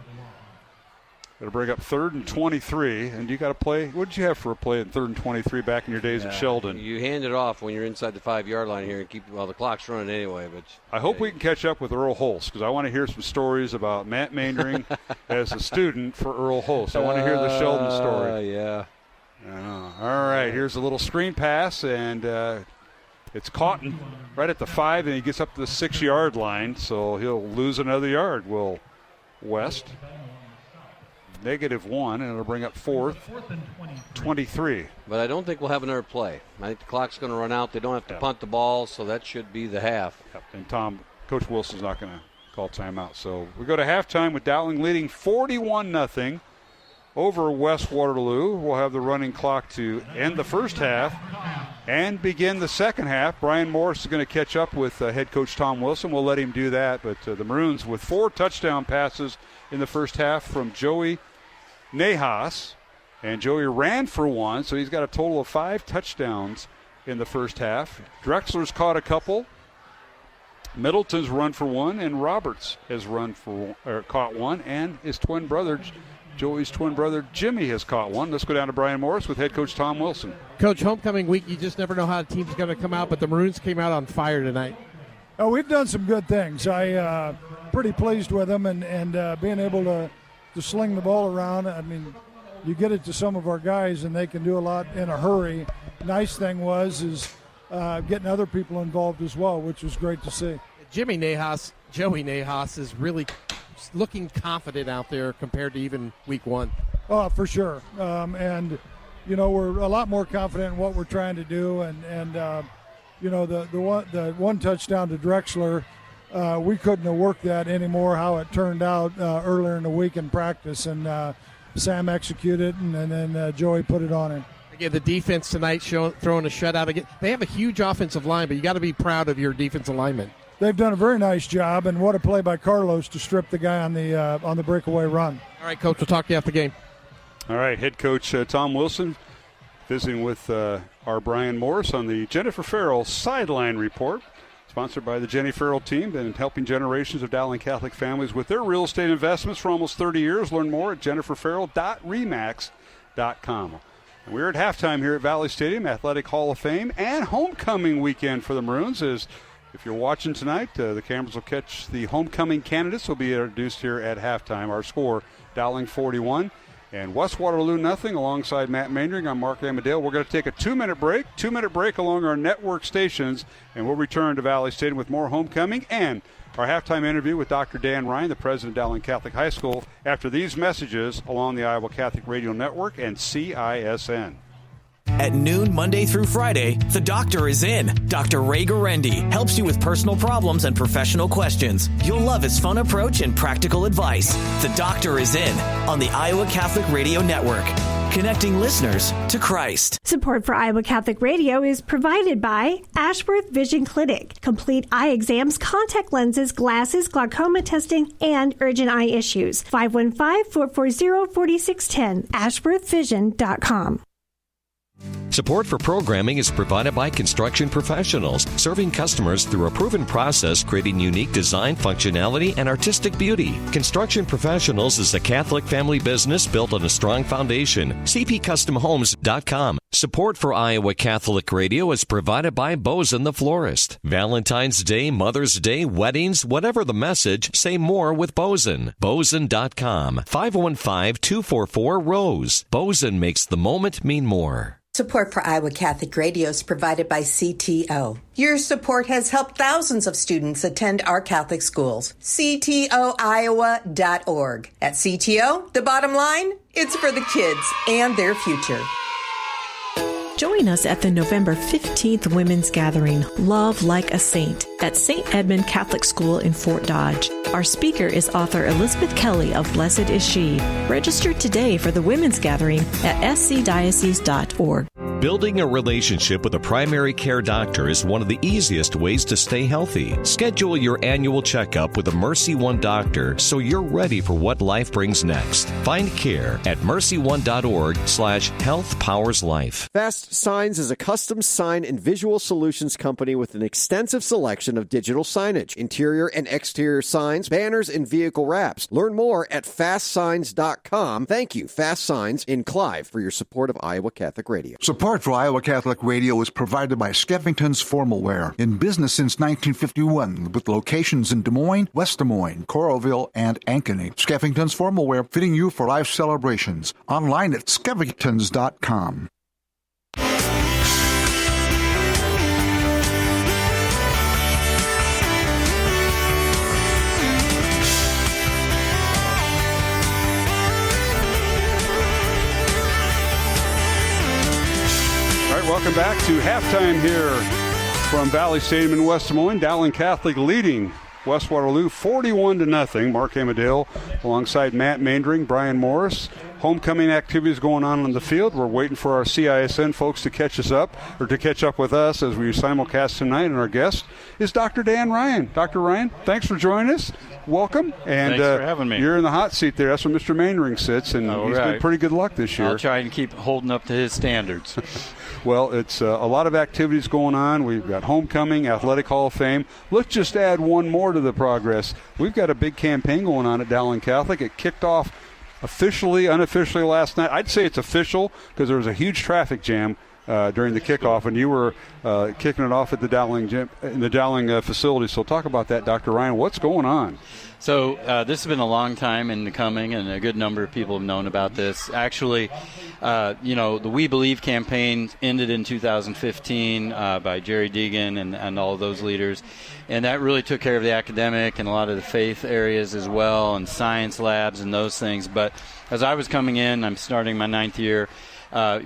Got to bring up 3rd and 23. And you got to play. What did you have for a play at 3rd and 23 back in your days at Sheldon? You hand it off when you're inside the 5-yard line here and keep the clock's running anyway. But I hope we can catch up with Earl Holst because I want to hear some stories about Matt Maindring as a student for Earl Holst. I want to hear the Sheldon story. Yeah. All right, here's a little screen pass, and it's caught right at the 5, and he gets up to the 6-yard line, so he'll lose another yard. Will West. -1, and it'll bring up 4th, 23. But I don't think we'll have another play. I think the clock's going to run out. They don't have to punt the ball, so that should be the half. Yep. And Coach Wilson's not going to call timeout. So we go to halftime with Dowling leading 41-0. Over West Waterloo. We'll have the running clock to end the first half and begin the second half. Brian Morris is going to catch up with head coach Tom Wilson. We'll let him do that. But the Maroons with 4 touchdown passes in the first half from Joey Nejas. And Joey ran for 1, so he's got a total of 5 touchdowns in the first half. Drexler's caught a couple. Middleton's run for 1, and Roberts has caught 1, and his twin brother, Joey's twin brother, Jimmy, has caught 1. Let's go down to Brian Morris with head coach Tom Wilson. Coach, homecoming week, you just never know how a team's going to come out, but the Maroons came out on fire tonight. Oh, we've done some good things. I'm pretty pleased with them and being able to sling the ball around. I mean, you get it to some of our guys, and they can do a lot in a hurry. Nice thing is getting other people involved as well, which was great to see. Joey Nejas is really looking confident out there compared to even week 1. Oh, for sure. And, we're a lot more confident in what we're trying to do. And the one touchdown to Drexler, we couldn't have worked that anymore how it turned out earlier in the week in practice. And Sam executed, and then Joey put it on him. Again, the defense tonight throwing a shutout again. They have a huge offensive line, but you got to be proud of your defensive linemen. They've done a very nice job, and what a play by Carlos to strip the guy on the breakaway run. All right, Coach, we'll talk to you after the game. All right, head coach Tom Wilson visiting with our Brian Morris on the Jennifer Farrell sideline report. Sponsored by the Jenny Farrell team, and helping generations of Dowling Catholic families with their real estate investments for almost 30 years. Learn more at jenniferfarrell.remax.com. And we're at halftime here at Valley Stadium, Athletic Hall of Fame, and homecoming weekend for the Maroons. As if you're watching tonight, the cameras will catch the homecoming candidates will be introduced here at halftime. Our score, Dowling 41. And West Waterloo nothing. Alongside Matt Maindring, I'm Mark Amadale. We're going to take a 2-minute break along our network stations, and we'll return to Valley Stadium with more homecoming and our halftime interview with Dr. Dan Ryan, the president of Dowling Catholic High School, after these messages along the Iowa Catholic Radio Network and CISN. At noon, Monday through Friday, the doctor is in. Dr. Ray Garendi helps you with personal problems and professional questions. You'll love his fun approach and practical advice. The doctor is in on the Iowa Catholic Radio Network, connecting listeners to Christ. Support for Iowa Catholic Radio is provided by Ashworth Vision Clinic. Complete eye exams, contact lenses, glasses, glaucoma testing, and urgent eye issues. 515-440-4610. AshworthVision.com. Support for programming is provided by Construction Professionals, serving customers through a proven process, creating unique design, functionality, and artistic beauty. Construction Professionals is a Catholic family business built on a strong foundation. CPCustomHomes.com. Support for Iowa Catholic Radio is provided by Bozen the Florist. Valentine's Day, Mother's Day, weddings, whatever the message, say more with Bozen. Bozen.com. 515-244-ROSE. Bozen makes the moment mean more. Support for Iowa Catholic Radio is provided by CTO. Your support has helped thousands of students attend our Catholic schools. CTOIowa.org. At CTO, the bottom line, it's for the kids and their future. Join us at the November 15th Women's Gathering, Love Like a Saint, at St. Edmund Catholic School in Fort Dodge. Our speaker is author Elizabeth Kelly of Blessed Is She. Register today for the Women's Gathering at scdiocese.org. Building a relationship with a primary care doctor is one of the easiest ways to stay healthy. Schedule your annual checkup with a Mercy One doctor so you're ready for what life brings next. Find care at mercyone.org/healthpowerslife. Fast Signs is a custom sign and visual solutions company with an extensive selection of digital signage, interior and exterior signs, banners, and vehicle wraps. Learn more at fastsigns.com. Thank you, Fast Signs in Clive, for your support of Iowa Catholic Radio. Support for Iowa Catholic Radio is provided by Skeffington's Formal Wear, in business since 1951, with locations in Des Moines, West Des Moines, Coralville, and Ankeny. Skeffington's Formal Wear, fitting you for life celebrations. Online at skeffingtons.com. Welcome back to halftime here from Valley Stadium in West Des Moines. Dowling Catholic leading West Waterloo 41-0. Mark Amadale alongside Matt Maindring, Brian Morris. Homecoming activities going on the field. We're waiting for our CISN folks to catch us up, or to catch up with us as we simulcast tonight. And our guest is Dr. Dan Ryan. Dr. Ryan, thanks for joining us. Welcome. And thanks for having me. You're in the hot seat there. That's where Mr. Maindring sits, and he's been pretty good luck this year. I'll try and keep holding up to his standards. Well, it's a lot of activities going on. We've got homecoming, Athletic Hall of Fame. Let's just add one more to the progress. We've got a big campaign going on at Dowling Catholic. It kicked off officially, unofficially last night. I'd say it's official because there was a huge traffic jam during the kickoff, and you were kicking it off at the Dowling gym, in the Dowling facility. So talk about that, Dr. Ryan. What's going on? So this has been a long time in the coming, and a good number of people have known about this. Actually, the We Believe campaign ended in 2015 by Jerry Deegan and all of those leaders. And that really took care of the academic and a lot of the faith areas as well, and science labs and those things. But as I was coming in, I'm starting my 9th year,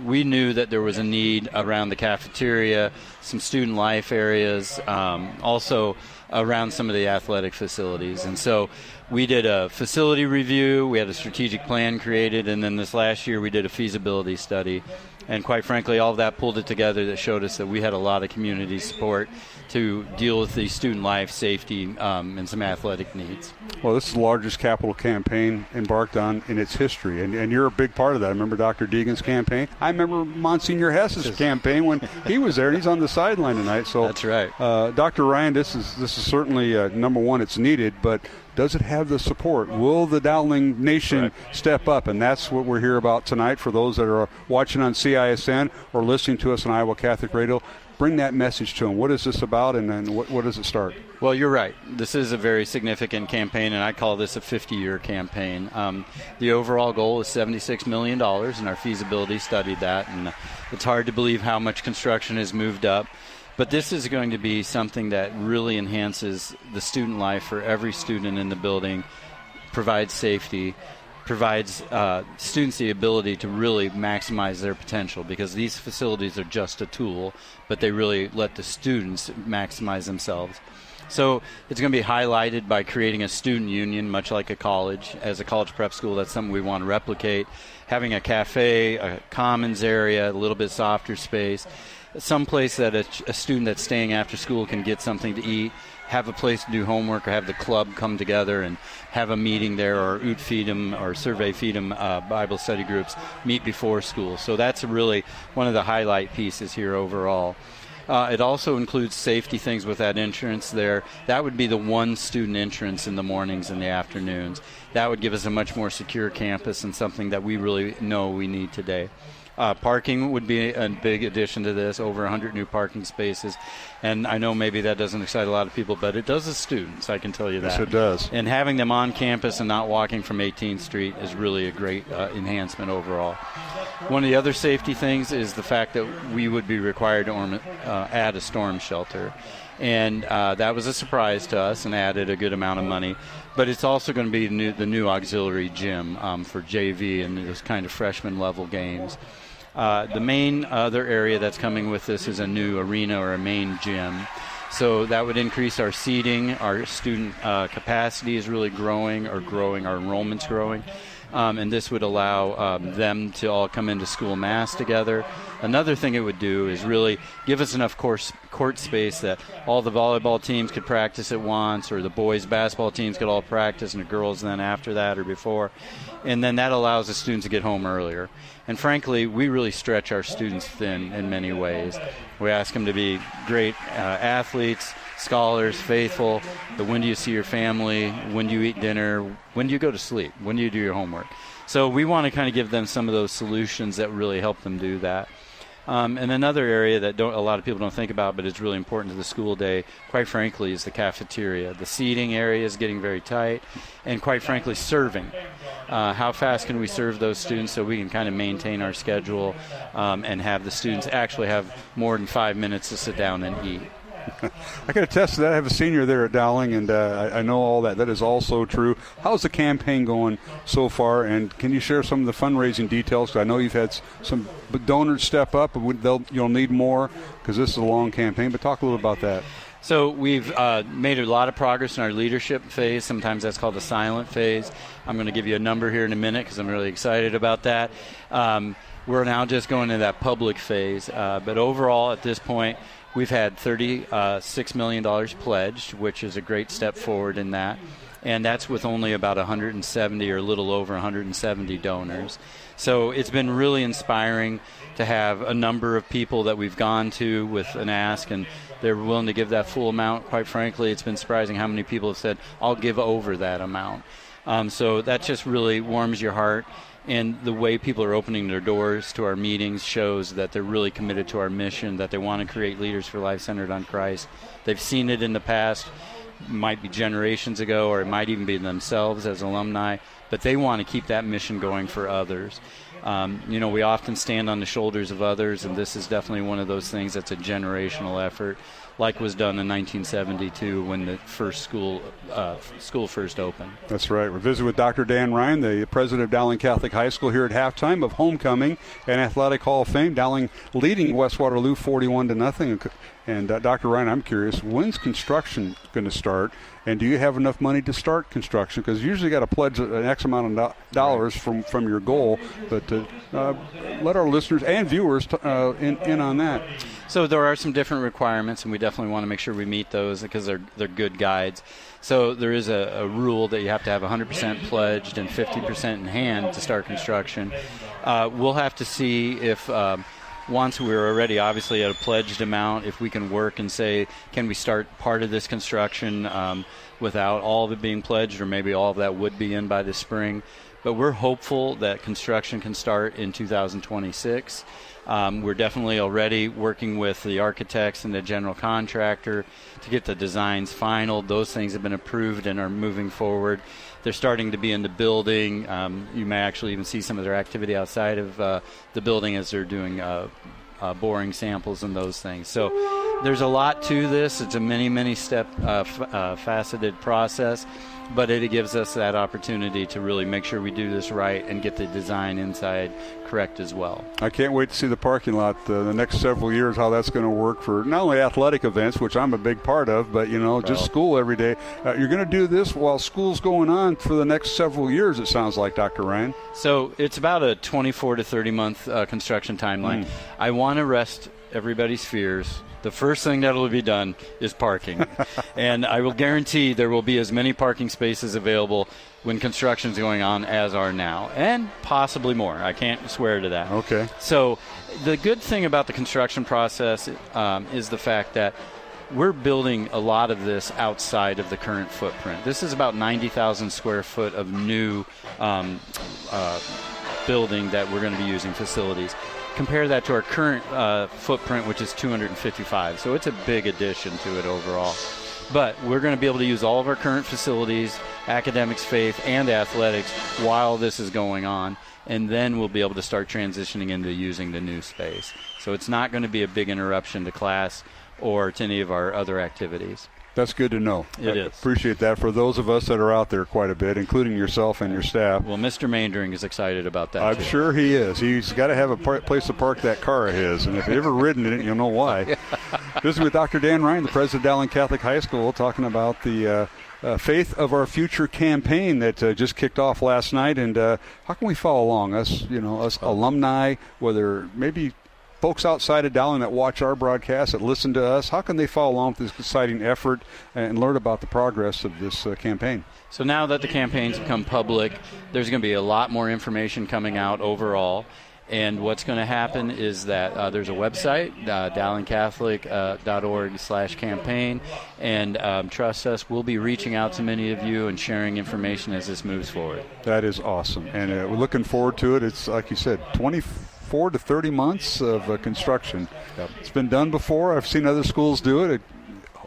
we knew that there was a need around the cafeteria, some student life areas, also around some of the athletic facilities. And so we did a facility review, we had a strategic plan created, and then this last year we did a feasibility study. And quite frankly, all of that pulled it together that showed us that we had a lot of community support to deal with the student life, safety, and some athletic needs. Well, this is the largest capital campaign embarked on in its history, and you're a big part of that. I remember Dr. Deegan's campaign. I remember Monsignor Hess's campaign when he was there, and he's on the sideline tonight. So that's right. Dr. Ryan, this is certainly, number one, it's needed, but does it have the support? Will the Dowling Nation step up? And that's what we're here about tonight for those that are watching on CISN or listening to us on Iowa Catholic Radio. Bring that message to them. What is this about, and then what does it start? Well, you're right. This is a very significant campaign, and I call this a 50-year campaign. The overall goal is $76 million, and our feasibility studied that, and it's hard to believe how much construction has moved up. But this is going to be something that really enhances the student life for every student in the building, provides safety, provides students the ability to really maximize their potential, because these facilities are just a tool, but they really let the students maximize themselves. So it's going to be highlighted by creating a student union, much like a college. As a college prep school, that's something we want to replicate. Having a cafe, a commons area, a little bit softer space, some place that a student that's staying after school can get something to eat, have a place to do homework, or have the club come together and have a meeting there, or Ut Fidem or Survey Fidem Bible study groups meet before school. So that's really one of the highlight pieces here overall. It also includes safety things with that entrance there. That would be the one student entrance in the mornings and the afternoons. That would give us a much more secure campus, and something that we really know we need today. Parking would be a big addition to this, over 100 new parking spaces. And I know maybe that doesn't excite a lot of people, but it does the students, I can tell you that. Yes, it does. And having them on campus and not walking from 18th Street is really a great enhancement overall. One of the other safety things is the fact that we would be required to add a storm shelter. And that was a surprise to us and added a good amount of money. But it's also going to be the new auxiliary gym for JV and those kind of freshman level games. The main other area that's coming with this is a new arena or a main gym. So that would increase our seating. Our student capacity is really growing, our enrollment's growing. And this would allow them to all come into school mass together. Another thing it would do is really give us enough court space that all the volleyball teams could practice at once, or the boys' basketball teams could all practice, and the girls then after that or before. And then that allows the students to get home earlier. And frankly, we really stretch our students thin in many ways. We ask them to be great athletes, scholars, faithful, but when do you see your family, when do you eat dinner, when do you go to sleep, when do you do your homework? So we want to kind of give them some of those solutions that really help them do that. And another area that a lot of people don't think about, but it's really important to the school day, quite frankly, is the cafeteria. The seating area is getting very tight, and quite frankly, serving. How fast can we serve those students so we can kind of maintain our schedule and have the students actually have more than 5 minutes to sit down and eat? I can attest to that. I have a senior there at Dowling, and I know all that. That is also true. How's the campaign going so far, and can you share some of the fundraising details? 'Cause I know you've had some donors step up, but you'll need more because this is a long campaign, but talk a little about that. So we've made a lot of progress in our leadership phase. Sometimes that's called the silent phase. I'm going to give you a number here in a minute because I'm really excited about that. We're now just going into that public phase, but overall at this point, we've had $36 million pledged, which is a great step forward in that. And that's with only about 170 or a little over 170 donors. So it's been really inspiring to have a number of people that we've gone to with an ask, and they're willing to give that full amount. Quite frankly, it's been surprising how many people have said, I'll give over that amount. So that just really warms your heart. And the way people are opening their doors to our meetings shows that they're really committed to our mission, that they want to create leaders for life centered on Christ. They've seen it in the past, might be generations ago, or it might even be themselves as alumni, but they want to keep that mission going for others. We often stand on the shoulders of others, and this is definitely one of those things that's a generational effort, like was done in 1972 when the first school first opened. That's right. We're visiting with Dr. Dan Ryan, the president of Dowling Catholic High School, here at halftime of Homecoming and Athletic Hall of Fame. Dowling leading West Waterloo 41-0. And Dr. Ryan, I'm curious, when's construction going to start? And do you have enough money to start construction? Because you usually got to pledge an X amount of dollars from your goal. But let our listeners and viewers in on that. So there are some different requirements, and we definitely want to make sure we meet those because they're good guides. So there is a rule that you have to have 100% pledged and 50% in hand to start construction. We'll have to see if once we're already obviously at a pledged amount, if we can work and say, can we start part of this construction without all of it being pledged, or maybe all of that would be in by the spring. But we're hopeful that construction can start in 2026. We're definitely already working with the architects and the general contractor to get the designs final. Those things have been approved and are moving forward. They're starting to be in the building. You may actually even see some of their activity outside of the building as they're doing boring samples and those things. So there's a lot to this. It's a many step faceted process, but it gives us that opportunity to really make sure we do this right and get the design inside correct as well. I can't wait to see the parking lot the next several years, how that's going to work for not only athletic events, which I'm a big part of, but just school every day. You're going to do this while school's going on for the next several years, it sounds like, Dr. Ryan. So it's about a 24 to 30 month construction timeline. I want to rest everybody's fears. The first thing that will be done is parking. And I will guarantee there will be as many parking spaces available when construction is going on as are now, and possibly more. I can't swear to that. Okay. So the good thing about the construction process is the fact that we're building a lot of this outside of the current footprint. This is about 90,000 square foot of new building that we're going to be using, facilities. Compare that to our current footprint, which is 255. So it's a big addition to it overall. But we're going to be able to use all of our current facilities, academics, faith, and athletics while this is going on. And then we'll be able to start transitioning into using the new space. So it's not going to be a big interruption to class or to any of our other activities. That's good to know. It is. Appreciate that for those of us that are out there quite a bit, including yourself and your staff. Well, Mr. Maindring is excited about that, I'm too. sure he is. He's got to have a place to park that car of his, and if you've ever ridden in it, you'll know why. This is with Dr. Dan Ryan, the president of Dowling Catholic High School, talking about the Faith of Our Future campaign that just kicked off last night. And how can we follow along? Us alumni, whether maybe folks outside of Dowling that watch our broadcast, that listen to us, how can they follow along with this exciting effort and learn about the progress of this campaign? So now that the campaign's become public, there's going to be a lot more information coming out overall. And what's going to happen is that there's a website, dowlingcatholic.org/campaign, and trust us, we'll be reaching out to many of you and sharing information as this moves forward. That is awesome, and we're looking forward to it. It's, like you said, 24 to 30 months of construction. Yep. It's been done before. I've seen other schools do it.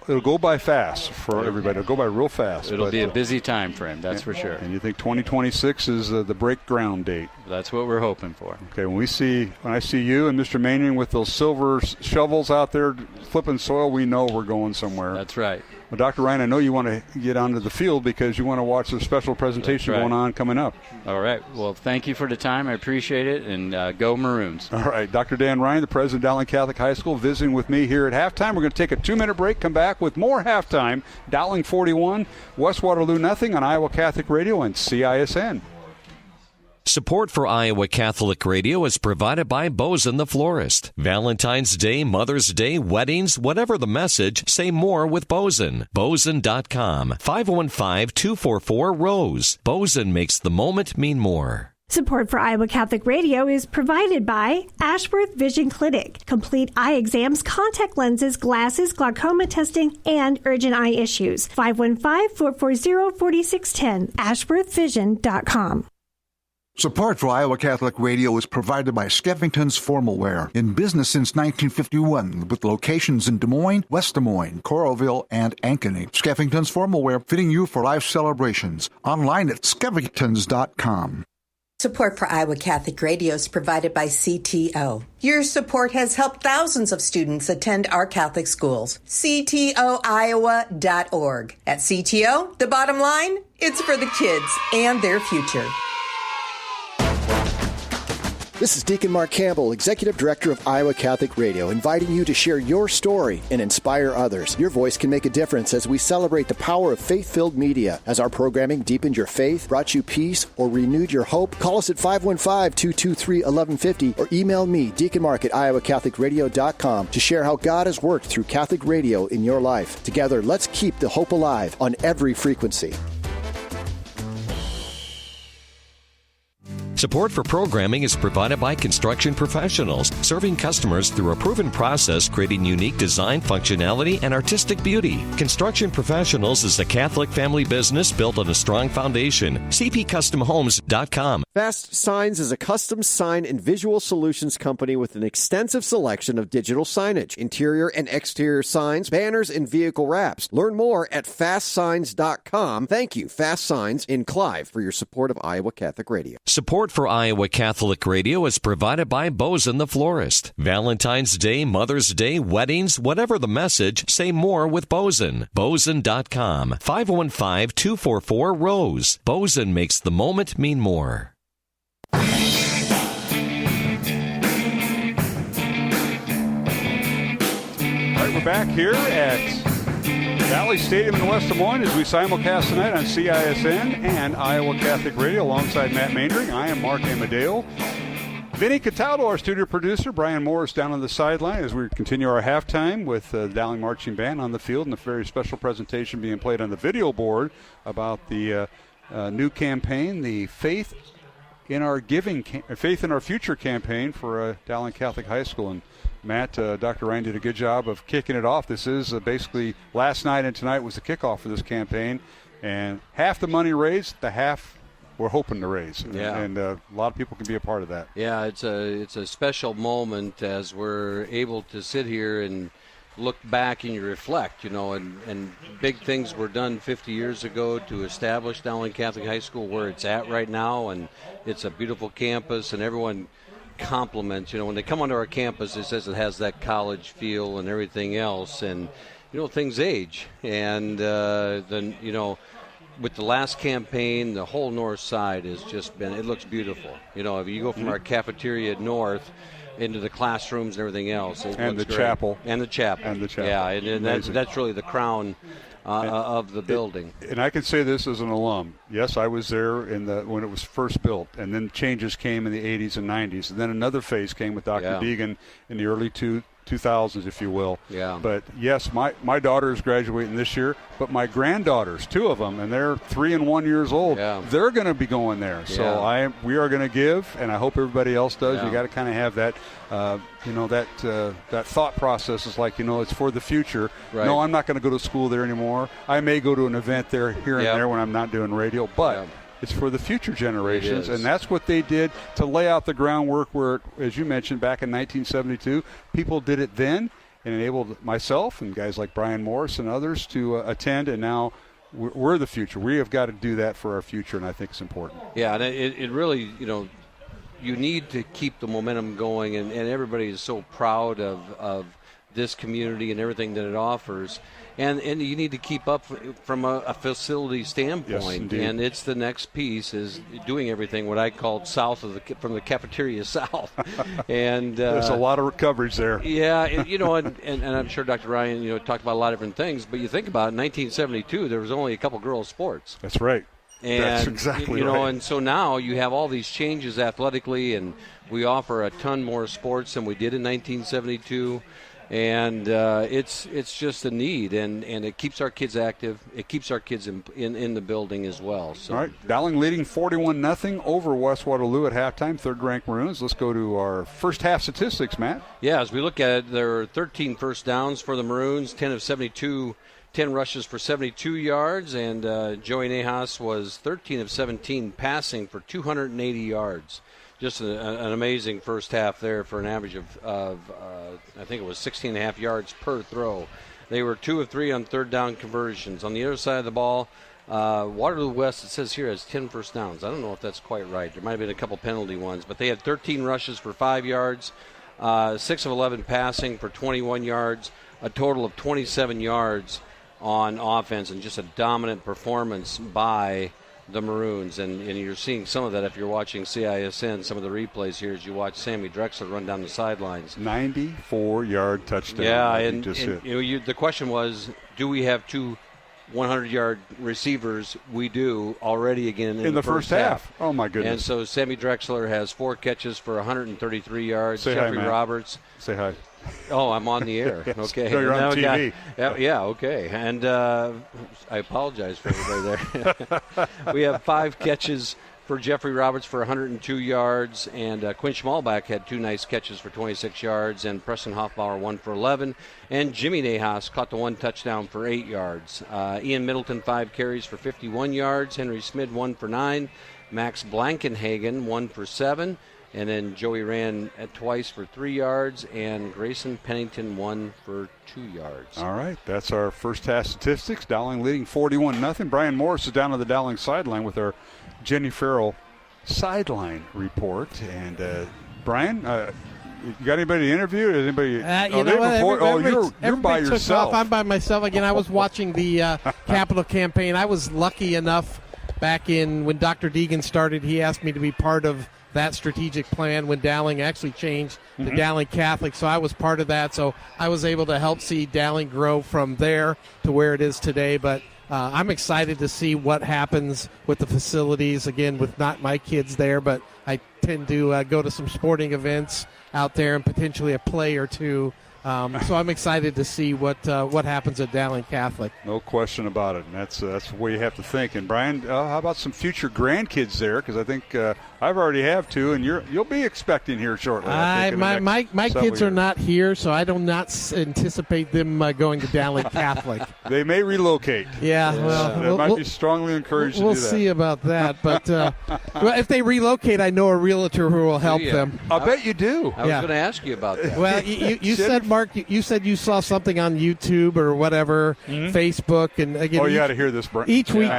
It'll go by fast for everybody. It'll go by real fast. It'll be a busy time frame, that's for sure. And you think 2026 is the break ground date? That's what we're hoping for. Okay, when I see you and Mr. Maindring with those silver shovels out there flipping soil, we know we're going somewhere. That's right. Well, Dr. Ryan, I know you want to get onto the field because you want to watch the special presentation going on coming up. All right. Well, thank you for the time. I appreciate it, and go Maroons. All right. Dr. Dan Ryan, the president of Dowling Catholic High School, visiting with me here at halftime. We're going to take a 2-minute break, come back with more halftime. Dowling 41, West Waterloo nothing on Iowa Catholic Radio and CISN. Support for Iowa Catholic Radio is provided by Bozen the Florist. Valentine's Day, Mother's Day, weddings, whatever the message, say more with Bozen. Bozen.com, 515-244-ROSE. Bozen makes the moment mean more. Support for Iowa Catholic Radio is provided by Ashworth Vision Clinic. Complete eye exams, contact lenses, glasses, glaucoma testing, and urgent eye issues. 515-440-4610. AshworthVision.com. Support for Iowa Catholic Radio is provided by Skeffington's Formal Wear, in business since 1951, with locations in Des Moines, West Des Moines, Coralville, and Ankeny. Skeffington's Formal Wear, fitting you for life celebrations. Online at skeffingtons.com. Support for Iowa Catholic Radio is provided by CTO. Your support has helped thousands of students attend our Catholic schools. CTOiowa.org. At CTO, the bottom line, it's for the kids and their future. This is Deacon Mark Campbell, Executive Director of Iowa Catholic Radio, inviting you to share your story and inspire others. Your voice can make a difference as we celebrate the power of faith-filled media. Has our programming deepened your faith, brought you peace, or renewed your hope? Call us at 515-223-1150 or email me, deaconmark@iowacatholicradio.com, to share how God has worked through Catholic radio in your life. Together, let's keep the hope alive on every frequency. Support for programming is provided by Construction Professionals, serving customers through a proven process, creating unique design, functionality, and artistic beauty. Construction Professionals is a Catholic family business built on a strong foundation. cpcustomhomes.com. Fast Signs is a custom sign and visual solutions company with an extensive selection of digital signage, interior and exterior signs, banners, and vehicle wraps. Learn more at fastsigns.com. Thank you, Fast Signs in Clive, for your support of Iowa Catholic Radio. Support for Iowa Catholic Radio is provided by Bozen the Florist. Valentine's Day, Mother's Day, weddings, whatever the message, say more with Bozen. Bozen.com. 515-244-ROSE. Bozen makes the moment mean more. All right, we're back here at Valley Stadium in West Des Moines as we simulcast tonight on CISN and Iowa Catholic Radio alongside Matt Maindring. I am Mark Amadeo. Vinny Cataldo, our studio producer. Brian Morris down on the sideline as we continue our halftime with the Dowling Marching Band on the field and a very special presentation being played on the video board about the new campaign, the Faith in Our Future campaign for Dowling Catholic High School. And Matt, Dr. Ryan did a good job of kicking it off. This is basically last night and tonight was the kickoff for this campaign. And half the money raised, the half we're hoping to raise. Yeah. And a lot of people can be a part of that. Yeah, it's a special moment as we're able to sit here and look back and you reflect, and big things were done 50 years ago to establish Dowling Catholic High School where it's at right now. And it's a beautiful campus, and everyone compliments, when they come onto our campus, it says it has that college feel and everything else. And, things age. And then, with the last campaign, the whole north side has just been, it looks beautiful. If you go from our cafeteria north into the classrooms and everything else. And the great. chapel. And the chapel. Yeah, and that's really the crown of the building. And I can say this as an alum. Yes, I was there when it was first built, and then changes came in the 80s and 90s. And then another phase came with Dr. Deegan in the early 2000s, if you will. Yeah. But, yes, my daughter is graduating this year, but my granddaughters, 2 of them, and they're 3 and 1 years old, they're going to be going there. So we are going to give, and I hope everybody else does. Yeah. You got to kind of have that, that thought process is like, it's for the future. Right. No, I'm not going to go to school there anymore. I may go to an event there here and there when I'm not doing radio, but it's for the future generations, and that's what they did to lay out the groundwork where, as you mentioned, back in 1972, people did it then and enabled myself and guys like Brian Morris and others to attend, and now we're the future. We have got to do that for our future, and I think it's important. Yeah, and it really, you need to keep the momentum going, and everybody is so proud of this community and everything that it offers. And you need to keep up from a facility standpoint. Yes, and it's the next piece is doing everything what I called from the cafeteria south. And there's a lot of coverage there. Yeah, and I'm sure Dr. Ryan, talked about a lot of different things. But you think about it, in 1972, there was only a couple girls' sports. That's right. And, that's exactly right. And so now you have all these changes athletically, and we offer a ton more sports than we did in 1972. And it's just a need, and it keeps our kids active. It keeps our kids in the building as well. So. All right, Dowling leading 41-0 over West Waterloo at halftime, third-ranked Maroons. Let's go to our first half statistics, Matt. Yeah, as we look at it, there are 13 first downs for the Maroons, 10 of 72, 10 rushes for 72 yards, and Joey Nahas was 13 of 17 passing for 280 yards. Just an amazing first half there for an average of I think it was 16.5 yards per throw. They were 2 of 3 on third down conversions. On the other side of the ball, Waterloo West, it says here, has 10 first downs. I don't know if that's quite right. There might have been a couple penalty ones, but they had 13 rushes for 5 yards, 6 of 11 passing for 21 yards, a total of 27 yards on offense, and just a dominant performance by the Maroons, and you're seeing some of that if you're watching CISN, some of the replays here as you watch Sammy Drexler run down the sidelines. 94-yard touchdown. Yeah, and the question was, do we have two 100-yard receivers? We do already again in the first half. Oh, my goodness. And so Sammy Drexler has 4 catches for 133 yards. Say Jeffrey hi, Roberts. Say hi. Oh, I'm on the air. Okay. No, you're on TV. Yeah, okay. And I apologize for everybody there. We have 5 catches for Jeffrey Roberts for 102 yards, and Quinn Schmalbach had 2 nice catches for 26 yards, and Preston Hoffbauer 1 for 11, and Jimmy Nahas caught the 1 touchdown for 8 yards. Ian Middleton 5 carries for 51 yards, Henry Smid 1 for 9, Max Blankenhagen 1 for 7, and then Joey ran twice for 3 yards, and Grayson Pennington 1 for 2 yards. All right, that's our first half statistics. Dowling leading 41-0. Brian Morris is down on the Dowling sideline with our Jenny Farrell sideline report. And Brian, you got anybody to interview? Is anybody? You're by yourself. I'm by myself again. I was watching the Capitol campaign. I was lucky enough back in when Dr. Deegan started. He asked me to be part of that strategic plan when Dowling actually changed to Dowling Catholic. So I was part of that. So I was able to help see Dowling grow from there to where it is today. But I'm excited to see what happens with the facilities, again, with not my kids there, but I tend to go to some sporting events out there and potentially a play or two. So I'm excited to see what happens at Dowling Catholic. No question about it. And that's the way you have to think. And Brian, how about some future grandkids there? Because I think I've already have 2, and you'll be expecting here shortly. My kids are not here, so I do not anticipate them going to Dowling Catholic. They may relocate. Yeah, that might be strongly encouraged to do that. We'll see about that. But if they relocate, I know a realtor who will help them. I bet you do. I was going to ask you about that. Well, you said, Mark, you said you saw something on YouTube or whatever, Facebook, and again. Oh, you got to hear this, Brian. Each week,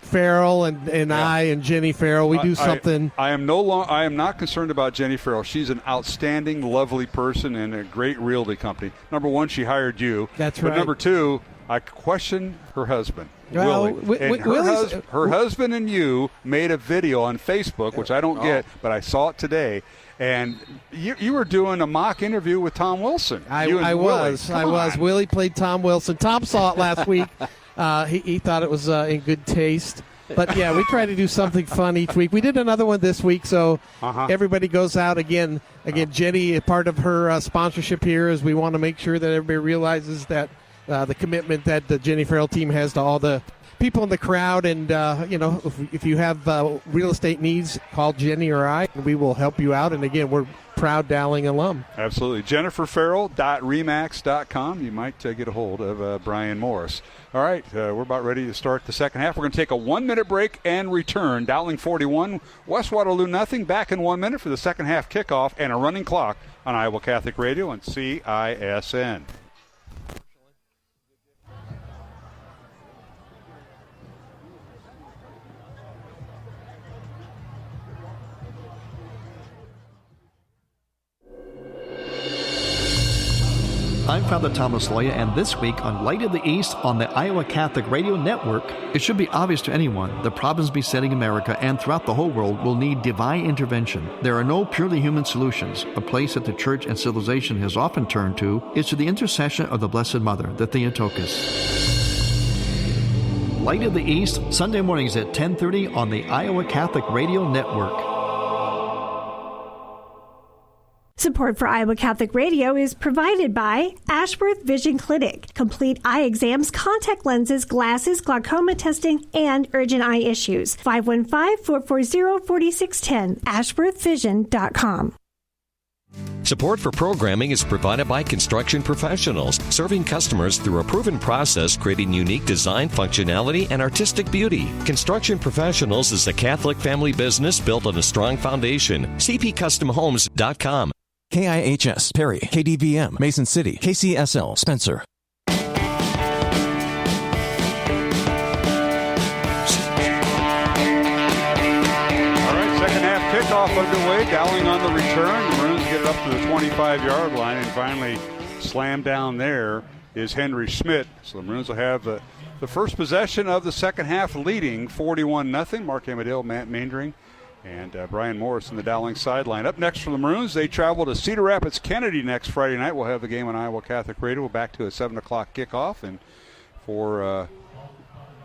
Farrell and I and Jenny Farrell, we do something. I am not concerned about Jenny Farrell. She's an outstanding, lovely person and a great realty company. Number 1, she hired you. That's right. But number 2, I question her husband. Well, Willie. Her husband and you made a video on Facebook, which I don't get, but I saw it today. And you were doing a mock interview with Tom Wilson. I was. Willie played Tom Wilson. Tom saw it last week. He thought it was in good taste. But, yeah, we try to do something fun each week. We did another one this week, so everybody goes out again. Jenny, part of her sponsorship here is we want to make sure that everybody realizes that the commitment that the Jenny Farrell team has to all the people in the crowd. And, if you have real estate needs, call Jenny or I, and we will help you out. And, again, we're proud Dowling alum. Absolutely. JenniferFarrell.remax.com. You might get a hold of Brian Morris. All right, we're about ready to start the second half. We're going to take a 1-minute break and return. Dowling 41, West Waterloo nothing. Back in 1 minute for the second half kickoff and a running clock on Iowa Catholic Radio and CISN. I'm Father Thomas Loya, and this week on Light of the East on the Iowa Catholic Radio Network, it should be obvious to anyone the problems besetting America and throughout the whole world will need divine intervention. There are no purely human solutions. A place that the Church and civilization has often turned to is to the intercession of the Blessed Mother, the Theotokos. Light of the East, Sunday mornings at 10:30 on the Iowa Catholic Radio Network. Support for Iowa Catholic Radio is provided by Ashworth Vision Clinic. Complete eye exams, contact lenses, glasses, glaucoma testing, and urgent eye issues. 515-440-4610. AshworthVision.com. Support for programming is provided by Construction Professionals, serving customers through a proven process, creating unique design, functionality, and artistic beauty. Construction Professionals is a Catholic family business built on a strong foundation. CPCustomHomes.com. KIHS, Perry, KDVM, Mason City, KCSL, Spencer. All right, second half kickoff underway. Dowling on the return. The Maroons get it up to the 25-yard line and finally slam down there. is Henry Schmidt. So the Maroons will have the first possession of the second half, leading 41-0. Mark Amadale, Matt Maindring, and Brian Morris in the Dowling sideline. Up next for the Maroons, they travel to Cedar Rapids Kennedy next Friday night. We'll have the game on Iowa Catholic Radio. We're back to a 7 o'clock kickoff. And for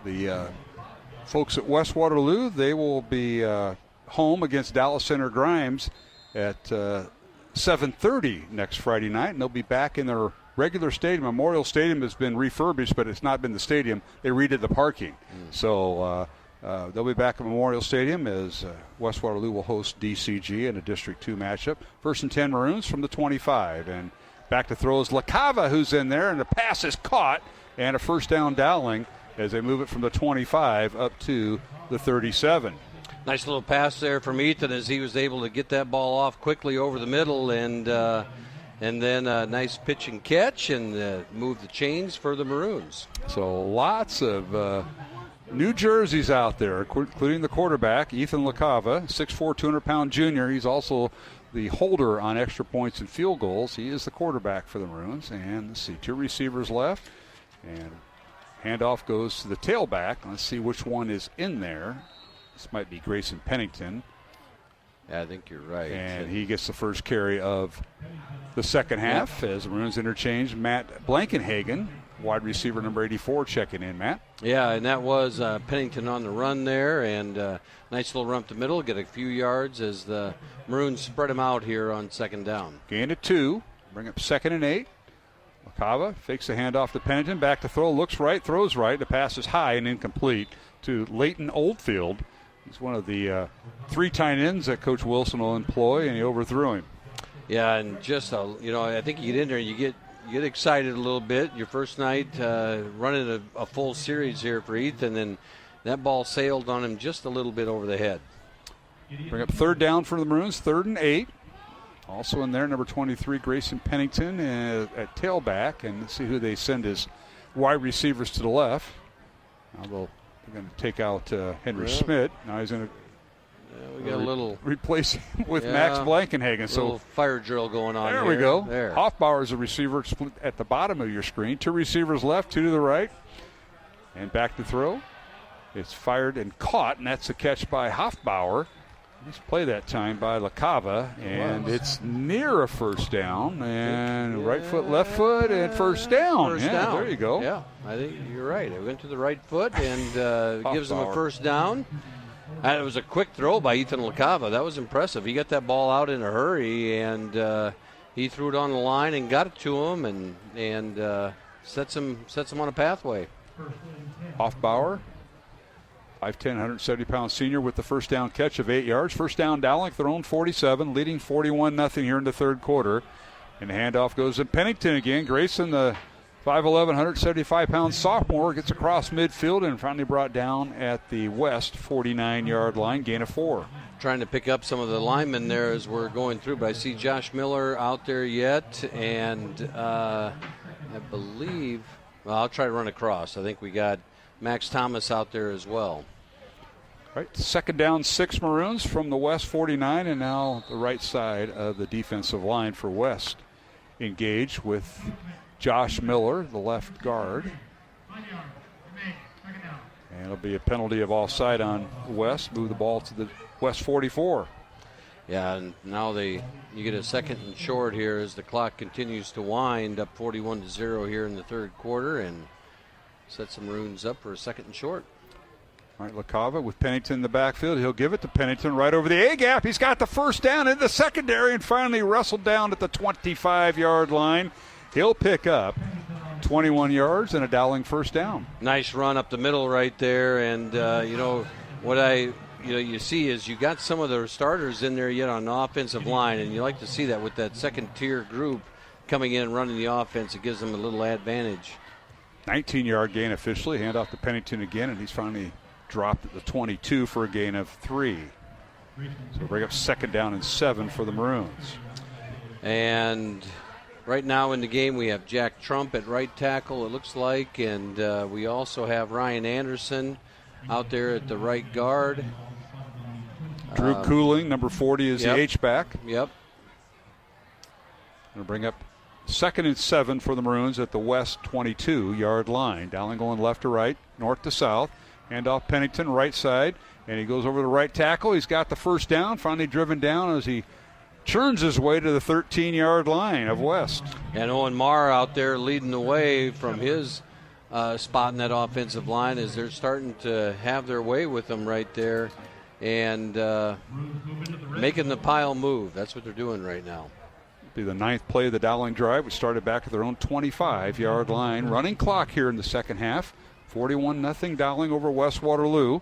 the folks at West Waterloo, they will be home against Dallas Center Grimes at 7:30 next Friday night. And they'll be back in their regular stadium. Memorial Stadium has been refurbished, but it's not been the stadium. They redid the parking. So they'll be back at Memorial Stadium as West Waterloo will host DCG in a District 2 matchup. 1st and 10 Maroons from the 25. And back to throw is LaCava, who's in there, and the pass is caught, and a first down Dowling as they move it from the 25 up to the 37. Nice little pass there from Ethan as he was able to get that ball off quickly over the middle, and then a nice pitch and catch, and move the chains for the Maroons. So lots of new jerseys out there, including the quarterback, Ethan LaCava, 6'4", 200-pound junior. He's also the holder on extra points and field goals. He is the quarterback for the Maroons. And let's see, 2 receivers left. And handoff goes to the tailback. Let's see which one is in there. This might be Grayson Pennington. Yeah, I think you're right. And he gets the first carry of the second half as the Maroons interchange. Matt Blankenhagen, wide receiver number 84, checking in, Matt. Yeah, and that was Pennington on the run there, and nice little run up the middle, get a few yards as the Maroons spread him out here on second down. Gain of 2, bring up 2nd and 8. LaCava fakes the handoff to Pennington, back to throw, looks right, throws right. The pass is high and incomplete to Leighton Oldfield. He's one of the 3 tight ends that Coach Wilson will employ, and he overthrew him. Yeah, and just, I think you get in there, you get excited a little bit. Your first night running a full series here for Ethan, and that ball sailed on him just a little bit over the head. Bring up 3rd down for the Maroons, 3rd and 8. Also in there, number 23, Grayson Pennington at tailback. And let's see who they send as wide receivers to the left. Now they're going to take out Henry Schmidt. Now he's going to we got a little replace him with Max Blankenhagen. So little fire drill going on. There we go. There. Hoffbauer is a receiver split at the bottom of your screen. 2 receivers left, 2 to the right. And back to throw. It's fired and caught, and that's a catch by Hoffbauer. Nice play that time by LaCava, and it's near a first down. And right foot, left foot, and first down. First down. There you go. Yeah, I think you're right. It went to the right foot and gives them a first down. And it was a quick throw by Ethan LaCava. That was impressive. He got that ball out in a hurry, and he threw it on the line and got it to him, and sets him on a pathway. Hoffbauer, 5'10", 170-pound senior with the first down catch of 8 yards. First down, Dowling, their own 47, leading 41-0 here in the third quarter. And the handoff goes to Pennington again. Grayson, the 5'11", 175-pound sophomore, gets across midfield and finally brought down at the west 49-yard line, gain of 4. Trying to pick up some of the linemen there as we're going through, but I see Josh Miller out there yet, and I believe, well, I'll try to run across. I think we got Max Thomas out there as well. Right, 2nd down, 6 Maroons from the west 49, and now the right side of the defensive line for West. Engaged with Josh Miller, the left guard. And it'll be a penalty of offside on West. Move the ball to the West 44. Yeah, and now you get a 2nd and short here as the clock continues to wind up 41-0 here in the third quarter, and set some Maroons up for a 2nd and short. All right, LaCava with Pennington in the backfield. He'll give it to Pennington right over the A-gap. He's got the first down in the secondary and finally wrestled down at the 25-yard line. He'll pick up 21 yards and a Dowling first down. Nice run up the middle right there, and what you see is you got some of the starters in there yet on the offensive line, and you like to see that with that second-tier group coming in and running the offense. It gives them a little advantage. 19-yard gain officially. Hand off to Pennington again, and he's finally dropped at the 22 for a gain of 3. So bring up 2nd down and 7 for the Maroons. And right now in the game we have Jack Trump at right tackle, it looks like, and we also have Ryan Anderson out there at the right guard. Drew Cooling, number 40, is the H-back. Yep. Going to bring up 2nd and 7 for the Maroons at the West 22-yard line. Dowling going left to right, north to south. Hand off Pennington, right side, and he goes over the right tackle. He's got the first down, finally driven down as he churns his way to the 13-yard line of West. And Owen Marr out there leading the way from his spot in that offensive line as they're starting to have their way with them right there and making the pile move. That's what they're doing right now. Be the 9th play of the Dowling drive, which started back at their own 25-yard line. Running clock here in the second half. 41-0 Dowling over West Waterloo.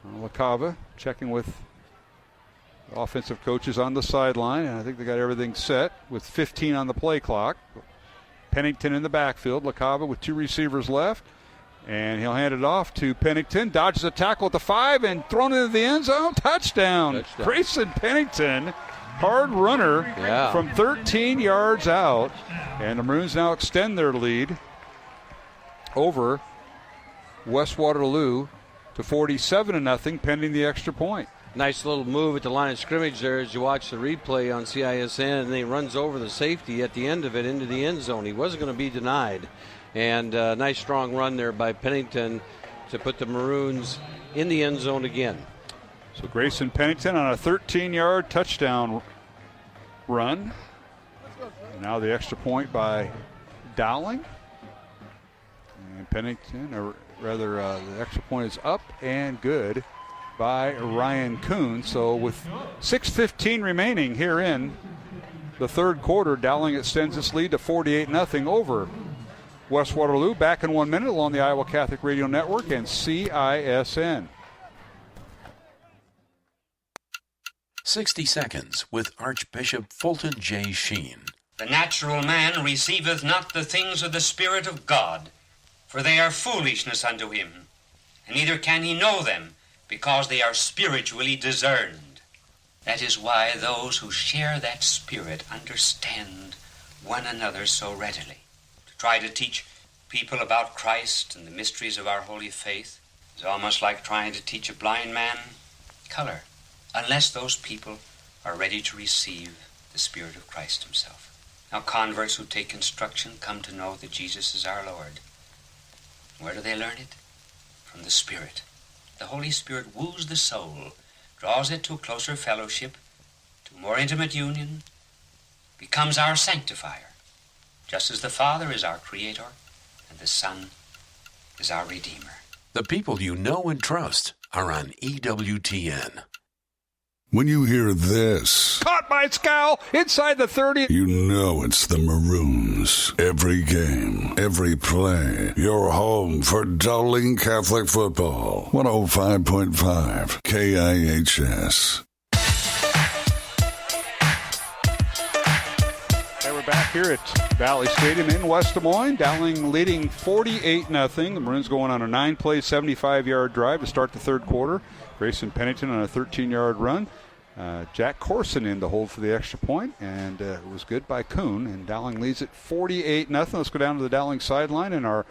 LaCava checking with offensive coaches on the sideline, and I think they got everything set with 15 on the play clock. Pennington in the backfield. LaCava with 2 receivers left, and he'll hand it off to Pennington. Dodges a tackle at the 5 and thrown into the end zone. Touchdown. Grayson Pennington, hard runner from 13 yards out, and the Maroons now extend their lead over West Waterloo to 47-0 pending the extra point. Nice little move at the line of scrimmage there as you watch the replay on CISN, and then he runs over the safety at the end of it into the end zone. He wasn't going to be denied. And nice strong run there by Pennington to put the Maroons in the end zone again. So Grayson Pennington on a 13-yard touchdown run. Now the extra point by Dowling. And Pennington, or rather the extra point is up and good by Ryan Kuhn. So with 6:15 remaining here in the third quarter, Dowling extends its lead to 48-0 over West Waterloo. Back in 1 minute along the Iowa Catholic Radio Network and CISN. 60 Seconds with Archbishop Fulton J. Sheen. The natural man receiveth not the things of the Spirit of God, for they are foolishness unto him, and neither can he know them, because they are spiritually discerned. That is why those who share that Spirit understand one another so readily. To try to teach people about Christ and the mysteries of our holy faith is almost like trying to teach a blind man color, unless those people are ready to receive the Spirit of Christ himself. Now, converts who take instruction come to know that Jesus is our Lord. Where do they learn it? From the Spirit. The Holy Spirit woos the soul, draws it to a closer fellowship, to more intimate union, becomes our sanctifier, just as the Father is our Creator and the Son is our Redeemer. The people you know and trust are on EWTN. When you hear this, caught by Scowl inside the 30, you know it's the Maroons. Every game, every play, your home for Dowling Catholic football. 105.5 KIHS. And we're back here at Valley Stadium in West Des Moines. Dowling leading 48-0. The Maroons going on a 9-play, 75-yard drive to start the third quarter. Grayson Pennington on a 13-yard run. Jack Corson in to hold for the extra point, and it was good by Kuhn, and Dowling leads it 48-0. Let's go down to the Dowling sideline and our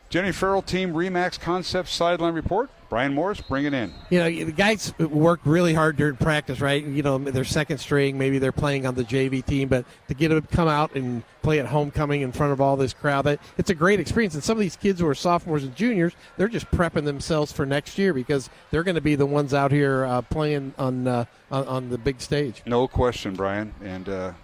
Jenny Farrell Team Remax Concepts sideline report. Brian Morris, bring it in. You know, the guys work really hard during practice, right? You know, they're second string, maybe they're playing on the JV team, but to get them to come out and play at homecoming in front of all this crowd, it's a great experience. And some of these kids who are sophomores and juniors, they're just prepping themselves for next year because they're going to be the ones out here playing on the big stage. No question, Brian. And I'll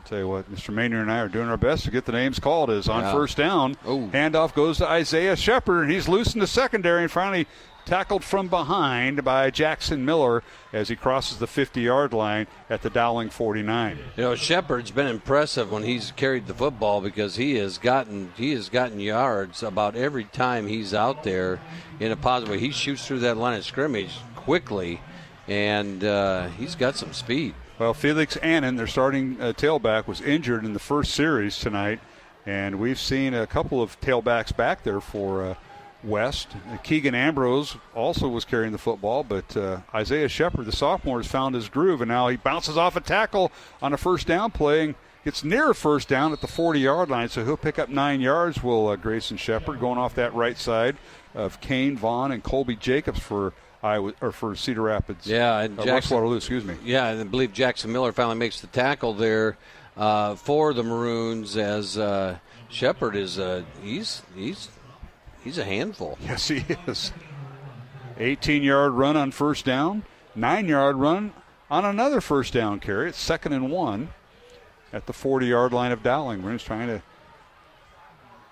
tell you what, Mr. Maynard and I are doing our best to get the names called. As on first down, handoff goes to Isaiah Shepard, and he's loose in the secondary and finally tackled from behind by Jackson Miller as he crosses the 50-yard line at the Dowling 49. You know, Shepard's been impressive when he's carried the football because he has gotten yards about every time he's out there in a positive way. He shoots through that line of scrimmage quickly, and he's got some speed. Well, Felix Annan, their starting tailback, was injured in the first series tonight, and we've seen a couple of tailbacks back there for West. Keegan Ambrose also was carrying the football, but Isaiah Shepard, the sophomore, has found his groove, and now he bounces off a tackle on a first down play and gets near a first down at the 40-yard line, so he'll pick up 9 yards, will Grayson Shepard, going off that right side of Kane Vaughn and Colby Jacobs for Cedar Rapids. Yeah, and West Waterloo, excuse me. Yeah, and I believe Jackson Miller finally makes the tackle there for the Maroons, as Shepard is he's a handful. Yes, he is. 18-yard run on first down, 9-yard run on another first down carry. It's 2nd and 1 at the 40-yard line of Dowling. Maroons trying to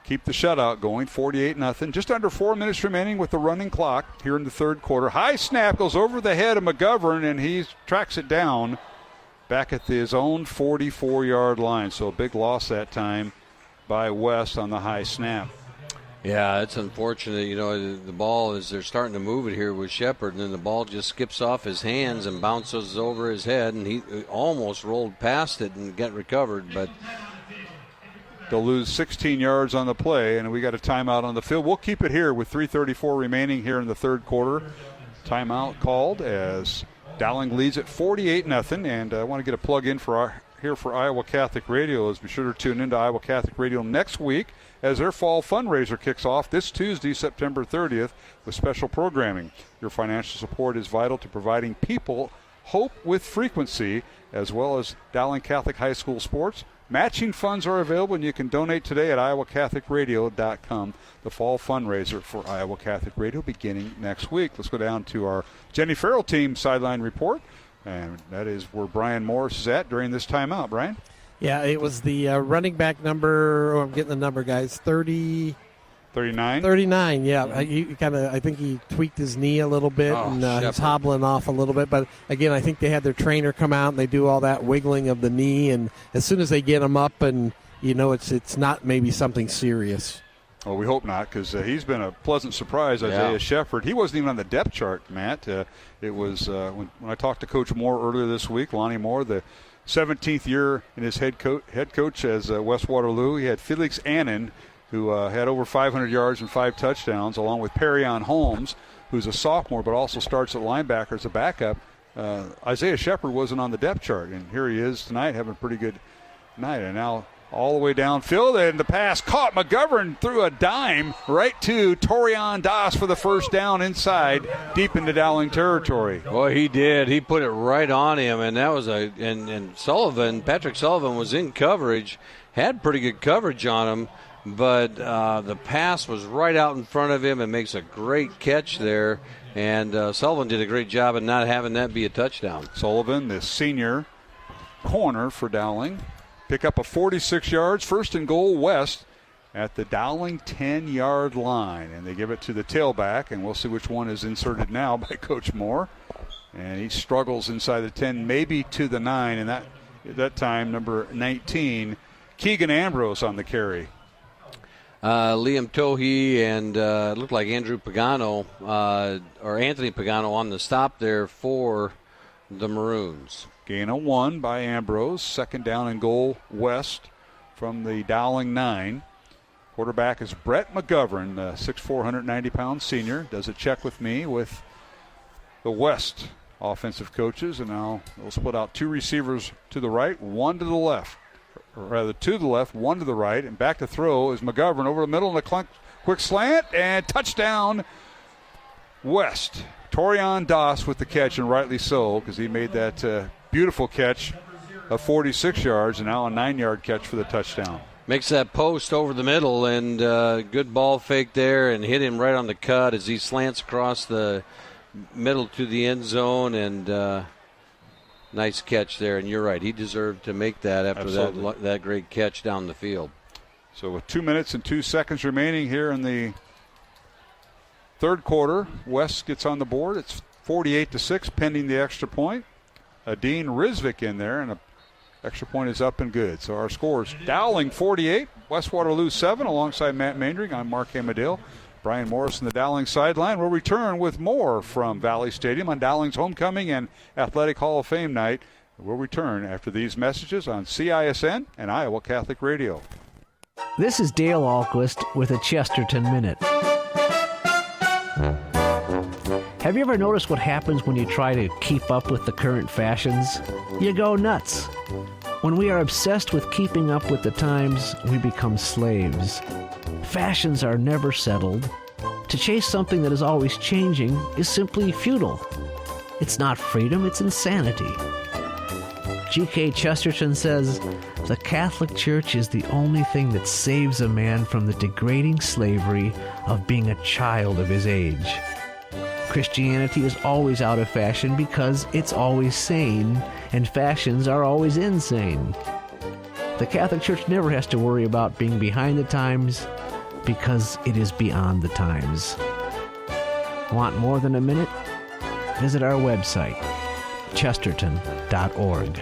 keep the shutout going, 48-0. Just under 4 minutes remaining with the running clock here in the third quarter. High snap goes over the head of McGovern, and he tracks it down back at his own 44-yard line. So a big loss that time by West on the high snap. Yeah, it's unfortunate. You know, the ball, as they're starting to move it here with Shepard, and then the ball just skips off his hands and bounces over his head, and he almost rolled past it and got recovered, but they'll lose 16 yards on the play, and we got a timeout on the field. We'll keep it here with 3:34 remaining here in the third quarter. Timeout called as Dowling leads at 48-0, and I want to get a plug in for Iowa Catholic Radio. As be sure to tune into Iowa Catholic Radio next week as their fall fundraiser kicks off this Tuesday, September 30th, with special programming. Your financial support is vital to providing people hope with frequency, as well as Dowling Catholic High School sports. Matching funds are available, and you can donate today at iowacatholicradio.com. The fall fundraiser for Iowa Catholic Radio beginning next week. Let's go down to our Jenny Farrell team sideline report, and that is where Brian Morris is at during this timeout. Brian? Yeah, it was the running back number. I'm getting the number, guys. 39. 39. Yeah, I think he tweaked his knee a little bit, and he's hobbling off a little bit. But again, I think they had their trainer come out and they do all that wiggling of the knee, and as soon as they get him up, and it's not maybe something serious. Well, we hope not, because he's been a pleasant surprise, Isaiah Shepard. He wasn't even on the depth chart, Matt. It was when I talked to Coach Moore earlier this week, Lonnie Moore, the 17th year in his head coach as West Waterloo. He had Felix Annan, who had over 500 yards and 5 touchdowns, along with Perrion Holmes, who's a sophomore but also starts at linebacker as a backup. Isaiah Shepard wasn't on the depth chart, and here he is tonight having a pretty good night. And now all the way downfield, and the pass caught. McGovern threw a dime right to Torian Das for the first down inside, deep into Dowling territory. Boy, he did. He put it right on him, and that was and Patrick Sullivan was in coverage, had pretty good coverage on him, but the pass was right out in front of him and makes a great catch there, and Sullivan did a great job of not having that be a touchdown. Sullivan, the senior corner for Dowling, pick up a 46 yards, 1st and goal West at the Dowling 10-yard line. And they give it to the tailback, and we'll see which one is inserted now by Coach Moore. And he struggles inside the 10, maybe to the 9, and that time, number 19, Keegan Ambrose on the carry. Liam Tohe and it looked like Andrew Pagano, or Anthony Pagano on the stop there for the Maroons. Gain of 1 by Ambrose. 2nd down and goal West from the Dowling 9. Quarterback is Brett McGovern, the 6'4", 190-pound senior. Does a check with me with the West offensive coaches. And now they'll split out 2 receivers to the right, 1 to the left. Or rather, 2 to the left, 1 to the right. And back to throw is McGovern over the middle in a quick slant. And touchdown West. Torian Das with the catch, and rightly so, because he made that beautiful catch of 46 yards, and now a 9-yard catch for the touchdown. Makes that post over the middle, and good ball fake there, and hit him right on the cut as he slants across the middle to the end zone, and nice catch there. And you're right, he deserved to make that after that great catch down the field. So with 2 minutes and 2 seconds remaining here in the third quarter, West gets on the board. It's 48-6 pending the extra point. Dean Rizvik in there, and an extra point is up and good. So our scores: Dowling 48, West Waterloo 7. Alongside Matt Maindring, I'm Mark Amadale. Brian Morris on the Dowling sideline. We'll return with more from Valley Stadium on Dowling's homecoming and Athletic Hall of Fame night. We'll return after these messages on CISN and Iowa Catholic Radio. This is Dale Ahlquist with a Chesterton Minute. Have you ever noticed what happens when you try to keep up with the current fashions? You go nuts. When we are obsessed with keeping up with the times, we become slaves. Fashions are never settled. To chase something that is always changing is simply futile. It's not freedom, it's insanity. G.K. Chesterton says, "The Catholic Church is the only thing that saves a man from the degrading slavery of being a child of his age." Christianity is always out of fashion because it's always sane, and fashions are always insane. The Catholic Church never has to worry about being behind the times because it is beyond the times. Want more than a minute? Visit our website, chesterton.org.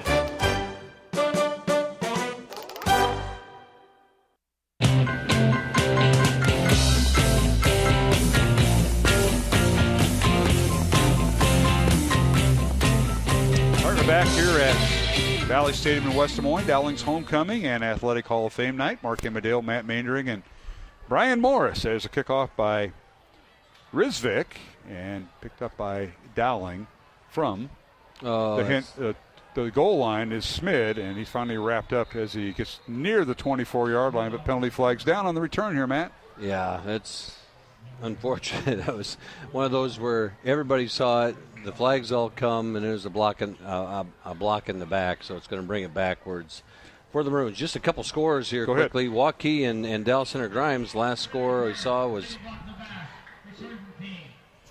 Back here at Valley Stadium in West Des Moines, Dowling's homecoming and Athletic Hall of Fame night. Mark Emmerdale, Matt Maindring, and Brian Morris as a kickoff by Rizvik and picked up by Dowling from the goal line is Smid, and he's finally wrapped up as he gets near the 24-yard line, but penalty flags down on the return here, Matt. Yeah, it's unfortunate. That was one of those where everybody saw it. The flags all come, and there's a block in the back, so it's going to bring it backwards for the Maroons. Just a couple scores here quickly. Waukee and Dallas Center Grimes, last score we saw was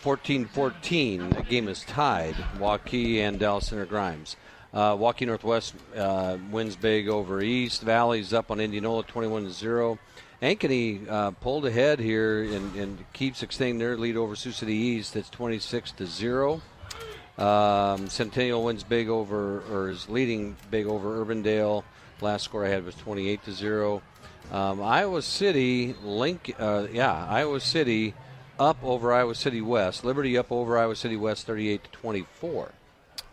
14-14. The game is tied, Waukee and Dallas Center Grimes. Waukee Northwest wins big over East. Valley's up on Indianola 21-0. Ankeny pulled ahead here and keeps extending their lead over Sioux City East. It's 26-0. Centennial wins big is leading big over Urbandale. Last score I had was 28-0. Iowa City Iowa City up over Iowa City West. Liberty up over Iowa City West 38-24. All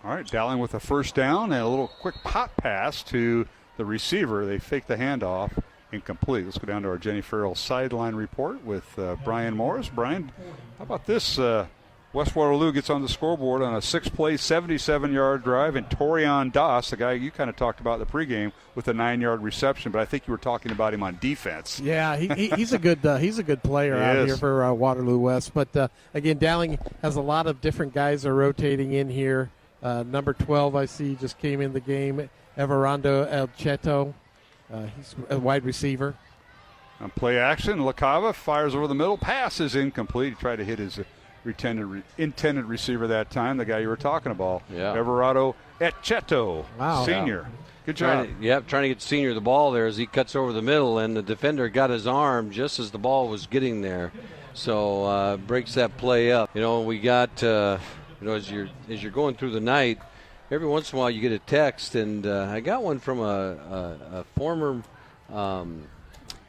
right, Dowling with a first down and a little quick pop pass to the receiver. They fake the handoff. Incomplete. Let's go down to our Jenny Farrell sideline report with Brian Morris. Brian, how about this? West Waterloo gets on the scoreboard on a 6-play, 77-yard drive, and Torian Das, the guy you kind of talked about in the pregame, with a 9-yard reception. But I think you were talking about him on defense. Yeah, he's a good player out here for Waterloo West. But again, Dowling has a lot of different guys are rotating in here. Number 12, I see, just came in the game. Everando El Cheto. He's a wide receiver. On play action, LaCava fires over the middle. Pass is incomplete. He tried to hit his intended receiver that time, the guy you were talking about. Yeah. Everardo Etcheto, senior. Yeah. Good job. Trying to get senior the ball there as he cuts over the middle, and the defender got his arm just as the ball was getting there. So breaks that play up. We got, as you're going through the night, every once in a while you get a text, and I got one from a former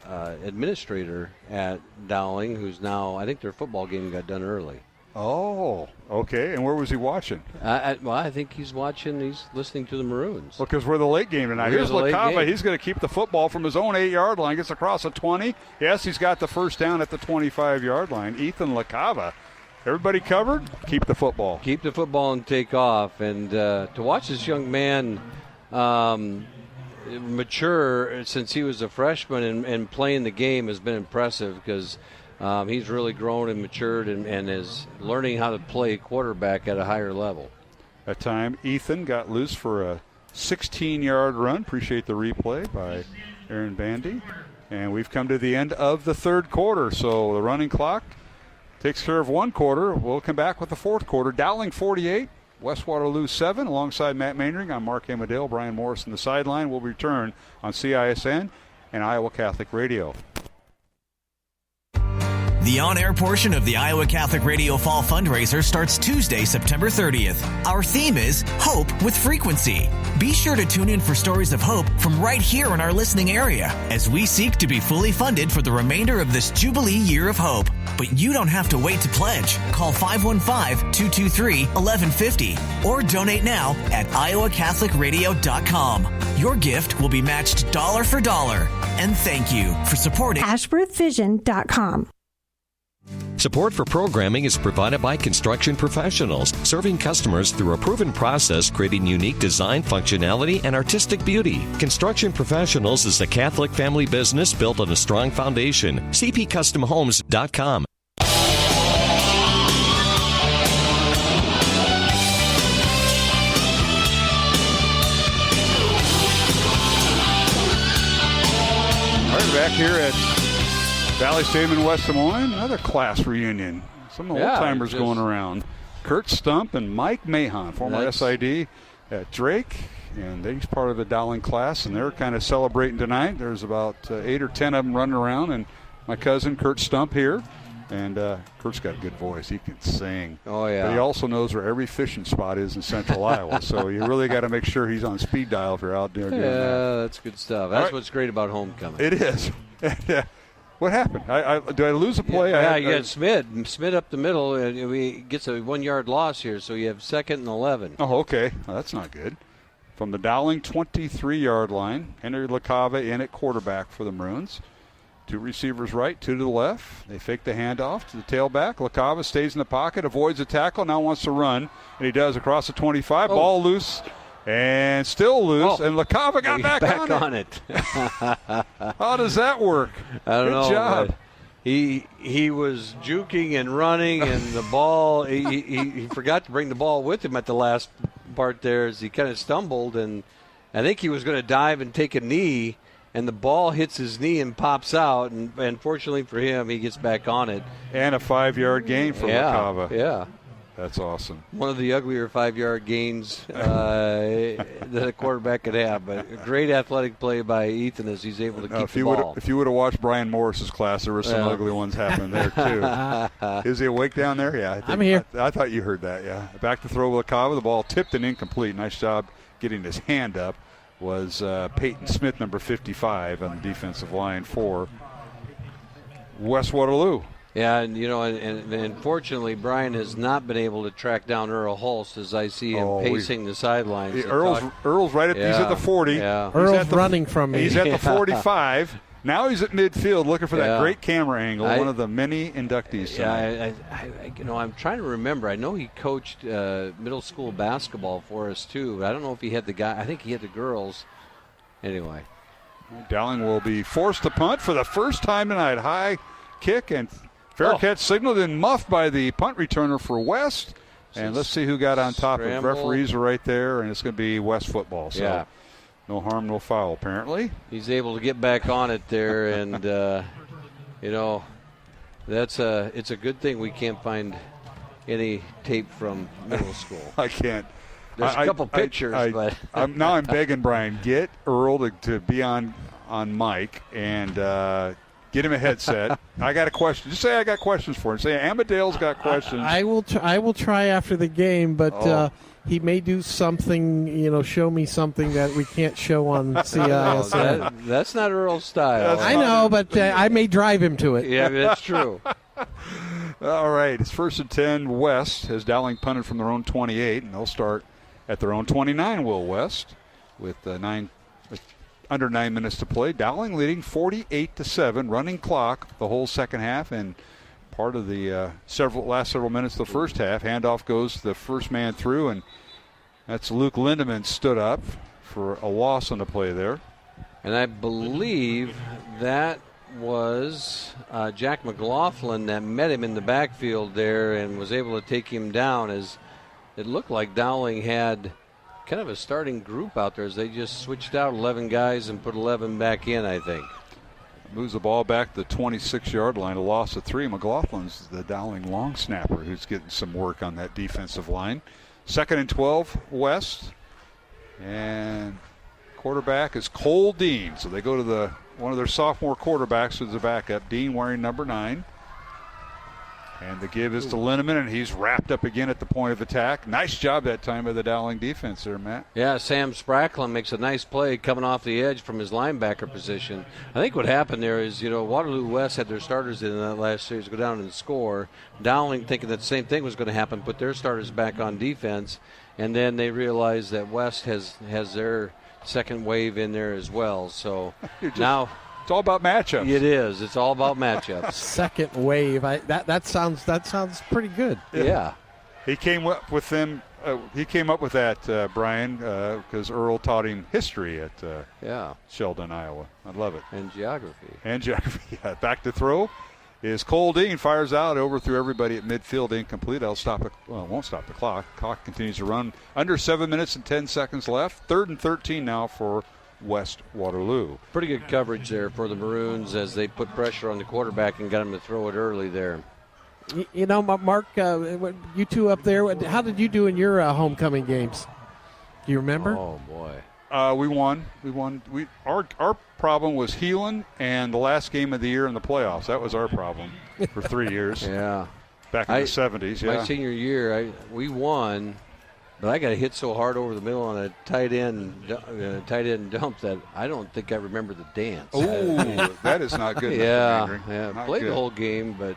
administrator at Dowling who's now, I think their football game got done early. Oh, okay. And where was he watching? I think he's listening to the Maroons. Well, because we're the late game tonight. Here's LaCava. He's going to keep the football from his own 8-yard line. Gets across the 20. Yes, he's got the first down at the 25-yard line. Ethan LaCava. Everybody covered? Keep the football. Keep the football and take off. And to watch this young man mature since he was a freshman and playing the game has been impressive because he's really grown and matured and is learning how to play quarterback at a higher level. That time, Ethan got loose for a 16-yard run. Appreciate the replay by Aaron Bandy. And we've come to the end of the third quarter. So the running clock takes care of one quarter. We'll come back with the fourth quarter. Dowling 48, West Waterloo 7. Alongside Matt Maindring, I'm Mark Emmerdale. Brian Morris on the sideline. We'll return on CISN and Iowa Catholic Radio. The on-air portion of the Iowa Catholic Radio Fall Fundraiser starts Tuesday, September 30th. Our theme is Hope with Frequency. Be sure to tune in for stories of hope from right here in our listening area as we seek to be fully funded for the remainder of this Jubilee Year of Hope. But you don't have to wait to pledge. Call 515-223-1150 or donate now at iowacatholicradio.com. Your gift will be matched dollar for dollar. And thank you for supporting ashworthvision.com. Support for programming is provided by Construction Professionals, serving customers through a proven process, creating unique design, functionality, and artistic beauty. Construction Professionals is a Catholic family business built on a strong foundation. cpcustomhomes.com. back here at Valley Stadium in West Des Moines. Another class reunion. Some of the old-timers going around. Kurt Stump and Mike Mahon, former SID at Drake. And he's part of the Dowling class, and they're kind of celebrating tonight. There's about 8 or 10 of them running around, and my cousin Kurt Stump here. And Kurt's got a good voice. He can sing. Oh, yeah. But he also knows where every fishing spot is in central Iowa. So you really got to make sure he's on speed dial if you're out there doing that. Yeah, that's good stuff. That's what's great about homecoming. It is. What happened? Did I lose a play? You got Smith up the middle. He gets a 1-yard loss here, so you have 2nd and 11. Oh, okay. Well, that's not good. From the Dowling 23-yard line, Henry LaCava in at quarterback for the Maroons. 2 receivers right, 2 to the left. They fake the handoff to the tailback. LaCava stays in the pocket, avoids the tackle, now wants to run. And he does across the 25. Ball loose and still loose. And LaCava got back on it. How does that work? I don't know. Good job. He was juking and running, and the ball, he forgot to bring the ball with him at the last part there as he kind of stumbled. And I think he was going to dive and take a knee, and the ball hits his knee and pops out, and fortunately for him, he gets back on it. And a 5-yard gain for LaCava. Yeah. That's awesome. One of the uglier 5-yard gains that a quarterback could have, but a great athletic play by Ethan as he's able to keep the ball. If you would have watched Brian Morris's class, there were some ugly ones happening there, too. Is he awake down there? Yeah. I'm here. I thought you heard that, yeah. Back to throw LaCava. The ball tipped and incomplete. Nice job getting his hand up. Was Peyton Smith, number 55, on the defensive line for West Waterloo. Yeah, and unfortunately, Brian has not been able to track down Earl Holst as I see him pacing the sidelines. Earl's right at he's at the 40. Yeah. Earl's running from me. He's at the 45. Now he's at midfield looking for that great camera angle, one of the many inductees tonight. I'm trying to remember. I know he coached middle school basketball for us, too. But I don't know if he had the guy. I think he had the girls. Anyway. Dowling will be forced to punt for the first time tonight. High kick and fair catch signaled and muffed by the punt returner for West. And let's see who got on top of referees are right there, and it's going to be West football. So no harm, no foul, apparently. He's able to get back on it there, and, it's a good thing we can't find any tape from middle school. I can't. There's a couple pictures, but now I'm begging Brian, get Earl to be on mic and get him a headset. I got a question. Just say I got questions for him. Say Amadale's got questions. I will try after the game, but he may do something, show me something that we can't show on CISN. That's not Earl's style. I know, but I may drive him to it. Yeah, that's true. All right, it's 1st and 10. West has Dowling punted from their own 28, and they'll start at their own 29. Will West with under 9 minutes to play. Dowling leading 48-7, running clock the whole second half, and part of the last several minutes of the first half. Handoff goes to the first man through, and that's Luke Lindeman stood up for a loss on the play there. And I believe that was Jack McLaughlin that met him in the backfield there and was able to take him down, as it looked like Dowling had kind of a starting group out there as they just switched out 11 guys and put 11 back in, I think. Moves the ball back to the 26-yard line, a loss of 3. McLaughlin's the Dowling long snapper who's getting some work on that defensive line. 2nd and 12, West. And quarterback is Cole Dean. So they go to one of their sophomore quarterbacks who's the backup, Dean wearing number 9. And the give is to Lindeman, and he's wrapped up again at the point of attack. Nice job that time by the Dowling defense there, Matt. Yeah, Sam Spracklin makes a nice play coming off the edge from his linebacker position. I think what happened there is, Waterloo West had their starters in that last series go down and score. Dowling, thinking that the same thing was going to happen, put their starters back on defense, and then they realized that West has their second wave in there as well. So now it's all about matchups. It is. It's all about matchups. Second wave. That sounds pretty good. Yeah. He came up with them. He came up with that, Brian, because Earl taught him history at Sheldon, Iowa. I love it. And geography. Yeah. Back to throw is Cole Dean. Fires out over through everybody at midfield. Incomplete. It won't stop the clock. Clock continues to run. Under 7 minutes and 10 seconds left. 3rd and 13 now for West Waterloo. Pretty good coverage there for the Maroons as they put pressure on the quarterback and got him to throw it early there. You know, Mark, you two up there, how did you do in your homecoming games? Do you remember? Oh, boy. We won. Our problem was healing and the last game of the year in the playoffs. That was our problem for 3 years. Yeah. Back in the 70s, yeah. My senior year, we won, but I got hit so hard over the middle on a tight end dump that I don't think I remember the dance. Oh, that is not good. Yeah. Not Played good. the whole game, but.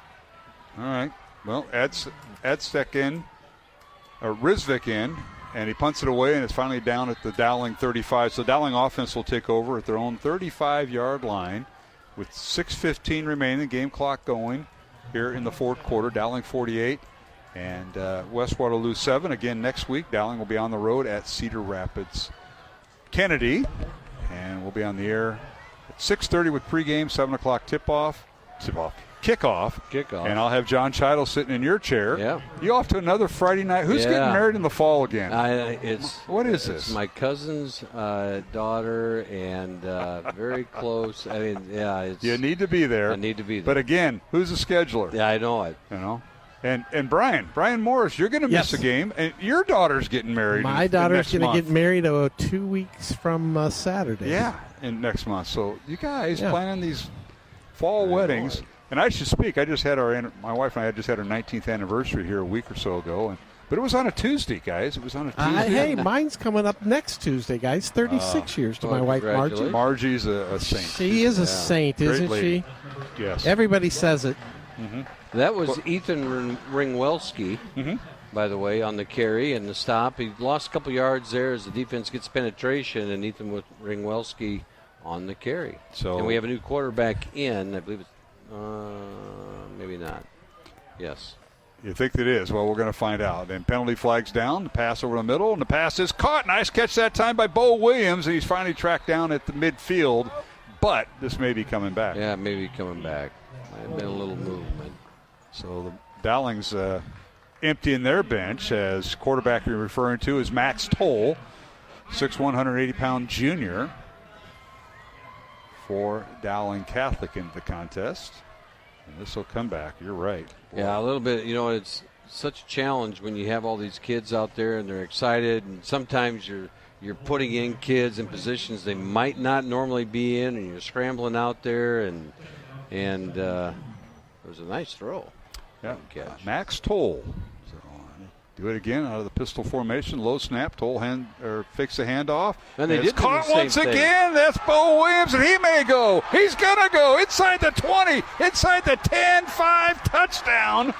All right. Well, Rizvik in, and he punts it away, and it's finally down at the Dowling 35. So Dowling offense will take over at their own 35-yard line with 6:15 remaining, game clock going here in the fourth quarter. Dowling 48 and West Waterloo 7. Again, next week, Dowling will be on the road at Cedar Rapids Kennedy, and we'll be on the air at 6:30 with pregame, 7 o'clock kickoff. And I'll have John Chiddle sitting in your chair. Yeah. You off to another Friday night. Who's getting married in the fall again? What is this? It's my cousin's daughter, and very close. I mean, yeah. You need to be there. I need to be there. But again, who's the scheduler? Yeah, I know it. You know. And Brian Morris, you're going to miss a game, and your daughter's getting married. My daughter's going to get married 2 weeks from Saturday. Yeah, in next month. So you guys planning these fall weddings. And I should speak. My wife and I just had our 19th anniversary here a week or so ago, but it was on a Tuesday, guys. It was on a Tuesday. Hey, mine's coming up next Tuesday, guys. 36 years to my wife, Margie. Margie's a saint. She is a saint, isn't she? Yes. Everybody says it. Mm-hmm. That was Ethan Ringwelski, by the way, on the carry and the stop. He lost a couple yards there as the defense gets penetration, and Ethan with Ringwelski on the carry. And we have a new quarterback in. I believe it's maybe not. Yes. You think it is? Well, we're going to find out. And penalty flags down, the pass over the middle, and the pass is caught. Nice catch that time by Bo Williams, and he's finally tracked down at the midfield. But this may be coming back. Yeah, maybe coming back. Might have been a little movement. So the Dowling's emptying their bench, as quarterback you're referring to is Max Toll, 6'1", 180-pound junior for Dowling Catholic in the contest. And this will come back. You're right. Yeah, a little bit. You know, it's such a challenge when you have all these kids out there and they're excited, and sometimes you're putting in kids in positions they might not normally be in, and you're scrambling out there, and it was a nice throw. Yeah, Max Toll. So, do it again out of the pistol formation. Low snap. Toll fakes the handoff. And it's caught once again. That's Bo Williams, and he may go. He's going to go inside the 20, inside the 10, 5, touchdown.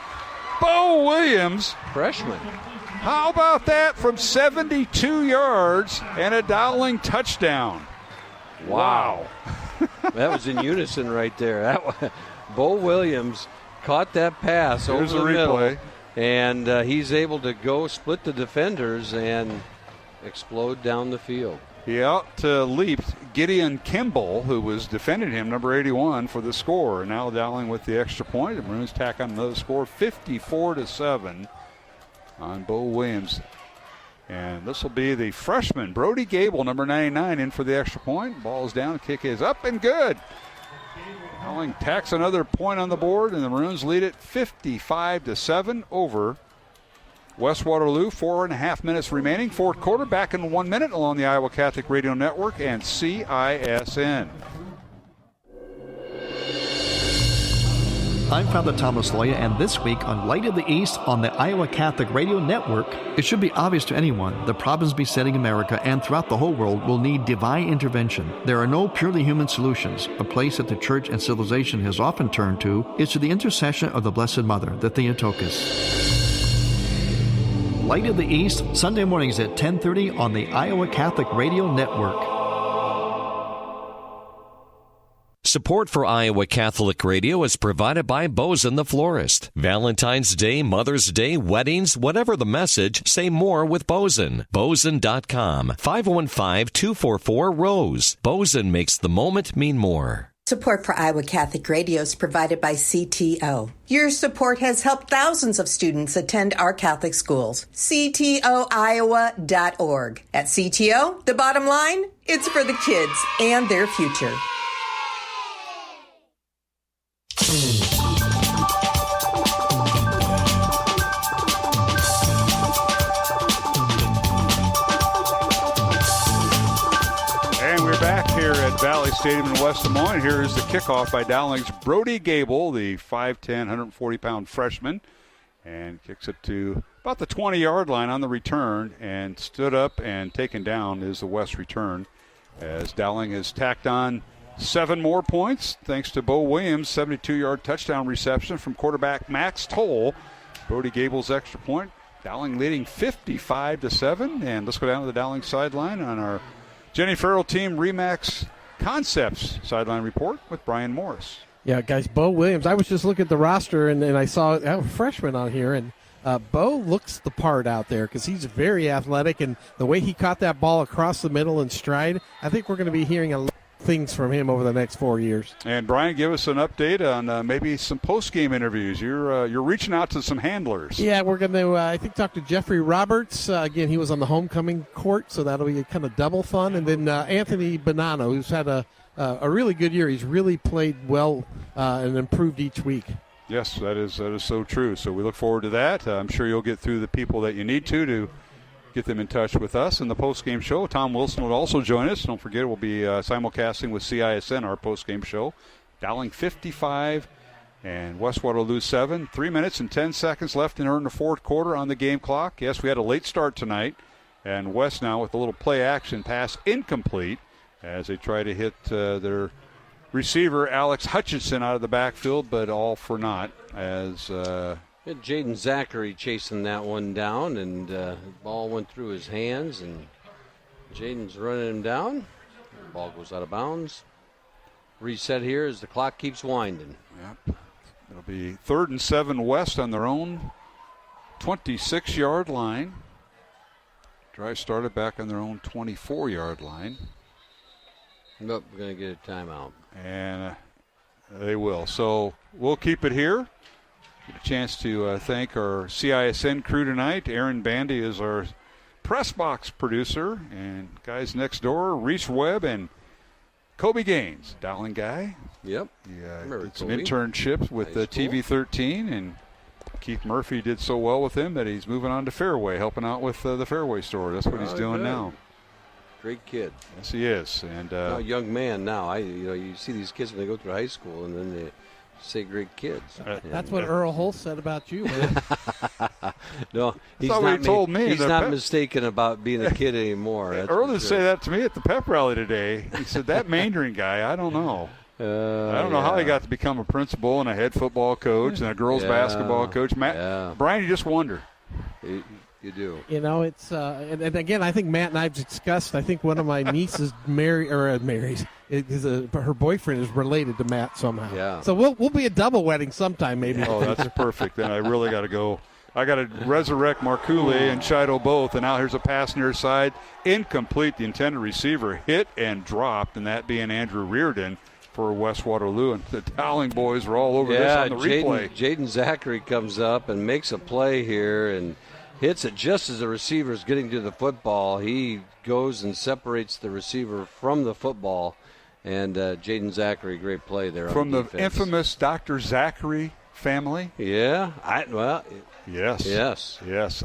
Bo Williams. Freshman. How about that from 72 yards and a Dowling touchdown? Wow. That was in unison right there. Bo Williams caught that pass over the middle, and he's able to go split the defenders and explode down the field. He out-leaped Gideon Kimball, who was defending him, number 81, for the score. Now Dowling with the extra point. The Maroons tack on another score, 54-7 on Bo Williams. And this will be the freshman, Brody Gable, number 99, in for the extra point. Ball is down, kick is up and good. Dowling tacks another point on the board, and the Maroons lead it 55-7 over West Waterloo. 4.5 minutes remaining. Fourth quarter, back in 1 minute along the Iowa Catholic Radio Network and CISN. I'm Father Thomas Loya, and this week on Light of the East on the Iowa Catholic Radio Network, it should be obvious to anyone the problems besetting America and throughout the whole world will need divine intervention. There are no purely human solutions. A place that the Church and civilization has often turned to is to the intercession of the Blessed Mother, the Theotokos. Light of the East, Sunday mornings at 10:30 on the Iowa Catholic Radio Network. Support for Iowa Catholic Radio is provided by Bozen the Florist. Valentine's Day, Mother's Day, weddings, whatever the message, say more with Bozen. Bozen.com, 515-244-ROSE. Bozen makes the moment mean more. Support for Iowa Catholic Radio is provided by CTO. Your support has helped thousands of students attend our Catholic schools. CTOIowa.org. At CTO, the bottom line, it's for the kids and their future. Here at Valley Stadium in West Des Moines. Here is the kickoff by Dowling's Brody Gable, the 5'10", 140-pound freshman, and kicks it to about the 20-yard line on the return, and stood up and taken down is the West return, as Dowling has tacked on 7 more points thanks to Bo Williams' 72-yard touchdown reception from quarterback Max Toll. Brody Gable's extra point. Dowling leading 55-7, and let's go down to the Dowling sideline on our Jenny Farrell Team Remax Concepts sideline report with Brian Morris. Yeah, guys, Bo Williams. I was just looking at the roster, and I saw a freshman on here, and Bo looks the part out there because he's very athletic, and the way he caught that ball across the middle in stride, I think we're going to be hearing a lot of things from him over the next 4 years. And Brian, give us an update on maybe some post-game interviews. You're reaching out to some handlers. Yeah, we're going to, I think, talk to Jeffrey Roberts. Again, he was on the homecoming court, so that'll be kind of double fun. And then Anthony Bonanno, who's had a really good year. He's really played well and improved each week. Yes, that is so true. So we look forward to that. I'm sure you'll get through the people that you need to get them in touch with us in the post-game show. Tom Wilson will also join us. Don't forget, we'll be simulcasting with CISN, our post-game show. Dowling 55 and West Waterloo 7. 3 minutes and 10 seconds left in the fourth quarter on the game clock. Yes, we had a late start tonight, and West now with a little play action pass incomplete as they try to hit their receiver, Alex Hutchinson, out of the backfield, but all for naught as Jaden Zachary chasing that one down, and the ball went through his hands, and Jaden's running him down. The ball goes out of bounds. Reset here as the clock keeps winding. Yep. It'll be 3rd and 7 West on their own 26-yard line. Drive started back on their own 24-yard line. Nope, we're going to get a timeout. And they will. So we'll keep it here. Get a chance to thank our CISN crew tonight. Aaron Bandy is our press box producer. And guys next door, Reese Webb and Kobe Gaines, Dowling guy. Yep. He did some internships with TV13, and Keith Murphy did so well with him that he's moving on to Fairway, helping out with the Fairway store. That's what he's doing now. Great kid. Yes, he is. And a young man now. You see these kids when they go through high school, and then they say great kids. That's what Earl Holtz said about you, man. No, he's not mistaken about being a kid anymore. Earl did say that to me at the pep rally today. He said, that Mandarin guy, I don't know. I don't know how he got to become a principal and a head football coach and a girls basketball coach. Brian, you just wonder. You do. It's and again, I think Matt and I've discussed. I think one of my nieces marries. Her boyfriend is related to Matt somehow. Yeah. So we'll be a double wedding sometime, maybe. Oh, that's perfect. Then I really got to go. I got to resurrect Marcoule and Chido both, and now here's a pass near side, incomplete. The intended receiver hit and dropped, and that being Andrew Reardon for West Waterloo, and the Dowling boys were all over this on the replay. Jaden Zachary comes up and makes a play here and hits it just as the receiver is getting to the football. He goes and separates the receiver from the football, and Jaden Zachary, great play there from on the infamous Dr. Zachary family. Yeah, yes.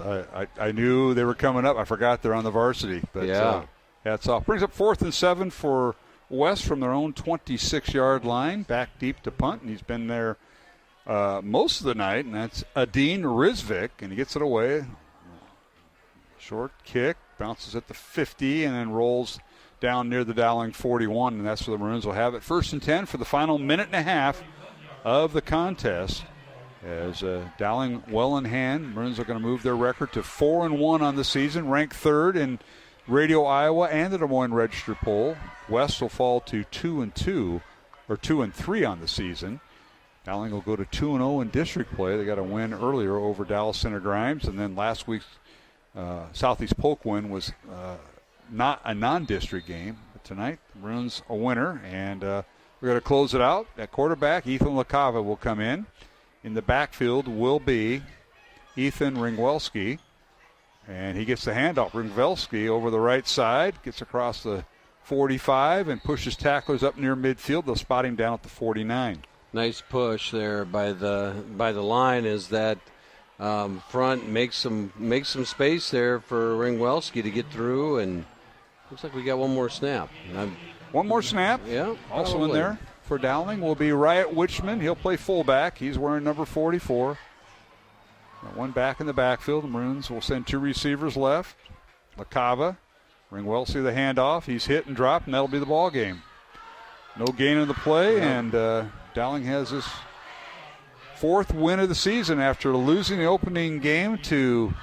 I knew they were coming up. I forgot they're on the varsity, but hats off. Brings up 4th and 7 for West from their own 26-yard line, back deep to punt, and he's been there most of the night, and that's Adine Rizvik, and he gets it away. Short kick, bounces at the 50, and then rolls down near the Dowling 41, and that's where the Maroons will have it. 1st and 10 for the final minute and a half of the contest. As Dowling well in hand, Maroons are going to move their record to 4-1 on the season, ranked 3rd in Radio Iowa and the Des Moines Register poll. West will fall to 2-2 or 2-3 on the season. Dowling will go to 2-0 in district play. They got a win earlier over Dallas Center Grimes, and then last week's Southeast Polk win was not a non-district game. But tonight, the Maroons a winner, and We're going to close it out. At quarterback, Ethan LaCava will come in. In the backfield will be Ethan Ringwelski. And he gets the handoff. Ringwelski over the right side, gets across the 45 and pushes tacklers up near midfield. They'll spot him down at the 49. Nice push there by the line as that front makes some space there for Ringwelski to get through, and looks like we got one more snap. One more snap. Yeah. Also probably. in there for Dowling will be Riot Wichman. He'll play fullback. He's wearing number 44. Got one back in the backfield. The Maroons will send 2 receivers left. LaCava, Ringwelski the handoff. He's hit and dropped, and that'll be the ball game. No gain in the play, and Dowling has his 4th win of the season after losing the opening game to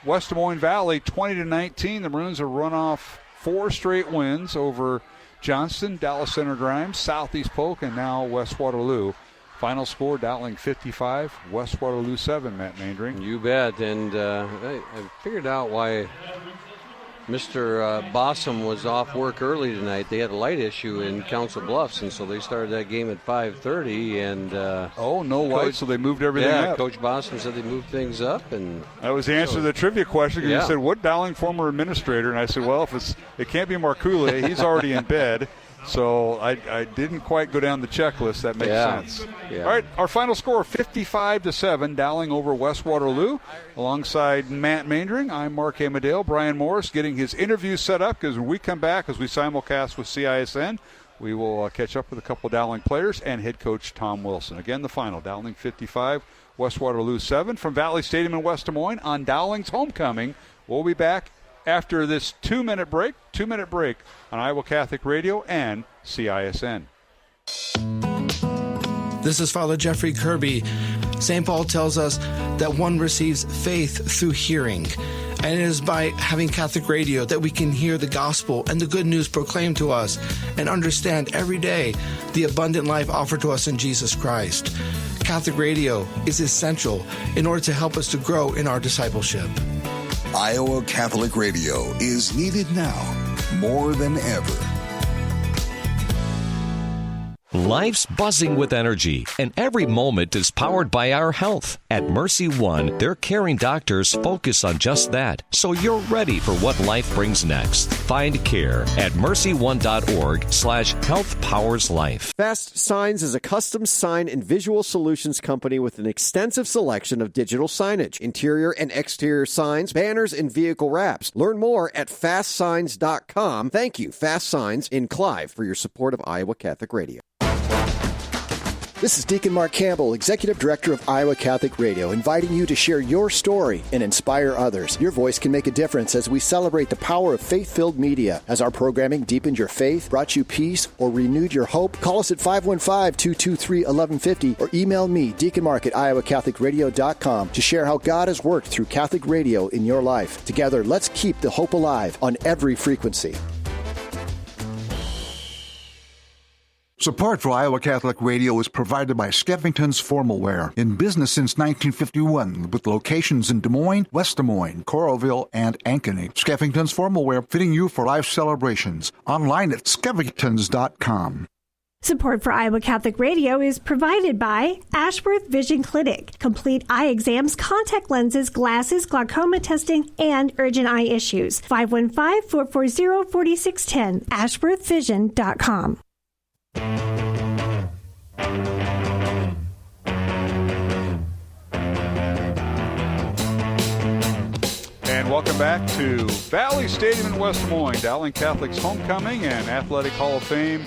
West Des Moines Valley 20-19. The Maroons have run off 4 straight wins over Johnston, Dallas Center Grimes, Southeast Polk, and now West Waterloo. Final score, Dowling 55, West Waterloo 7, Matt Mandring. You bet, and I figured out why Mr. Bossum was off work early tonight. They had a light issue in Council Bluffs, and so they started that game at 5:30. And no light, so they moved everything up. Yeah, Coach Bossum said they moved things up, and that was the answer to the trivia question. Because you said, "What Dowling former administrator?" And I said, "Well, it can't be Marcoule. He's already in bed." So I didn't quite go down the checklist. That makes sense. Yeah. All right, our final score, 55-7, Dowling over West Waterloo. Alongside Matt Mandring, I'm Mark Amadale. Brian Morris getting his interview set up, because when we come back, as we simulcast with CISN, we will catch up with a couple of Dowling players and head coach Tom Wilson. Again, the final, Dowling 55, West Waterloo 7. From Valley Stadium in West Des Moines on Dowling's homecoming. We'll be back after this 2-minute break on Iowa Catholic Radio and CISN. This is Father Jeffrey Kirby. St. Paul tells us that one receives faith through hearing. And it is by having Catholic radio that we can hear the gospel and the good news proclaimed to us and understand every day the abundant life offered to us in Jesus Christ. Catholic radio is essential in order to help us to grow in our discipleship. Iowa Catholic Radio is needed now more than ever. Life's buzzing with energy, and every moment is powered by our health. At Mercy One, their caring doctors focus on just that, so you're ready for what life brings next. Find care at mercyone.org/healthpowerslife. Fast Signs is a custom sign and visual solutions company with an extensive selection of digital signage, interior and exterior signs, banners, and vehicle wraps. Learn more at fastsigns.com. Thank you, Fast Signs in Clive, for your support of Iowa Catholic Radio. This is Deacon Mark Campbell, Executive Director of Iowa Catholic Radio, inviting you to share your story and inspire others. Your voice can make a difference as we celebrate the power of faith-filled media. Has our programming deepened your faith, brought you peace, or renewed your hope? Call us at 515-223-1150 or email me, deaconmark@iowacatholicradio.com, to share how God has worked through Catholic radio in your life. Together, let's keep the hope alive on every frequency. Support for Iowa Catholic Radio is provided by Skeffington's Formalware, in business since 1951, with locations in Des Moines, West Des Moines, Coralville, and Ankeny. Skeffington's Formalware, fitting you for life celebrations. Online at skeffingtons.com. Support for Iowa Catholic Radio is provided by Ashworth Vision Clinic. Complete eye exams, contact lenses, glasses, glaucoma testing, and urgent eye issues. 515-440-4610. ashworthvision.com. And welcome back to Valley Stadium in West Des Moines, Dowling Catholic's homecoming and Athletic Hall of Fame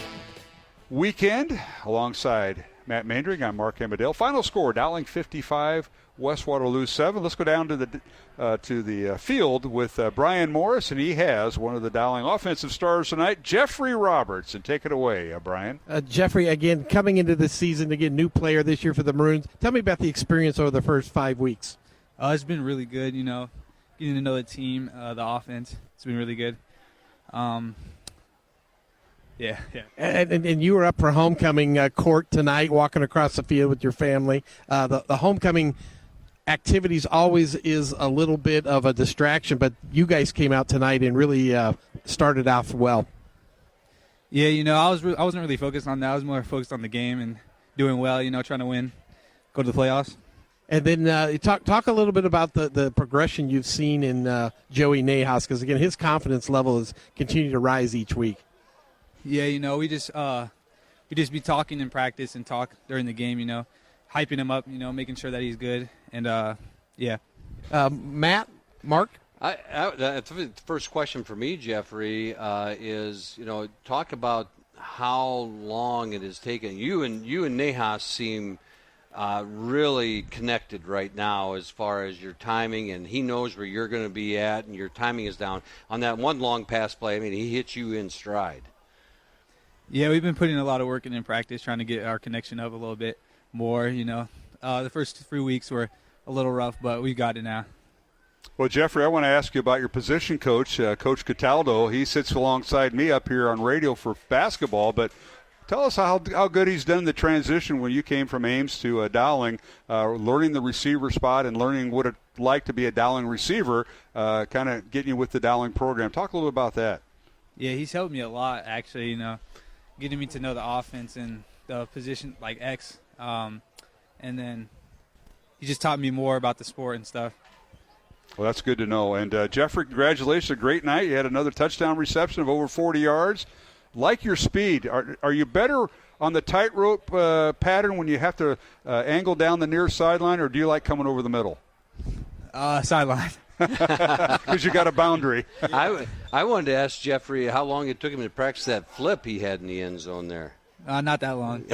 weekend. Alongside Matt Mandring, I'm Mark Amadale. Final score, Dowling 55, West Waterloo 7. Let's go down to the field with Brian Morris, and he has one of the Dowling offensive stars tonight, Jeffrey Roberts. And take it away, Brian. Jeffrey, again, coming into this season, again, new player this year for the Maroons. Tell me about the experience over the first 5 weeks. It's been really good, getting to know the team, the offense. It's been really good. Yeah. And you were up for homecoming court tonight, walking across the field with your family. The homecoming activities always is a little bit of a distraction, but you guys came out tonight and really started off well. Yeah, I wasn't really focused on that. I was more focused on the game and doing well, trying to win, go to the playoffs. And then talk a little bit about the progression you've seen in Joey Nahas, because, again, his confidence level has continued to rise each week. Yeah, we just be talking in practice and talk during the game, hyping him up, making sure that he's good. And, yeah. Matt, Mark? The first question for me, Jeffrey, is, talk about how long it has taken. You and Nahas seem really connected right now as far as your timing, and he knows where you're going to be at, and your timing is down. On that one long pass play, he hits you in stride. Yeah, we've been putting a lot of work in practice, trying to get our connection up a little bit more, The first 3 weeks were a little rough, but we got it now. Well, Jeffrey, I want to ask you about your position coach, Coach Cataldo. He sits alongside me up here on radio for basketball, but tell us how good he's done the transition when you came from Ames to Dowling, learning the receiver spot and learning what it's like to be a Dowling receiver, kind of getting you with the Dowling program. Talk a little bit about that. Yeah, he's helped me a lot, actually, getting me to know the offense and the position like X. And then he just taught me more about the sport and stuff. Well, that's good to know. And, Jeffrey, congratulations. A great night. You had another touchdown reception of over 40 yards. Like your speed, are you better on the tightrope pattern when you have to angle down the near sideline, or do you like coming over the middle? Sideline. Because you got a boundary. I wanted to ask Jeffrey how long it took him to practice that flip he had in the end zone there. Not that long.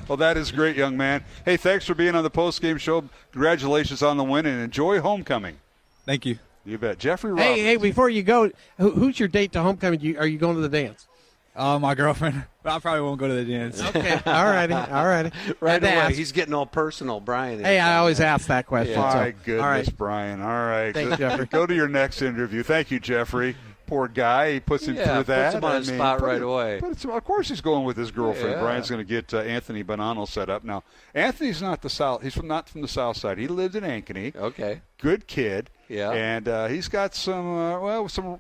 Well, that is great, young man. Hey, thanks for being on the postgame show. Congratulations on the win, and enjoy homecoming. Thank you. You bet. Jeffrey Roberts. Hey, before you go, who's your date to homecoming? Are you going to the dance? My girlfriend. But I probably won't go to the dance. Okay. All righty. Right away. He's getting all personal, Brian. Hey, I always ask that question. Yeah. So. My goodness, all right. Brian. All right. Thanks, Jeffrey. Go to your next interview. Thank you, Jeffrey. Poor guy. He puts him through that. Puts him on his spot right away. But of course he's going with his girlfriend. Yeah. Brian's going to get Anthony Bonanno set up. Now, Anthony's not the South. He's not from the South Side. He lived in Ankeny. Okay. Good kid. Yeah. And he's got some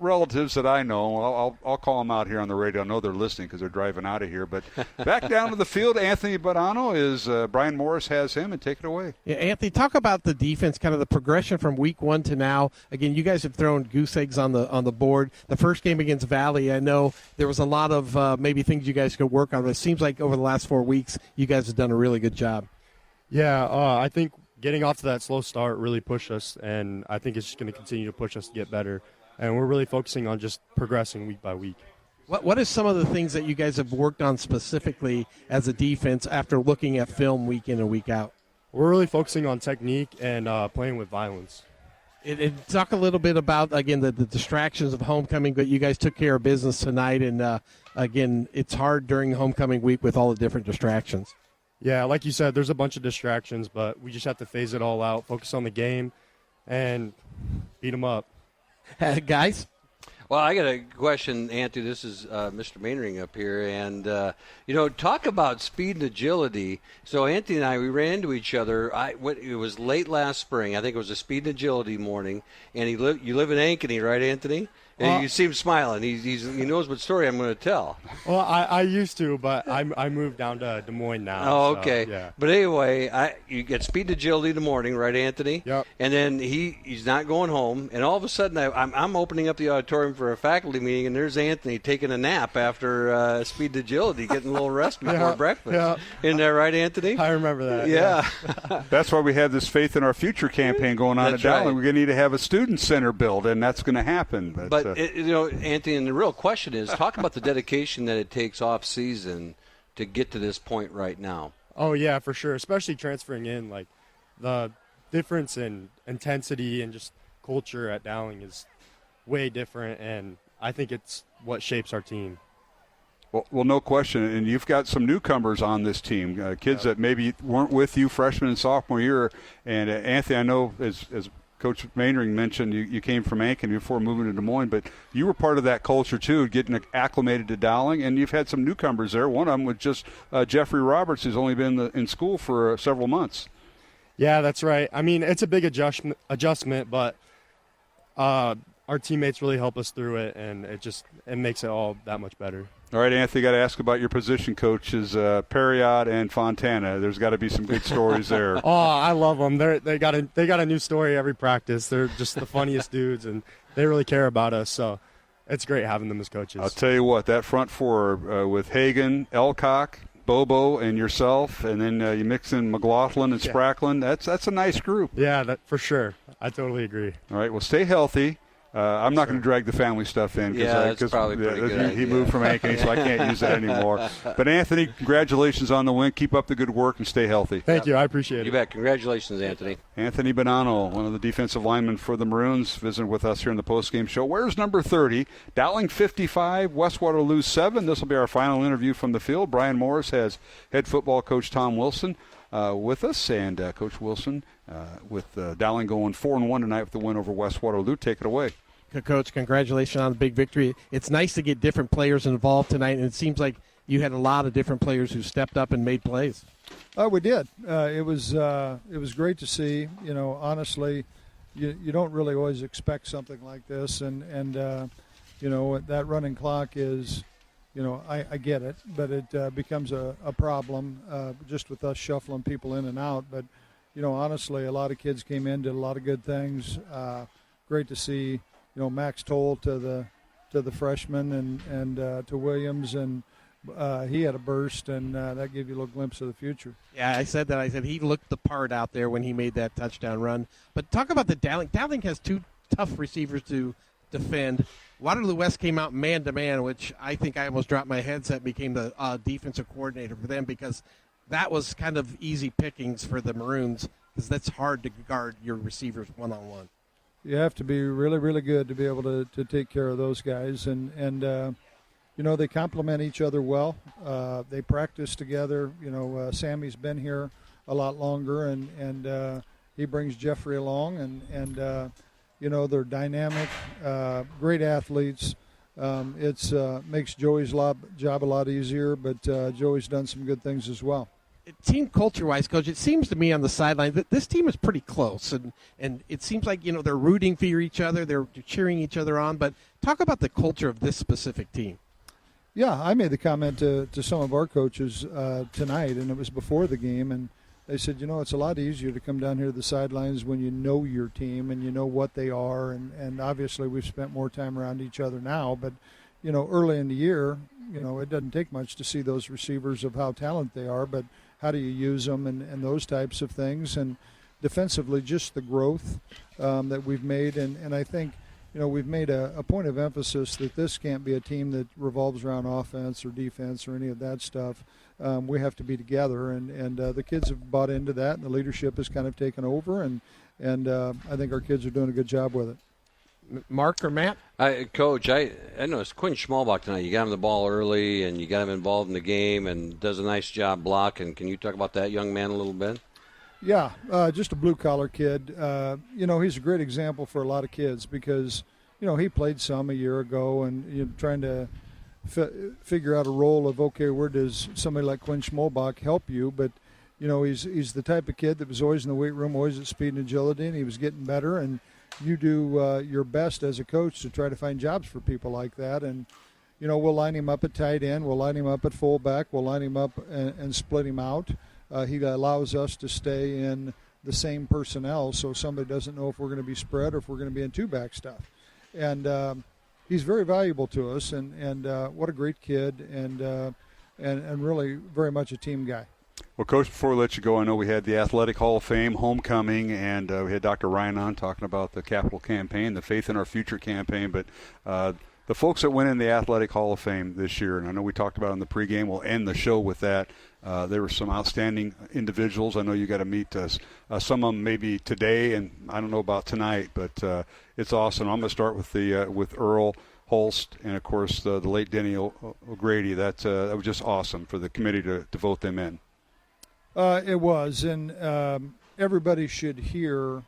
relatives that I know. I'll call them out here on the radio. I know they're listening because they're driving out of here. But back down to the field, Anthony Bonanno is Brian Morris has him, and take it away. Yeah, Anthony, talk about the defense, kind of the progression from week one to now. Again, you guys have thrown goose eggs on the board. The first game against Valley, I know there was a lot of maybe things you guys could work on, but it seems like over the last 4 weeks, you guys have done a really good job. Yeah, I think getting off to that slow start really pushed us, and I think it's just going to continue to push us to get better. And we're really focusing on just progressing week by week. What is some of the things that you guys have worked on specifically as a defense after looking at film week in and week out? We're really focusing on technique and playing with violence. Talk a little bit about, again, the distractions of homecoming, but you guys took care of business tonight, and, again, it's hard during homecoming week with all the different distractions. Yeah, like you said, there's a bunch of distractions, but we just have to phase it all out, focus on the game, and beat them up. Guys? Well, I got a question, Anthony. This is Mr. Mainring up here. And, talk about speed and agility. So Anthony and I, we ran into each other. It was late last spring. I think it was a speed and agility morning. And you live in Ankeny, right, Anthony? You see him smiling. He knows what story I'm going to tell. Well, I used to, but I moved down to Des Moines now. Oh, okay. So, yeah. But anyway, you get speed and agility in the morning, right, Anthony? Yep. And then he's not going home. And all of a sudden, I'm opening up the auditorium for a faculty meeting, and there's Anthony taking a nap after speed and agility, getting a little rest before breakfast. Yeah. Isn't that right, Anthony? I remember that. Yeah. That's why we have this Faith in Our Future campaign going on at Dowling. Right. We're going to need to have a student center built, and that's going to happen. But Anthony, and the real question is, talk about the dedication that it takes off season to get to this point right now. Oh, yeah, for sure, especially transferring in. Like, the difference in intensity and just culture at Dowling is way different, and I think it's what shapes our team. Well, no question. And you've got some newcomers on this team, kids that maybe weren't with you freshman and sophomore year. And, Anthony, I know as Coach Mainring mentioned, you came from Ankeny before moving to Des Moines, but you were part of that culture too, getting acclimated to Dowling, and you've had some newcomers there. One of them was just Jeffrey Roberts, who's only been in school for several months. Yeah, that's right. I mean, it's a big adjustment, but our teammates really help us through it, and it makes it all that much better. All right, Anthony, got to ask about your position coaches, Perriot and Fontana. There's got to be some good stories there. Oh, I love them. They got a new story every practice. They're just the funniest dudes, and they really care about us. So it's great having them as coaches. I'll tell you what, that front four with Hagan, Elcock, Bobo, and yourself, and then you mix in McLaughlin and Spracklin. That's a nice group. Yeah, that for sure. I totally agree. All right, well, stay healthy. I'm not going to drag the family stuff in because probably pretty good he moved from Ankeny, so I can't use that anymore. But, Anthony, congratulations on the win. Keep up the good work and stay healthy. Thank you. I appreciate it. You bet. Congratulations, Anthony. Anthony Bonanno, one of the defensive linemen for the Maroons, visiting with us here in the postgame show. Where's number 30? Dowling 55, West Waterloo 7. This will be our final interview from the field. Brian Morris has head football coach Tom Wilson with us, and Coach Wilson with Dowling going 4-1 tonight with the win over West Waterloo. Take it away. Coach, congratulations on the big victory. It's nice to get different players involved tonight, and it seems like you had a lot of different players who stepped up and made plays. We did. It was great to see. You know, honestly, you don't really always expect something like this, and you know, that running clock is, you know, I get it, but it becomes a problem just with us shuffling people in and out. But, you know, honestly, a lot of kids came in, did a lot of good things. Great to see. You know, Max Toll to the freshman and to Williams, and he had a burst, and that gave you a little glimpse of the future. Yeah, I said he looked the part out there when he made that touchdown run. But talk about the Dowling. Dowling has two tough receivers to defend. Waterloo West came out man-to-man, which I think I almost dropped my headset and became the defensive coordinator for them, because that was kind of easy pickings for the Maroons, because that's hard to guard your receivers one-on-one. You have to be really, really good to be able to take care of those guys. And you know, they complement each other well. They practice together. You know, Sammy's been here a lot longer, and he brings Jeffrey along. And you know, they're dynamic, great athletes. It's makes Joey's job a lot easier, but Joey's done some good things as well. Team culture-wise, Coach, it seems to me on the sideline that this team is pretty close, and it seems like, you know, they're rooting for each other, they're cheering each other on. But talk about the culture of this specific team. Yeah, I made the comment to some of our coaches tonight, and it was before the game, and they said, you know, it's a lot easier to come down here to the sidelines when you know your team and you know what they are, and obviously we've spent more time around each other now, but, you know, early in the year, you know, it doesn't take much to see those receivers of how talented they are, but how do you use them and those types of things. And defensively, just the growth that we've made. And I think, you know, we've made a point of emphasis that this can't be a team that revolves around offense or defense or any of that stuff. We have to be together. And the kids have bought into that, and the leadership has kind of taken over. And I think our kids are doing a good job with it. Mark or Matt? Coach, I noticed Quinn Schmalbach tonight. You got him the ball early, and you got him involved in the game, and does a nice job blocking. Can you talk about that young man a little bit? Yeah, just a blue-collar kid. You know, he's a great example for a lot of kids because, you know, he played some a year ago, and you're trying to figure out a role of, okay, where does somebody like Quinn Schmalbach help you? But, you know, he's the type of kid that was always in the weight room, always at speed and agility, and he was getting better, and you do your best as a coach to try to find jobs for people like that. And, you know, we'll line him up at tight end. We'll line him up at fullback. We'll line him up and split him out. He allows us to stay in the same personnel so somebody doesn't know if we're going to be spread or if we're going to be in two-back stuff. And he's very valuable to us, and what a great kid, and really very much a team guy. Well, Coach, before we let you go, I know we had the Athletic Hall of Fame homecoming, and we had Dr. Ryan on talking about the Capital Campaign, the Faith in Our Future campaign. But the folks that went in the Athletic Hall of Fame this year, and I know we talked about it in the pregame, we'll end the show with that. There were some outstanding individuals. I know you got to meet some of them maybe today, and I don't know about tonight, but it's awesome. I'm going to start with Earl Holst and, of course, the late Denny O'Grady. That was just awesome for the committee to vote them in. It was, and everybody should hear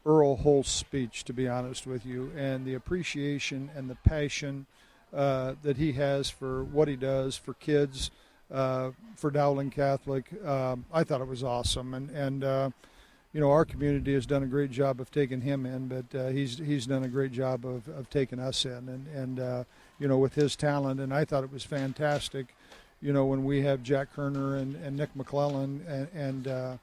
Earl Holst's speech, to be honest with you, and the appreciation and the passion that he has for what he does for kids, for Dowling Catholic. I thought it was awesome, and our community has done a great job of taking him in, but he's done a great job of taking us in, and with his talent. And I thought it was fantastic, when we have Jack Kerner and Nick McClellan, and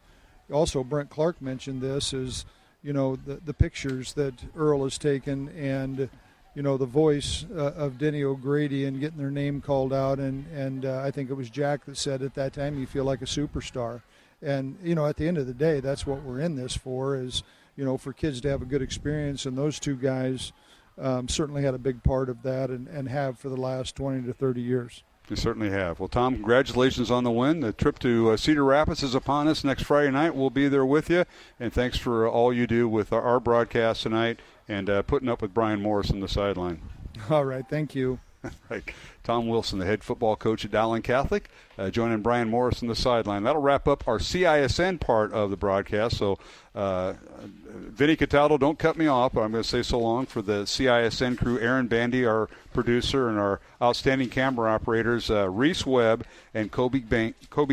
also Brent Clark mentioned this, is, the pictures that Earl has taken, and, the voice of Denny O'Grady and getting their name called out. And I think it was Jack that said at that time, you feel like a superstar. And, at the end of the day, that's what we're in this for, is, for kids to have a good experience. And those two guys certainly had a big part of that, and have for the last 20 to 30 years. You certainly have. Well, Tom, congratulations on the win. The trip to Cedar Rapids is upon us next Friday night. We'll be there with you. And thanks for all you do with our broadcast tonight, and putting up with Brian Morris on the sideline. All right. Thank you. Right. Tom Wilson, the head football coach at Dowling Catholic, joining Brian Morris on the sideline. That'll wrap up our CISN part of the broadcast. So, Vinny Cataldo, don't cut me off, but I'm going to say so long for the CISN crew. Aaron Bandy, our producer, and our outstanding camera operators, Reese Webb and Kobe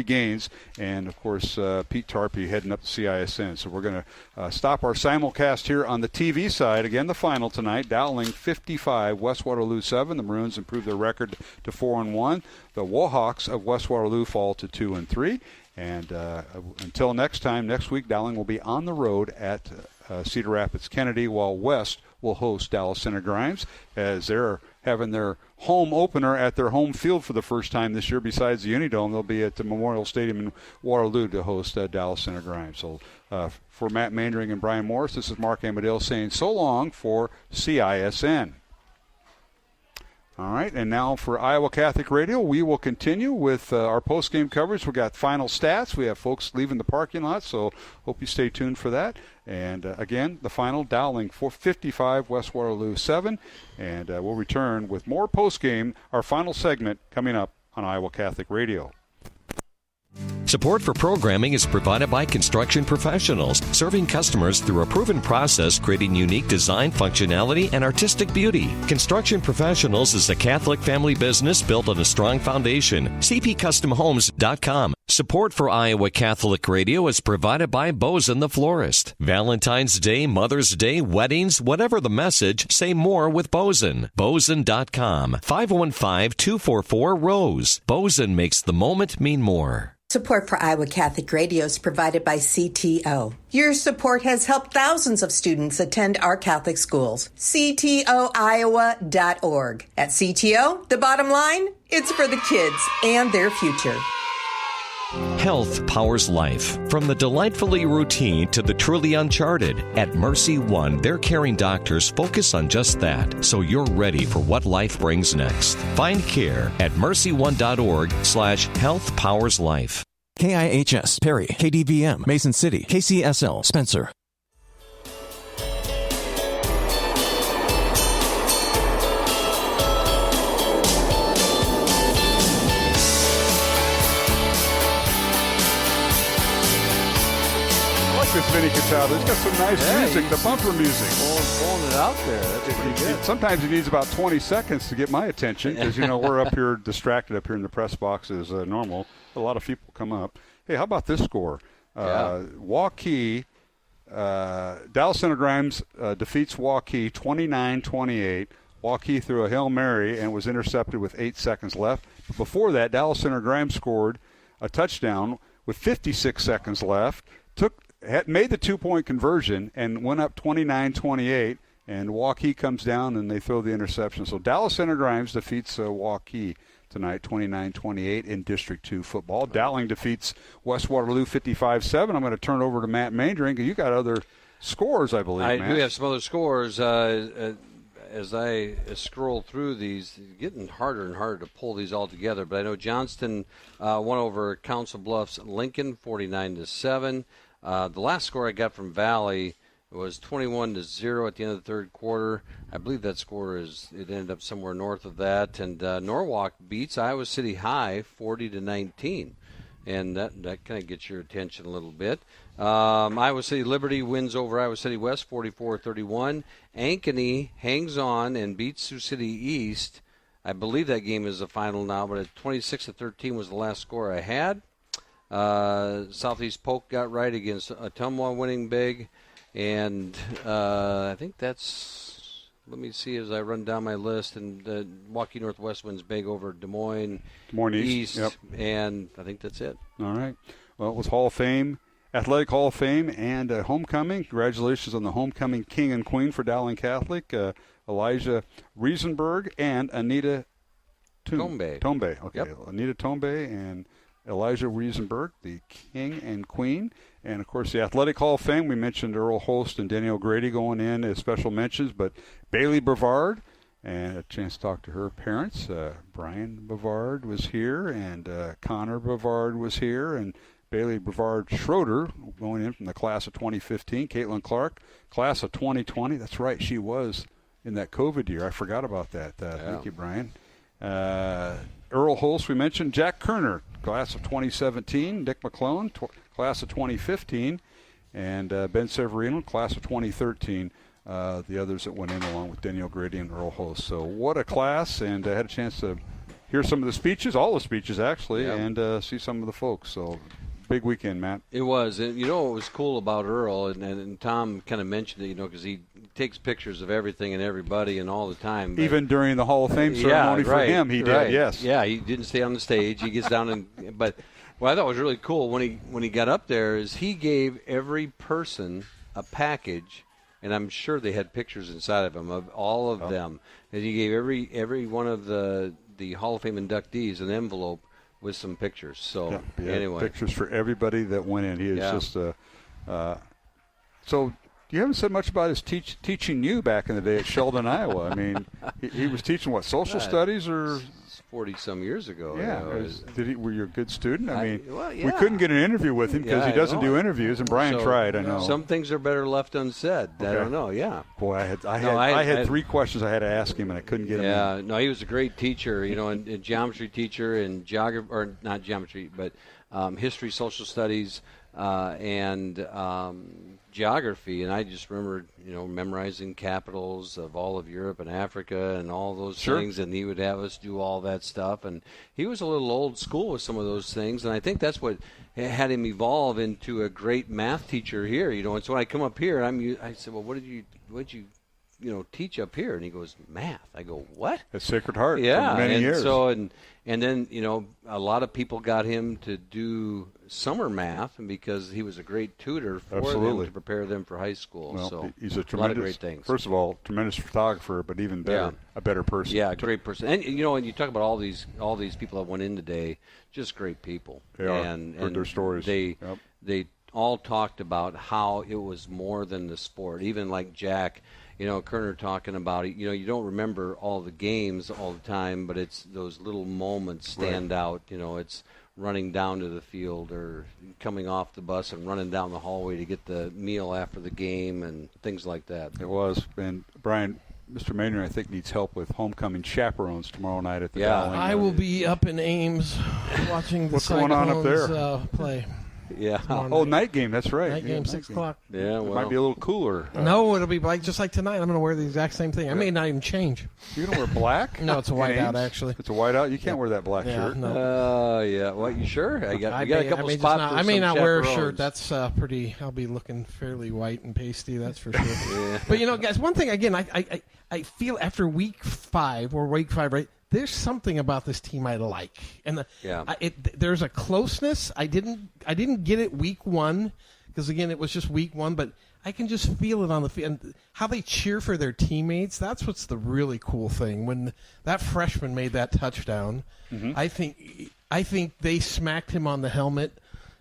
Gaines, and, of course, Pete Tarpey heading up to CISN. So we're going to stop our simulcast here on the TV side. Again, the final tonight, Dowling 55, West Waterloo 7. The Maroons improve their record to 4-1. The Warhawks of West Waterloo fall to 2-3. And until next time, next week, Dowling will be on the road at Cedar Rapids Kennedy, while West will host Dallas Center Grimes, as they're having their home opener at their home field for the first time this year. Besides the Unidome, they'll be at the Memorial Stadium in Waterloo to host Dallas Center Grimes. So for Matt Mandring and Brian Morris, this is Mark Amadale saying so long for CISN. All right, and now for Iowa Catholic Radio, we will continue with our post-game coverage. We got final stats. We have folks leaving the parking lot, so hope you stay tuned for that. And again, the final, Dowling 455, West Waterloo 7. And we'll return with more post-game, our final segment coming up on Iowa Catholic Radio. Support for programming is provided by Construction Professionals, serving customers through a proven process, creating unique design, functionality, and artistic beauty. Construction Professionals is a Catholic family business built on a strong foundation. CPCustomHomes.com. Support for Iowa Catholic Radio is provided by Bozen the Florist. Valentine's Day, Mother's Day, weddings, whatever the message, say more with Bozen. Bozen.com. 515-244-ROSE. Bozen makes the moment mean more. Support for Iowa Catholic Radio is provided by CTO. Your support has helped thousands of students attend our Catholic schools. CTOIowa.org. At CTO, the bottom line, it's for the kids and their future. Health powers life. From the delightfully routine to the truly uncharted, at Mercy One, their caring doctors focus on just that, so you're ready for what life brings next. Find care at mercyone.org/healthpowerslife. KIHS, Perry, KDVM, Mason City, KCSL, Spencer. This Vinny Cataldo, he's got some nice music, the bumper music. Pulling it out there. That's pretty good. Sometimes he needs about 20 seconds to get my attention because, we're up here distracted up here in the press box as normal. A lot of people come up. Hey, how about this score? Waukee, Dallas Center Grimes defeats Waukee 29-28. Waukee threw a Hail Mary and was intercepted with 8 seconds left. Before that, Dallas Center Grimes scored a touchdown with 56 seconds left, made the 2-point conversion and went up 29-28, and Waukee comes down and they throw the interception. So Dallas Center Grimes defeats Waukee tonight 29-28 in District 2 football. Dowling defeats West Waterloo 55-7. I'm going to turn over to Matt Mandring. You got other scores, I believe, I Matt. do have some other scores. As I scroll through these, it's getting harder and harder to pull these all together. But I know Johnston won over Council Bluffs Lincoln 49-7. The last score I got from Valley was 21-0 at the end of the third quarter. I believe that score it ended up somewhere north of that. And Norwalk beats Iowa City High 40-19, and that kind of gets your attention a little bit. Iowa City Liberty wins over Iowa City West 44-31. Ankeny hangs on and beats Sioux City East. I believe that game is the final now, but at 26-13 was the last score I had. Southeast Polk got right against Ottumwa, winning big. And I think that's, let me see as I run down my list. And Waukee Northwest wins big over Des Moines East. Yep. And I think that's it. All right. Well, it was Hall of Fame, Athletic Hall of Fame, and homecoming. Congratulations on the homecoming king and queen for Dowling Catholic, Elijah Riesenberg and Anita Tombe. Okay. Yep. Anita Tombe and Elijah Riesenberg, the king and queen. And, of course, the Athletic Hall of Fame, we mentioned Earl Holst and Danielle Grady going in as special mentions, but Bailey Brevard, and a chance to talk to her parents. Brian Brevard was here, and Connor Brevard was here, and Bailey Brevard Schroeder going in from the class of 2015. Caitlin Clark, class of 2020. That's right, she was in that COVID year. I forgot about that. Thank you, Brian. Earl Holst, we mentioned. Jack Kerner, class of 2017. Dick McClone, class of 2015. And Ben Severino, class of 2013. The others that went in along with Danielle Grady and Earl Holst. So what a class, and I had a chance to hear some of the speeches, all the speeches actually, and see some of the folks. So big weekend, Matt. It was. And you know what was cool about Earl, and Tom kind of mentioned it, because he takes pictures of everything and everybody and all the time. But even during the Hall of Fame ceremony for him, he did, yes. Yeah, he didn't stay on the stage. He gets down and – but what I thought was really cool when he got up there is he gave every person a package, and I'm sure they had pictures inside of them, of all of them. And he gave every one of the Hall of Fame inductees an envelope with some pictures. So anyway, pictures for everybody that went in. He is just so you haven't said much about his teaching you back in the day at Sheldon, Iowa. I mean, he was teaching what, social studies or 40-some years ago. Yeah. Were you a good student? I mean, we couldn't get an interview with him because he doesn't do interviews, and Brian tried. I know some things are better left unsaid. Okay. I don't know. Yeah. Boy, I had 3 questions I had to ask him, and I couldn't get him. Yeah. No, he was a great teacher. And geometry teacher and geography, or not geometry, but history, social studies, and geography. And I just remember, memorizing capitals of all of Europe and Africa and all those things. And he would have us do all that stuff. And he was a little old school with some of those things. And I think that's what had him evolve into a great math teacher here. And so when I come up here, I said, well, what did you teach up here? And he goes, math. I go, what? At Sacred Heart. Yeah. For many years. So, and then, a lot of people got him to do summer math because he was a great tutor for them to prepare them for high school. Well, so he's a lot of great things. First of all, tremendous photographer, but even better, a better person. Yeah, a great person. And, and you talk about all these people that went in today, just great people. They are. Heard their stories. They all talked about how it was more than the sport. Even like Jack, Kerner talking about it. You don't remember all the games all the time, but it's those little moments stand out. It's running down to the field or coming off the bus and running down the hallway to get the meal after the game and things like that. It was. And Brian, Mr. Maynard, I think, needs help with homecoming chaperones tomorrow night at the Dowling. I will be up in Ames watching the Cyclones going on up there? Play. Yeah. Night game. That's right. Night game, 6 o'clock. Yeah, well. It might be a little cooler. No, it'll be just like tonight. I'm going to wear the exact same thing. I may not even change. You're going to wear black? No, it's a whiteout, actually. It's a whiteout? You can't wear that black shirt. No. Yeah. Well, you sure? You got a couple spots. I may not wear a shirt. That's pretty. I'll be looking fairly white and pasty, that's for sure. But, guys, one thing, again, I feel after week 5, right? There's something about this team I like, and there's a closeness. I didn't get it week 1 because again it was just week 1, but I can just feel it on the field. And how they cheer for their teammates. That's what's the really cool thing. When that freshman made that touchdown, I think they smacked him on the helmet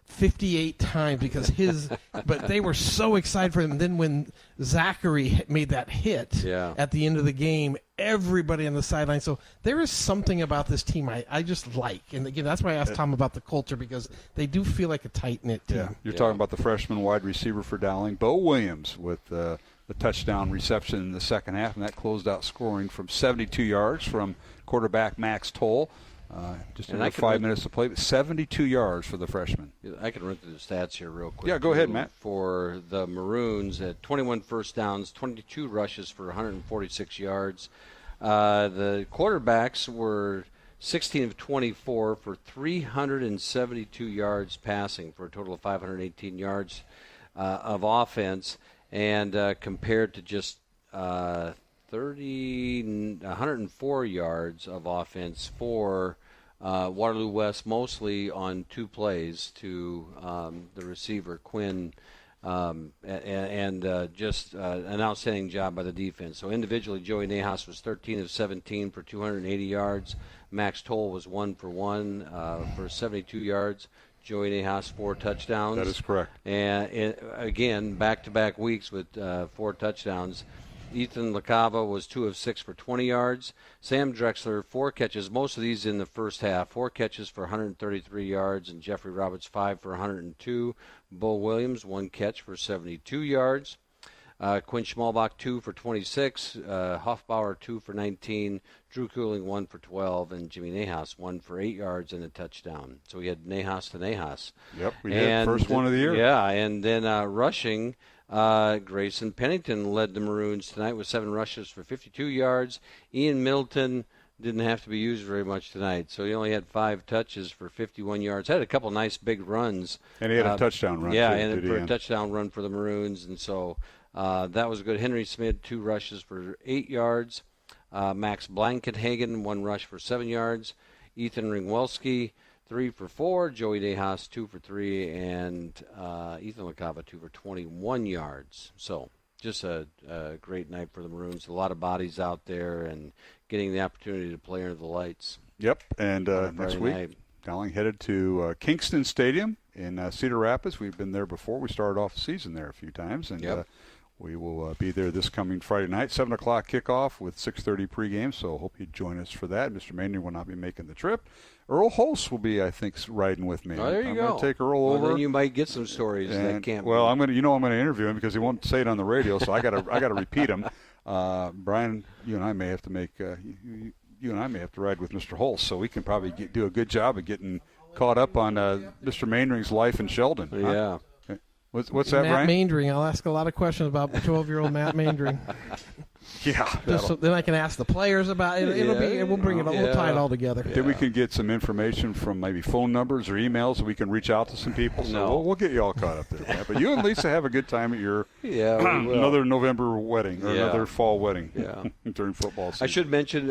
58 times because but they were so excited for him. And then when Zachary made that hit at the end of the game, everybody on the sideline. So there is something about this team I just like. And again, that's why I asked Tom about the culture, because they do feel like a tight-knit team. Yeah. You're talking about the freshman wide receiver for Dowling, Bo Williams, with the touchdown reception in the second half, and that closed out scoring from 72 yards from quarterback Max Toll. Just under 5 minutes to play, but 72 yards for the freshman. I can run through the stats here real quick. Yeah, go ahead, Matt. For the Maroons, at 21 first downs, 22 rushes for 146 yards. The quarterbacks were 16 of 24 for 372 yards passing for a total of 518 yards of offense, and compared to just 104 yards of offense for Waterloo West, mostly on 2 plays to the receiver, Quinn, and just an outstanding job by the defense. So individually, Joey Nahas was 13 of 17 for 280 yards. Max Toll was 1 for 1 for 72 yards. Joey Nahas 4 touchdowns. That is correct. And again, back-to-back weeks with 4 touchdowns. Ethan LaCava was 2 of 6 for 20 yards. Sam Drexler, 4 catches, most of these in the first half, 4 catches for 133 yards, and Jeffrey Roberts 5 for 102. Bo Williams, 1 catch for 72 yards. Quinn Schmalbach, 2 for 26. Hoffbauer, 2 for 19. Drew Cooling, 1 for 12. And Jimmy Nahas, 1 for 8 yards and a touchdown. So we had Nahas to Nahas. Yep, we did. First one of the year. Yeah, and then rushing, Grayson Pennington led the Maroons tonight with 7 rushes for 52 yards. Ian Middleton didn't have to be used very much tonight, so he only had 5 touches for 51 yards. Had a couple nice big runs. And he had a touchdown run. Yeah, too, and for a touchdown run for the Maroons, and so that was good. Henry Smith, 2 rushes for 8 yards. Max Blankenhagen, 1 rush for 7 yards. Ethan Ringwelski, 3 for 4. Joey Nahas, 2 for 3. And Ethan LaCava, 2 for 21 yards. So just a great night for the Maroons. A lot of bodies out there and getting the opportunity to play under the lights. Yep, and next week, Dowling headed to Kingston Stadium in Cedar Rapids. We've been there before. We started off the season there a few times, and we will be there this coming Friday night, 7 o'clock kickoff with 6:30 pregame, so hope you join us for that. Mr. Maynard will not be making the trip. Earl Holst will be, I think, riding with me. Oh, there you go. I'm going to take Earl over. Then you might get some stories that can't. Well, I'm going to interview him because he won't say it on the radio, so I got to repeat him. Brian, you and I may have to make you and I may have to ride with Mr. Holst, so we can probably do a good job of getting caught up on Mr. Mainring's life in Sheldon. Yeah. Huh? What's that, Matt Brian? Maindring. I'll ask a lot of questions about 12-year-old Matt Maindring. Yeah. Just so then I can ask the players about it. We'll bring it. We'll tie it all together. Then we can get some information from maybe phone numbers or emails, so we can reach out to some people. So we'll get you all caught up there. But you and Lisa have a good time at your another November wedding or another fall wedding during football season. I should mention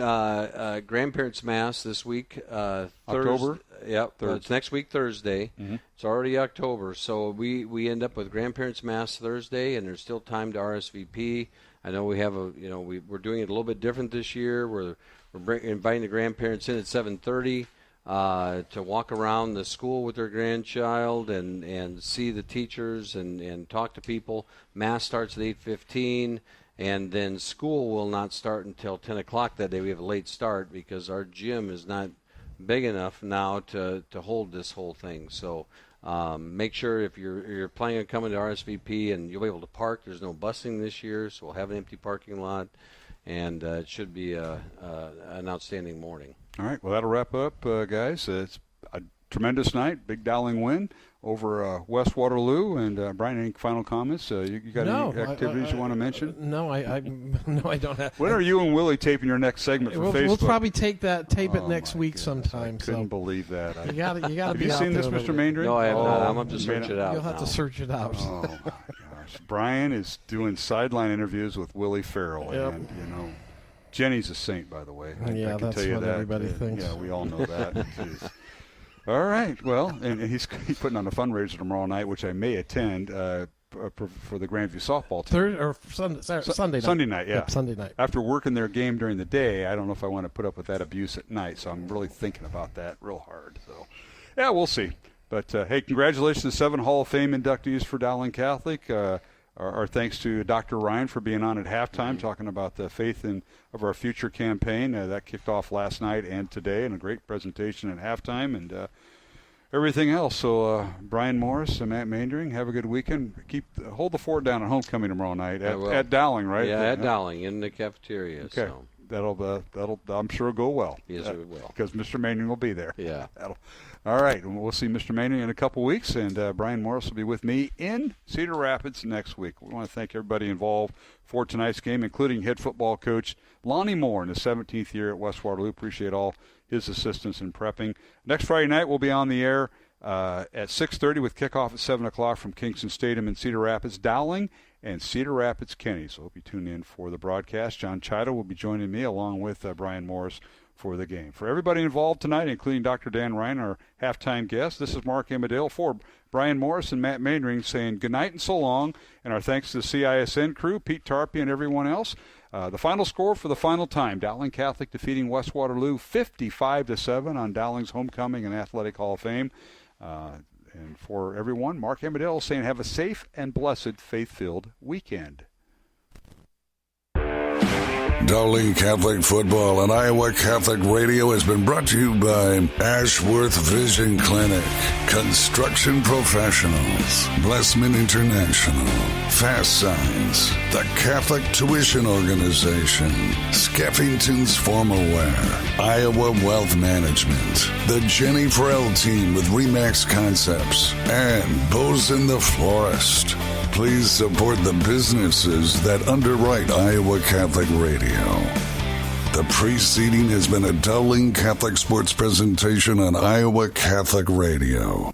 Grandparents' Mass this week. October? Yep. It's next week, Thursday. Mm-hmm. It's already October. So we end up with Grandparents' Mass Thursday, and there's still time to RSVP. I know we have we're doing it a little bit different this year. We're inviting the grandparents in at 7:30 to walk around the school with their grandchild and see the teachers and talk to people. Mass starts at 8:15, and then school will not start until 10 o'clock that day. We have a late start because our gym is not big enough now to hold this whole thing. So make sure if you're planning on coming to RSVP, and you'll be able to park. There's no busing this year, so we'll have an empty parking lot, and it should be an outstanding morning. All right, well, that'll wrap up, guys. It's a tremendous night, big Dowling win over West Waterloo. And Brian, any final comments? You got any activities you want to mention? No, I don't have. When are you and Willie taping your next segment for Facebook? We'll probably tape it next week sometime. I couldn't believe that. You got to. Have you seen this, Mr. Maindring? No, I have not. I'm going to search it out. You'll have to search it out. Oh my gosh, Brian is doing sideline interviews with Willie Farrell, and Jenny's a saint, by the way. I can that's tell you what that. everybody thinks. Yeah, we all know that. Jeez. All right. Well, and he's putting on a fundraiser tomorrow night, which I may attend for the Grandview softball team. Sunday night. Sunday night, yeah. Yep, Sunday night. After working their game during the day, I don't know if I want to put up with that abuse at night, so I'm really thinking about that real hard. So, yeah, we'll see. But, hey, congratulations to 7 Hall of Fame inductees for Dowling Catholic. Our thanks to Dr. Ryan for being on at halftime, talking about the Faith of Our Future campaign. That kicked off last night and today, and a great presentation at halftime and everything else. So, Brian Morris and Matt Maindring, have a good weekend. Hold the fort down at homecoming tomorrow night at Dowling, right? Yeah, at Dowling in the cafeteria. Okay. So. I'm sure go well. Yes, it will. Because Mr. Manning will be there. Yeah. All right, and we'll see Mr. Manning in a couple weeks, and Brian Morris will be with me in Cedar Rapids next week. We want to thank everybody involved for tonight's game, including head football coach Lonnie Moore in his 17th year at West Waterloo. Appreciate all his assistance in prepping. Next Friday night, we'll be on the air at 6:30 with kickoff at 7 o'clock from Kingston Stadium in Cedar Rapids, Dowling, and Cedar Rapids, Kenny. So hope you tune in for the broadcast. John Chido will be joining me along with Brian Morris for the game. For everybody involved tonight, including Dr. Dan Ryan, our halftime guest, this is Mark Amadale for Brian Morris and Matt Mainring saying good night and so long, and our thanks to the CISN crew, Pete Tarpey, and everyone else. The final score for the final time, Dowling Catholic defeating West Waterloo 55-7 on Dowling's homecoming and Athletic Hall of Fame. And for everyone, Mark Amadale saying have a safe and blessed faith-filled weekend. Dowling Catholic Football and Iowa Catholic Radio has been brought to you by Ashworth Vision Clinic, Construction Professionals, Blessman International, Fast Signs, the Catholic Tuition Organization, Skeffington's Formal Wear, Iowa Wealth Management, the Jenny Farrell Team with Remax Concepts, and Bosun the Florist. Please support the businesses that underwrite Iowa Catholic Radio. The preceding has been a Dowling Catholic Sports presentation on Iowa Catholic Radio.